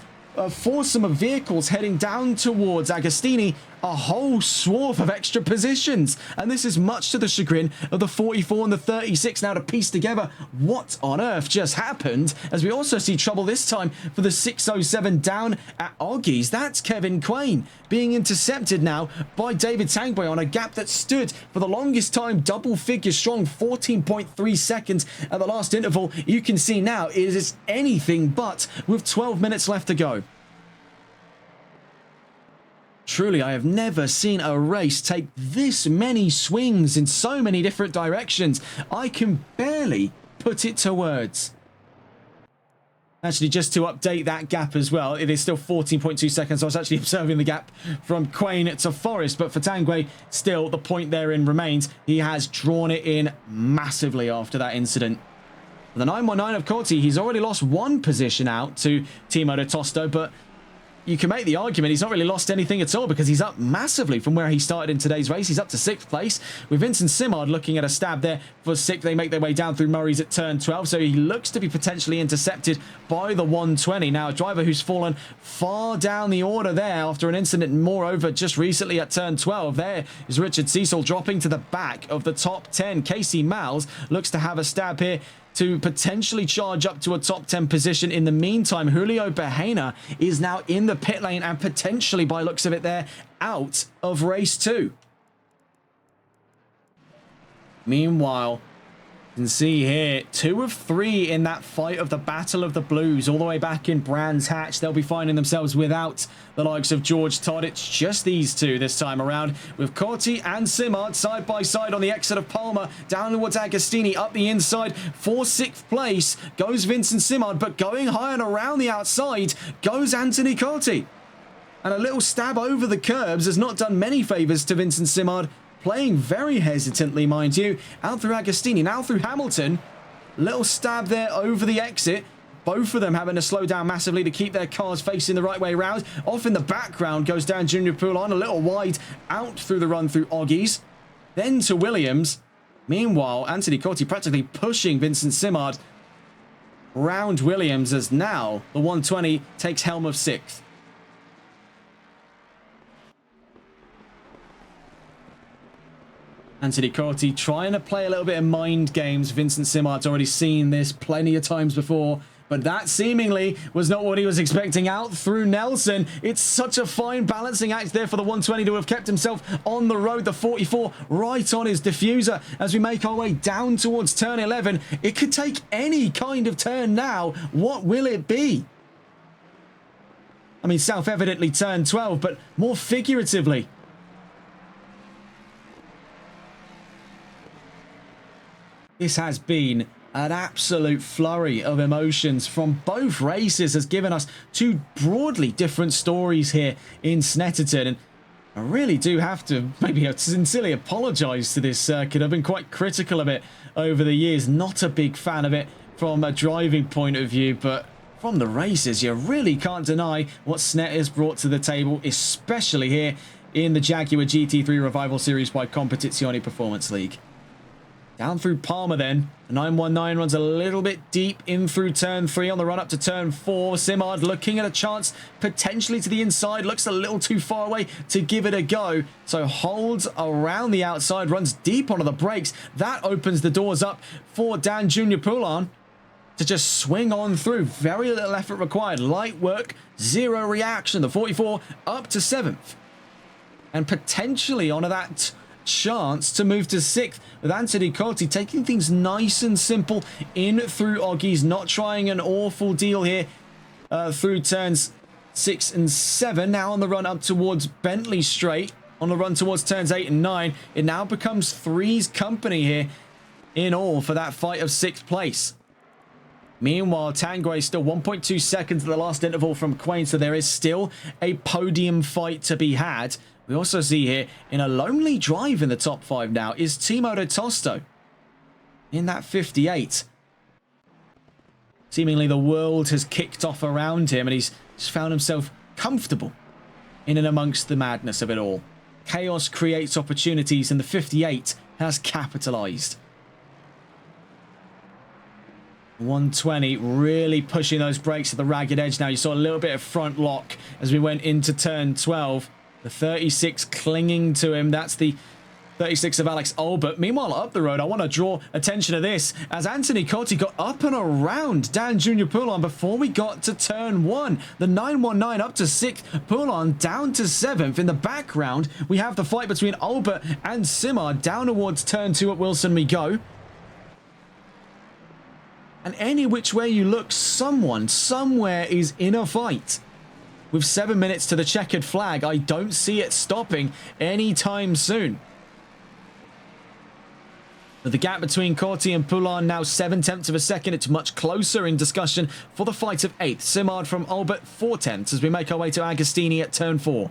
foursome of vehicles heading down towards Agostini, a whole swath of extra positions. And this is much to the chagrin of the 44 and the 36 now to piece together what on earth just happened, as we also see trouble this time for the 607 down at Oggies. That's Kevin Quain being intercepted now by David Tanguay on a gap that stood for the longest time double figure strong, 14.3 seconds at the last interval. You can see now it is anything but with 12 minutes left to go. Truly, I have never seen a race take this many swings in so many different directions. I can barely put it to words. Actually, just to update that gap as well, it is still 14.2 seconds. I was actually observing the gap from Quain to Forrest, but for Tanguay, still the point therein remains. He has drawn it in massively after that incident. The 919 of Corti, he's already lost 1 position out to Timo de Tosto, but you can make the argument he's not really lost anything at all because he's up massively from where he started in today's race. He's up to 6th place with Vincent Simard looking at a stab there for 6th. They make their way down through Murray's at turn 12, so he looks to be potentially intercepted by the 120. Now, a driver who's fallen far down the order there after an incident, moreover, just recently at turn 12. There is Richard Cecil dropping to the back of the top 10. Casey Miles looks to have a stab here to potentially charge up to a top 10 position. In the meantime, Julio Bahena is now in the pit lane and potentially, by looks of it there, out of race 2. Meanwhile, you can see here 2 of 3 in that fight of the Battle of the Blues all the way back in Brands Hatch. They'll be finding themselves without the likes of George Todd. It's just these 2 this time around, with Corti and Simard side by side on the exit of Palmer down towards Agostini. Up the inside for 6th place goes Vincent Simard, but going high and around the outside goes Anthony Corti. And a little stab over the curbs has not done many favours to Vincent Simard, playing very hesitantly, mind you, out through Agostini, now through Hamilton. Little stab there over the exit. Both of them having to slow down massively to keep their cars facing the right way around. Off in the background goes down Junior Poulin, a little wide out through the run through Oggies. Then to Williams. Meanwhile, Anthony Corti practically pushing Vincent Simard round Williams as now the 120 takes helm of 6th. Anthony Corti trying to play a little bit of mind games. Vincent Simard's already seen this plenty of times before, but that seemingly was not what he was expecting out through Nelson. It's such a fine balancing act there for the 120 to have kept himself on the road. The 44 right on his diffuser as we make our way down towards turn 11. It could take any kind of turn now. What will it be? I mean, self-evidently turn 12, but more figuratively. This has been an absolute flurry of emotions from both races, has given us two broadly different stories here in Snetterton. And I really do have to maybe sincerely apologise to this circuit. I've been quite critical of it over the years. Not a big fan of it from a driving point of view, but from the races, you really can't deny what Snet has brought to the table, especially here in the Jaguar GT3 Revival Series by Competizione Performance League. Down through Palmer then. The 919 runs a little bit deep in through turn 3 on the run up to turn 4. Simard looking at a chance potentially to the inside. Looks a little too far away to give it a go. So holds around the outside, runs deep onto the brakes. That opens the doors up for Dan Junior Poulin to just swing on through. Very little effort required. Light work, zero reaction. The 44 up to 7th. And potentially onto that chance to move to 6th with Anthony Corti taking things nice and simple in through Oggies, not trying an awful deal here through turns 6 and 7. Now on the run up towards Bentley Straight, on the run towards turns 8 and 9. It now becomes 3's company here in all for that fight of 6th place. Meanwhile, Tanguay is still 1.2 seconds at the last interval from Quain, so there is still a podium fight to be had. We also see here, in a lonely drive in the top 5 now, is Timodo Tosto in that 58. Seemingly the world has kicked off around him and he's just found himself comfortable in and amongst the madness of it all. Chaos creates opportunities and the 58 has capitalised. 120 really pushing those brakes at the ragged edge now. You saw a little bit of front lock as we went into turn 12. The 36 clinging to him. That's the 36 of Alex Albert. Meanwhile, up the road, I want to draw attention to this as Anthony Corti got up and around Dan Junior Poulin before we got to turn 1. The 919 up to 6th, Poulin down to 7th. In the background, we have the fight between Albert and Simard. Down towards turn 2 at Wilson we go. And any which way you look, someone, somewhere is in a fight. With 7 minutes to the checkered flag, I don't see it stopping anytime soon. But the gap between Corti and Poulin now 7/10 of a second. It's much closer in discussion for the fight of 8th. Simard from Albert 4/10 as we make our way to Agostini at turn 4.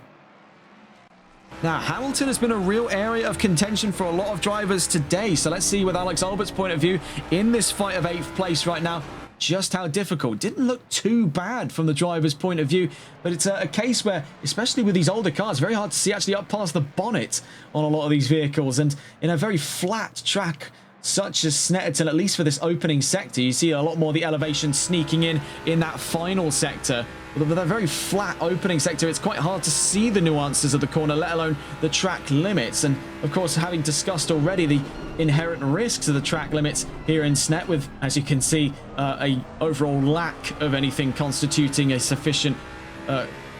Now, Hamilton has been a real area of contention for a lot of drivers today. So let's see with Alex Albert's point of view in this fight of 8th place right now, just how difficult. Didn't look too bad from the driver's point of view, but it's a case where, especially with these older cars, very hard to see actually up past the bonnet on a lot of these vehicles. And in a very flat track such as Snetterton, at least for this opening sector, you see a lot more of the elevation sneaking in that final sector. With a very flat opening sector, it's quite hard to see the nuances of the corner, let alone the track limits. And of course, having discussed already the inherent risks of the track limits here in Snet, with, as you can see, a overall lack of anything constituting a sufficient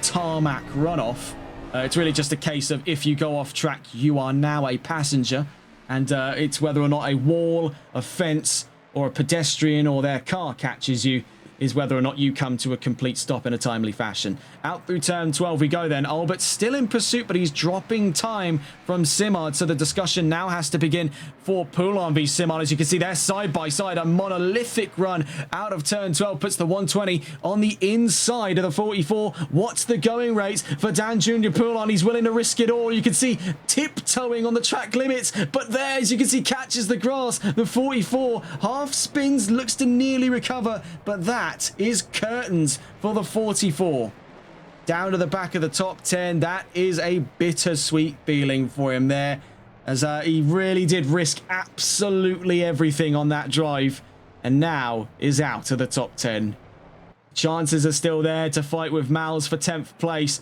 tarmac runoff. It's really just a case of if you go off track, you are now a passenger. And it's whether or not a wall, a fence, or a pedestrian or their car catches you is whether or not you come to a complete stop in a timely fashion. Out through turn 12 we go then. Albert still in pursuit, but he's dropping time from Simard, so the discussion now has to begin for Poulin v Simard. As you can see, they're side by side. A monolithic run out of turn 12 puts the 120 on the inside of the 44. What's the going rate for Dan Junior Poulin? He's willing to risk it all. You can see tiptoeing on the track limits, but there, as you can see, catches the grass. The 44 half spins, looks to nearly recover, but that is curtains for the 44. Down to the back of the top 10. That is a bittersweet feeling for him there, as he really did risk absolutely everything on that drive, and now is out of the top 10. Chances are still there to fight with Mals for 10th place.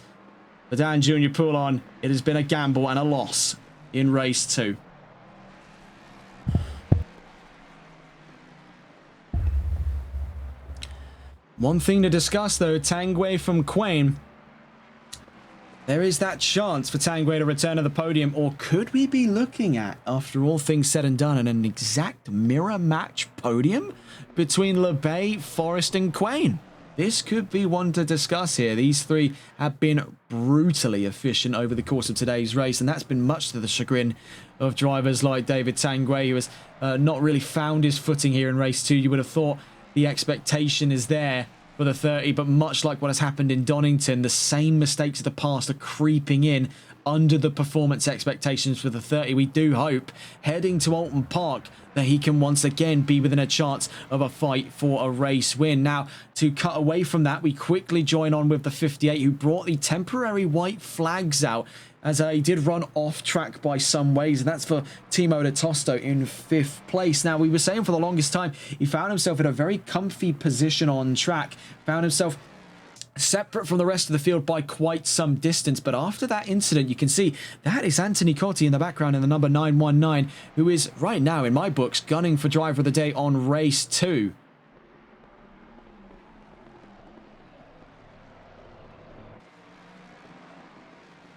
For Dan Junior Poulin, it has been a gamble and a loss in race 2. One thing to discuss, though, Tanguay from Quain. There is that chance for Tanguay to return to the podium, or could we be looking at, after all things said and done, an exact mirror match podium between LeBay, Forest and Quain? This could be one to discuss here. These three have been brutally efficient over the course of today's race, and that's been much to the chagrin of drivers like David Tanguay, who has not really found his footing here in race 2. You would have thought the expectation is there for the 30, but much like what has happened in Donington, the same mistakes of the past are creeping in under the performance expectations for the 30. We do hope, heading to Alton Park, that he can once again be within a chance of a fight for a race win. Now, to cut away from that, we quickly join on with the 58, who brought the temporary white flags out, as he did run off track by some ways, and that's for Timo de Tosto in 5th place. Now, we were saying for the longest time, he found himself in a very comfy position on track, found himself separate from the rest of the field by quite some distance, but after that incident, you can see that is Anthony Cotti in the background in the number 919, who is right now, in my books, gunning for driver of the day on race 2.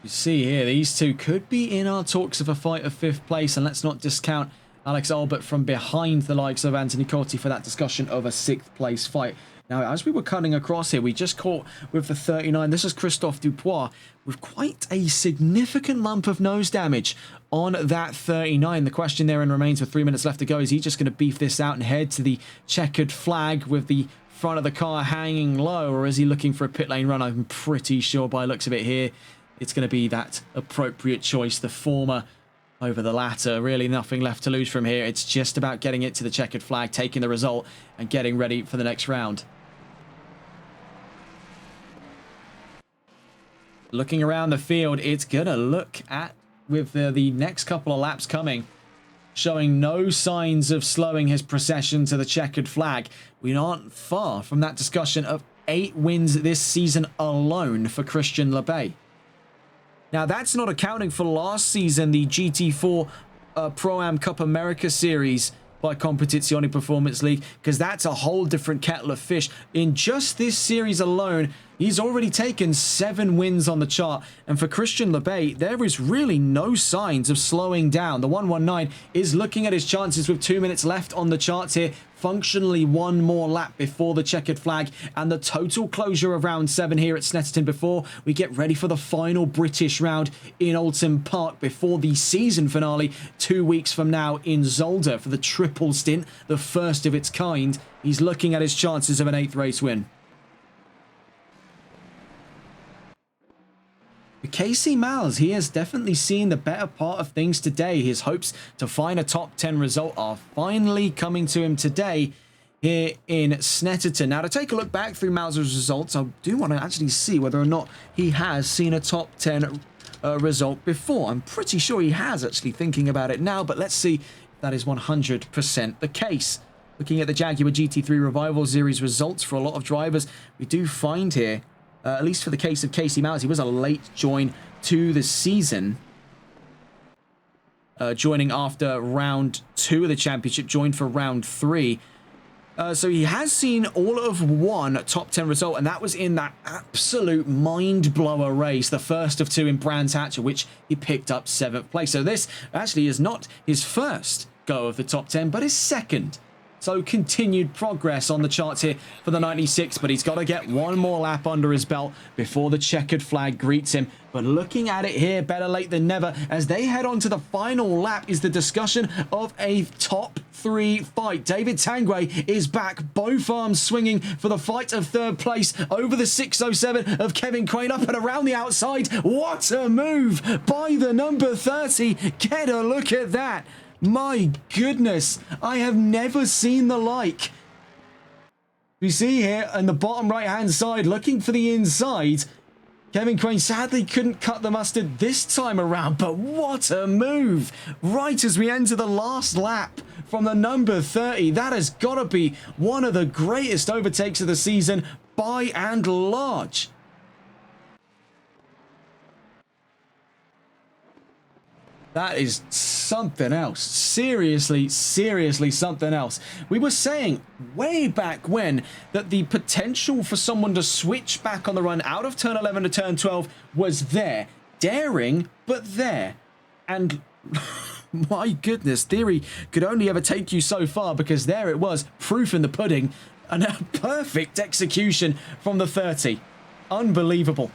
You see here, these two could be in our talks of a fight of 5th place, and let's not discount Alex Albert from behind the likes of Anthony Cotti for that discussion of a 6th place fight. Now, as we were cutting across here, we just caught with the 39. This is Christophe Dupois with quite a significant lump of nose damage on that 39. The question therein remains, with 3 minutes left to go, is he just going to beef this out and head to the checkered flag with the front of the car hanging low, or is he looking for a pit lane run? I'm pretty sure by the looks of it here, it's going to be that appropriate choice, the former over the latter. Really nothing left to lose from here. It's just about getting it to the checkered flag, taking the result, and getting ready for the next round. Looking around the field, it's going to look at, with the next couple of laps coming, showing no signs of slowing his procession to the checkered flag. We aren't far from that discussion of 8 wins this season alone for Christian LeBay. Now, that's not accounting for last season, the GT4 Pro-Am Cup America Series by Competizione Performance League, because that's a whole different kettle of fish. In just this series alone, he's already taken 7 wins on the chart, and for Christian LeBay, there is really no signs of slowing down. The 119 is looking at his chances with 2 minutes left on the charts here, functionally one more lap before the checkered flag and the total closure of round 7 here at Snetterton before we get ready for the final British round in Alton Park before the season finale 2 weeks from now in Zolder for the triple stint, the first of its kind. He's looking at his chances of an 8th race win. Casey Miles, he has definitely seen the better part of things today. His hopes to find a top 10 result are finally coming to him today here in Snetterton. Now, to take a look back through Miles' results, I do want to actually see whether or not he has seen a top 10 result before. I'm pretty sure he has, actually, thinking about it now, but let's see if that is 100% the case. Looking at the Jaguar GT3 Revival Series results for a lot of drivers, we do find here, at least for the case of Casey Miles, he was a late join to the season. Joining after round 2 of the championship, joined for round 3. So he has seen all of one top 10 result, and that was in that absolute mind-blower race, the first of 2 in Brands Hatcher, which he picked up 7th place. So this actually is not his first go of the top 10, but his second. So continued progress on the charts here for the 96, but he's got to get one more lap under his belt before the checkered flag greets him. But looking at it here, better late than never, as they head on to the final lap is the discussion of a top 3 fight. David Tanguay is back, both arms swinging for the fight of 3rd place over the 607 of Kevin Quain, up and around the outside. What a move by the number 30. Get a look at that. My goodness, I have never seen the like. We see here on the bottom right-hand side, looking for the inside. Kevin Quain sadly couldn't cut the mustard this time around, but what a move. Right as we enter the last lap from the number 30. That has got to be one of the greatest overtakes of the season by and large. That is something else. Seriously, seriously something else. We were saying way back when that the potential for someone to switch back on the run out of turn 11 to turn 12 was there. Daring, but there. And my goodness, theory could only ever take you so far, because there it was, proof in the pudding, and a perfect execution from the 30. Unbelievable.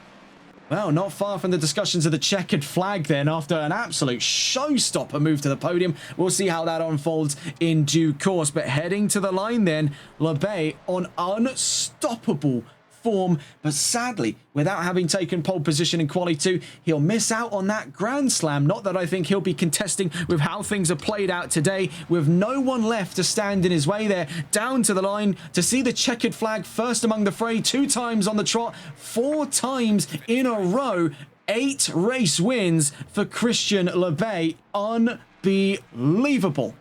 Well, not far from the discussions of the checkered flag then, after an absolute showstopper move to the podium. We'll see how that unfolds in due course. But heading to the line then, LeBay on unstoppable form, but sadly, without having taken pole position in quali 2, he'll miss out on that Grand Slam. Not that I think he'll be contesting with how things are played out today, with no one left to stand in his way there. Down to the line to see the checkered flag first among the fray, 2 times on the trot, 4 times in a row, 8 race wins for Christian LeBay. Unbelievable.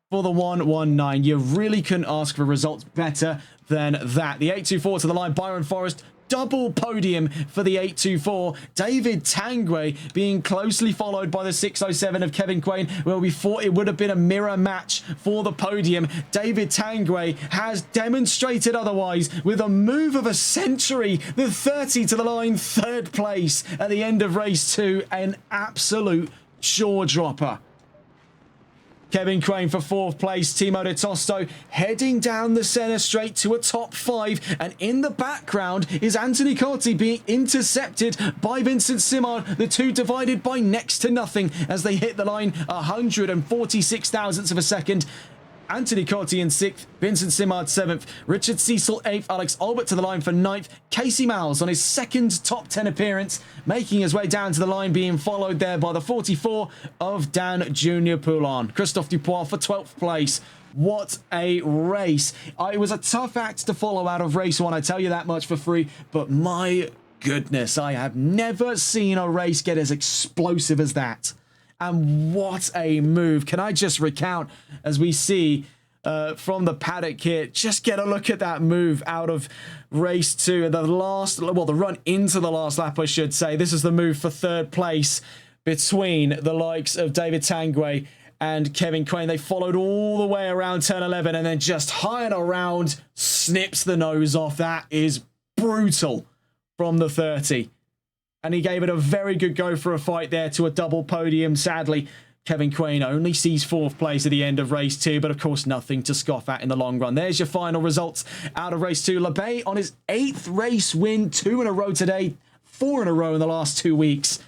For the 119, you really couldn't ask for results better than that. The 824 to the line, Byron Forrest, double podium for the 824. David Tanguay being closely followed by the 607 of Kevin Quain, where we thought it would have been a mirror match for the podium. David Tanguay has demonstrated otherwise with a move of a century. The 30 to the line, 3rd place at the end of race 2. An absolute jaw dropper. Kevin Crane for 4th place. Timo de Tosto heading down the centre straight to a top 5. And in the background is Anthony Cotti being intercepted by Vincent Simard. The two divided by next to nothing as they hit the line 146 thousandths of a second. Anthony Cotti in 6th, Vincent Simard 7th, Richard Cecil 8th, Alex Albert to the line for 9th, Casey Miles on his 2nd top 10 appearance, making his way down to the line, being followed there by the 44 of Dan Junior Poulon. Christophe Dupois for 12th place. What a race. It was a tough act to follow out of race 1, I tell you that much for free, but my goodness, I have never seen a race get as explosive as that. And what a move. Can I just recount, as we see from the paddock here, just get a look at that move out of race 2. The run into the last lap, I should say. This is the move for 3rd place between the likes of David Tanguay and Kevin Quain. They followed all the way around turn 11 and then just high and around snips the nose off. That is brutal from the 30. And he gave it a very good go for a fight there to a double podium. Sadly, Kevin Quain only sees 4th place at the end of race 2, but of course nothing to scoff at in the long run. There's your final results out of race 2. LeBay on his 8th race win, 2 in a row today, 4 in a row in the last 2 weeks,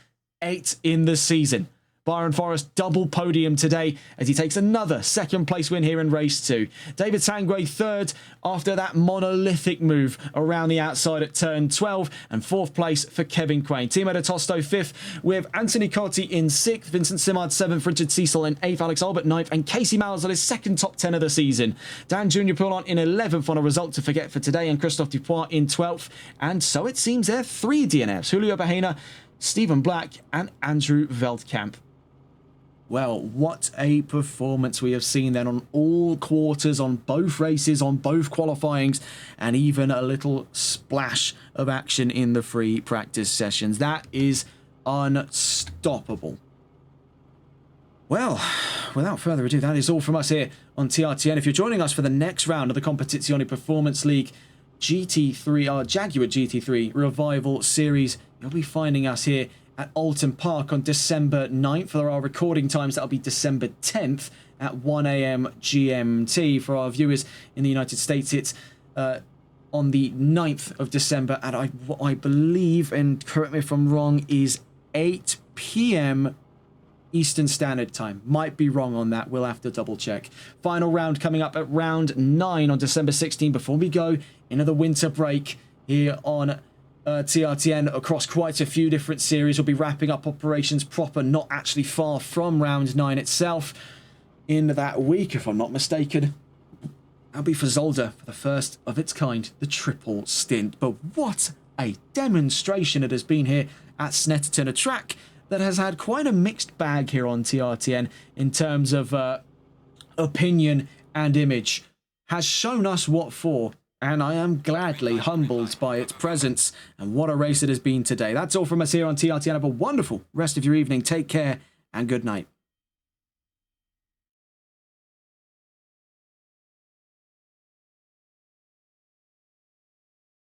8 in the season. Byron Forrest double podium today as he takes another 2nd place win here in race 2. David Tanguay 3rd after that monolithic move around the outside at turn 12, and 4th place for Kevin Quain. Timo de Tosto 5th with Anthony Cotti in 6th, Vincent Simard 7th, Richard Cecil in 8th, Alex Albert 9th, and Casey Miles on his 2nd top 10 of the season. Dan Junior Poulon in 11th on a result to forget for today, and Christophe Dupois in 12th. And so it seems there are 3 DNFs: Julio Bahena, Stephen Black, and Andrew Veldkamp. Well, what a performance we have seen then on all quarters, on both races, on both qualifyings, and even a little splash of action in the free practice sessions. That is unstoppable. Well, without further ado, that is all from us here on TRTN. If you're joining us for the next round of the Competizione Performance League GT3, our Jaguar GT3 Revival Series, you'll be finding us here at Alton Park on December 9th. For our recording times, that'll be December 10th at 1 AM GMT. For our viewers in the United States, it's on the 9th of December at, what I believe, and correct me if I'm wrong, is 8 PM Eastern Standard Time. Might be wrong on that. We'll have to double check. Final round coming up at round 9 on December 16th before we go into the winter break here on TRTN across quite a few different series. We'll be wrapping up operations proper, not actually far from round 9 itself in that week, if I'm not mistaken. That'll be for Zolder for the first of its kind, the triple stint. But what a demonstration it has been here at Snetterton, a track that has had quite a mixed bag here on TRTN in terms of opinion and image. Has shown us what for, and I am gladly humbled by its presence, and what a race it has been today. That's all from us here on TRTN. Have a wonderful rest of your evening. Take care, and good night.